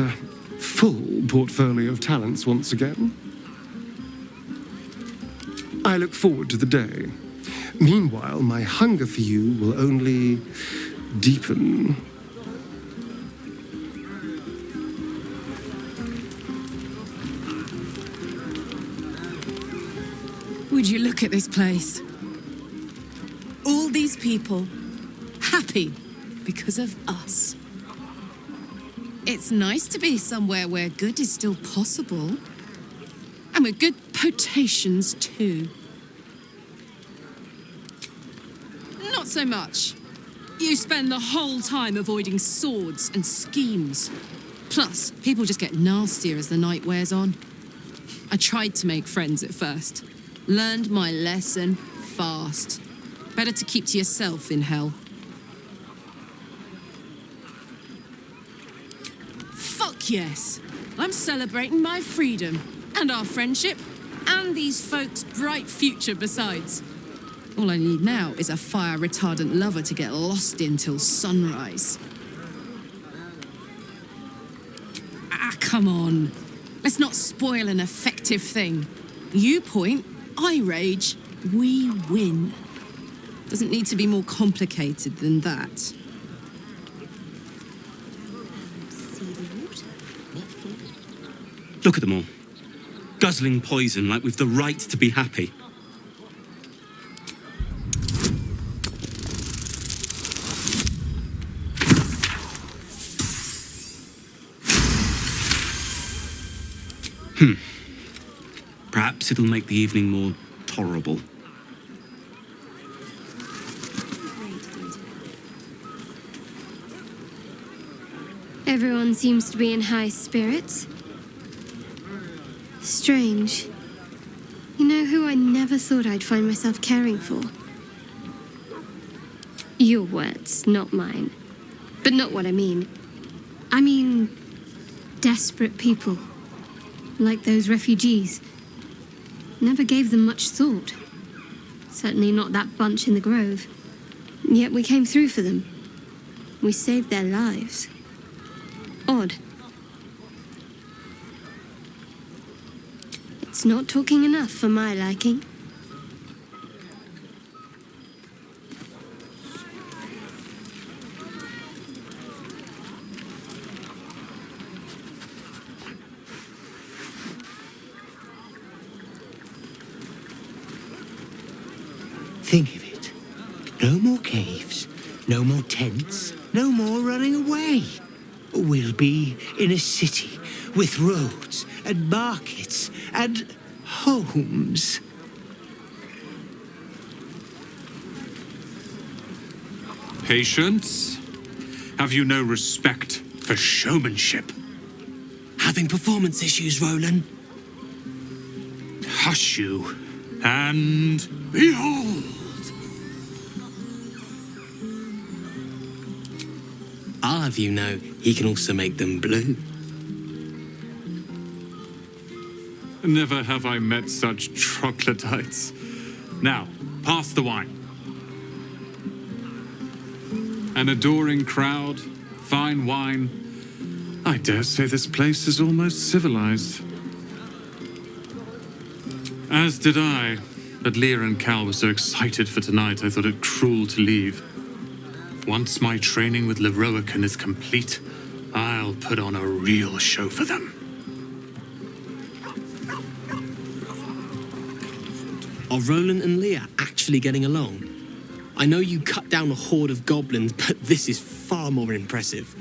full portfolio of talents once again. I look forward to the day. Meanwhile, my hunger for you will only deepen. Would you look at this place? All these people happy because of us. It's nice to be somewhere where good is still possible. And with good potations, too. Not so much. You spend the whole time avoiding swords and schemes. Plus, people just get nastier as the night wears on. I tried to make friends at first. Learned my lesson fast. Better to keep to yourself in hell. Fuck yes. I'm celebrating my freedom. and our friendship, and these folks' bright future besides. All I need now is a fire-retardant lover to get lost in till sunrise. Come on. Let's not spoil an effective thing. You point, I rage, we win. Doesn't need to be more complicated than that. Look at them all. Guzzling poison like we've the right to be happy. Perhaps it'll make the evening more tolerable. Everyone seems to be in high spirits. Strange. You know who I never thought I'd find myself caring for? Your words, not mine. But not what I mean. I mean, desperate people. Like those refugees. Never gave them much thought. Certainly not that bunch in the grove. Yet we came through for them. We saved their lives. Odd. It's not talking enough for my liking. Think of it. No more caves, no more tents, no more running away. We'll be in a city with roads and markets and homes. Patience? Have you no respect for showmanship? Having performance issues, Roland? Hush you, and behold! I'll have you know, he can also make them blue. Never have I met such troglodytes. Now, pass the wine. An adoring crowd, fine wine. I dare say this place is almost civilized. As did I, but Lear and Cal were so excited for tonight I thought it cruel to leave. Once my training with Leroican is complete, I'll put on a real show for them. Are Roland and Leah actually getting along? I know you cut down a horde of goblins, but this is far more impressive.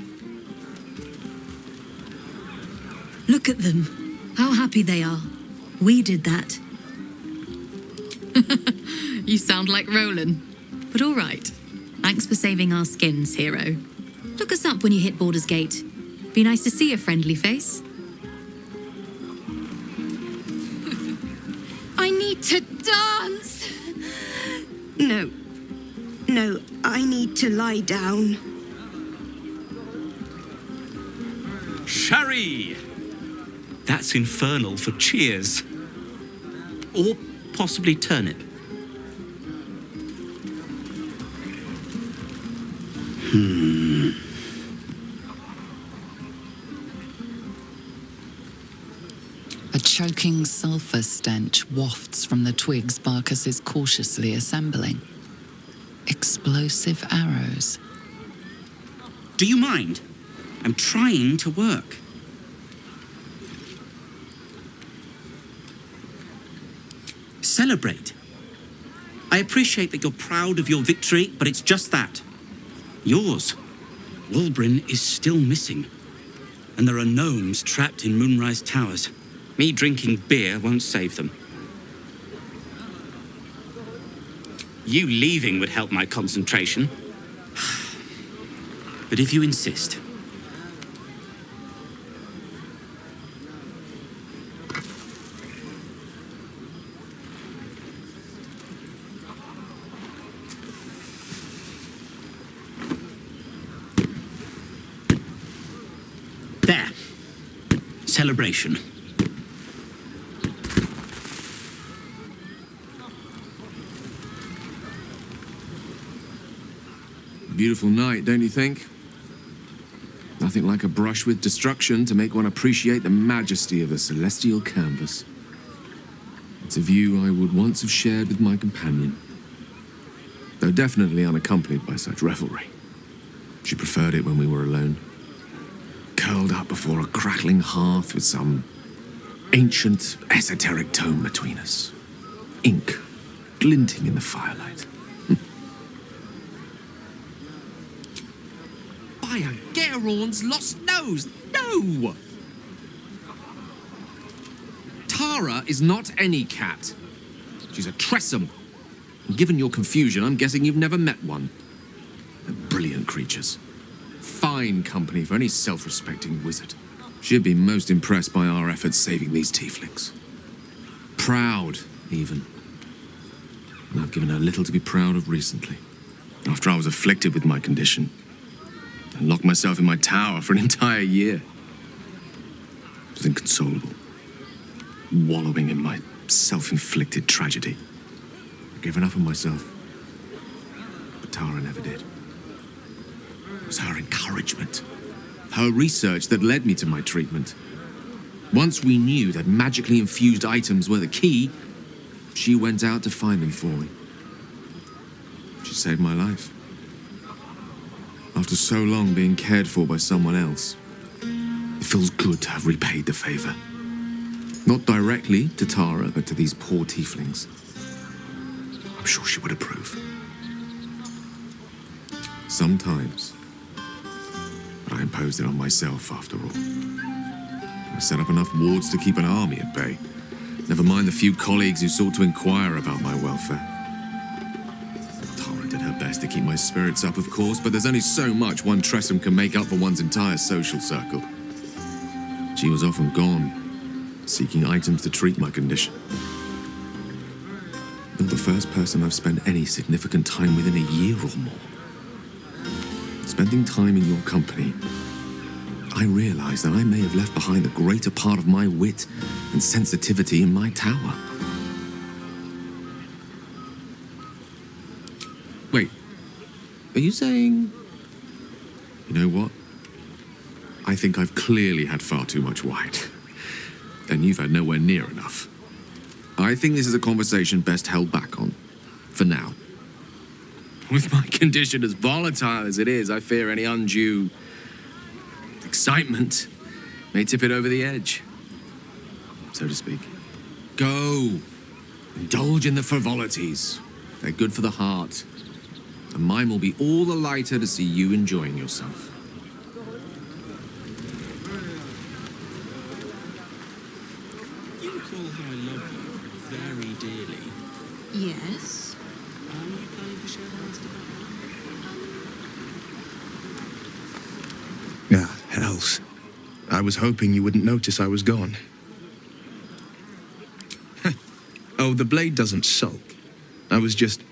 Look at them. How happy they are. We did that. You sound like Roland. But all right. Thanks for saving our skins, hero. Look us up when you hit Baldur's Gate. Be nice to see a friendly face. I need to dance! No. No, I need to lie down. Sherry! That's infernal for cheers. Or possibly turnip. A choking sulfur stench wafts from the twigs Barcus is cautiously assembling. Explosive arrows. Do you mind? I'm trying to work. Celebrate. I appreciate that you're proud of your victory, but it's just that. Yours. Walbrin is still missing. And there are gnomes trapped in Moonrise Towers. Me drinking beer won't save them. You leaving would help my concentration. But if you insist. There. Celebration. Beautiful night, don't you think? Nothing like a brush with destruction to make one appreciate the majesty of the celestial canvas. It's a view I would once have shared with my companion, though definitely unaccompanied by such revelry. She preferred it when we were alone, curled up before a crackling hearth with some ancient, esoteric tome between us. Ink glinting in the firelight. By a Gerorn's lost nose! No! Tara is not any cat. She's a Tressum. And given your confusion, I'm guessing you've never met one. They're brilliant creatures. Fine company for any self-respecting wizard. She'd be most impressed by our efforts saving these tieflings. Proud, even. And I've given her little to be proud of recently. After I was afflicted with my condition, and locked myself in my tower for an entire year. I was inconsolable, wallowing in my self-inflicted tragedy. I'd given up on myself, but Tara never did. It was her encouragement, her research that led me to my treatment. Once we knew that magically infused items were the key, she went out to find them for me. She saved my life. After so long being cared for by someone else, it feels good to have repaid the favor. Not directly to Tara, but to these poor tieflings. I'm sure she would approve. Sometimes, I imposed it on myself after all. I set up enough wards to keep an army at bay. Never mind the few colleagues who sought to inquire about my welfare. Tara did her best to keep my spirits up, of course, but there's only so much one Tressum can make up for one's entire social circle. She was often gone, seeking items to treat my condition. You're the first person I've spent any significant time with in a year or more. Spending time in your company, I realize that I may have left behind the greater part of my wit and sensitivity in my tower. Wait, are you saying... You know what? I think I've clearly had far too much wine. And you've had nowhere near enough. I think this is a conversation best held back on. For now. With my condition as volatile as it is, I fear any undue excitement may tip it over the edge, so to speak. Go. Indulge in the frivolities. They're good for the heart. And mine will be all the lighter to see you enjoying yourself. You recall how I love you very dearly. Yes. Are you planning to share the rest of that? Ah, hells. I was hoping you wouldn't notice I was gone. Oh, the blade doesn't sulk. I was just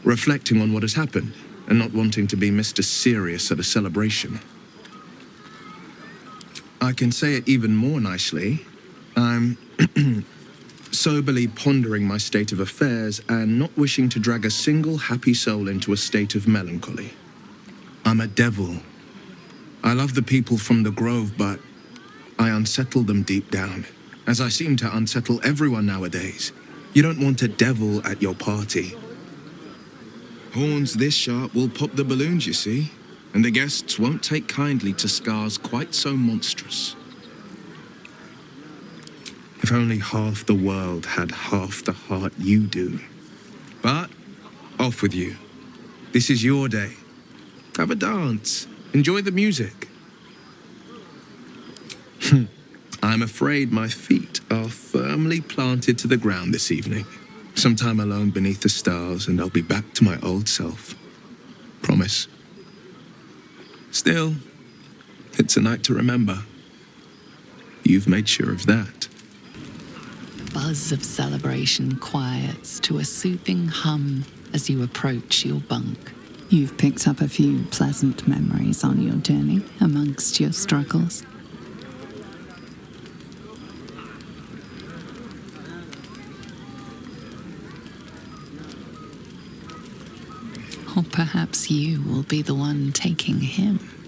reflecting on what has happened and not wanting to be Mr. Serious at a celebration. I can say it even more nicely. I'm soberly pondering my state of affairs and not wishing to drag a single happy soul into a state of melancholy. I'm a devil. I love the people from the Grove, but I unsettle them deep down, as I seem to unsettle everyone nowadays. You don't want a devil at your party. Horns this sharp will pop the balloons, you see, and the guests won't take kindly to scars quite so monstrous. If only half the world had half the heart you do. But, off with you. This is your day. Have a dance. Enjoy the music. I'm afraid my feet are firmly planted to the ground this evening. Some time alone beneath the stars, and I'll be back to my old self. Promise. Still, it's a night to remember. You've made sure of that. Buzz of celebration quiets to a soothing hum as you approach your bunk. You've picked up a few pleasant memories on your journey amongst your struggles. Or perhaps you will be the one taking him.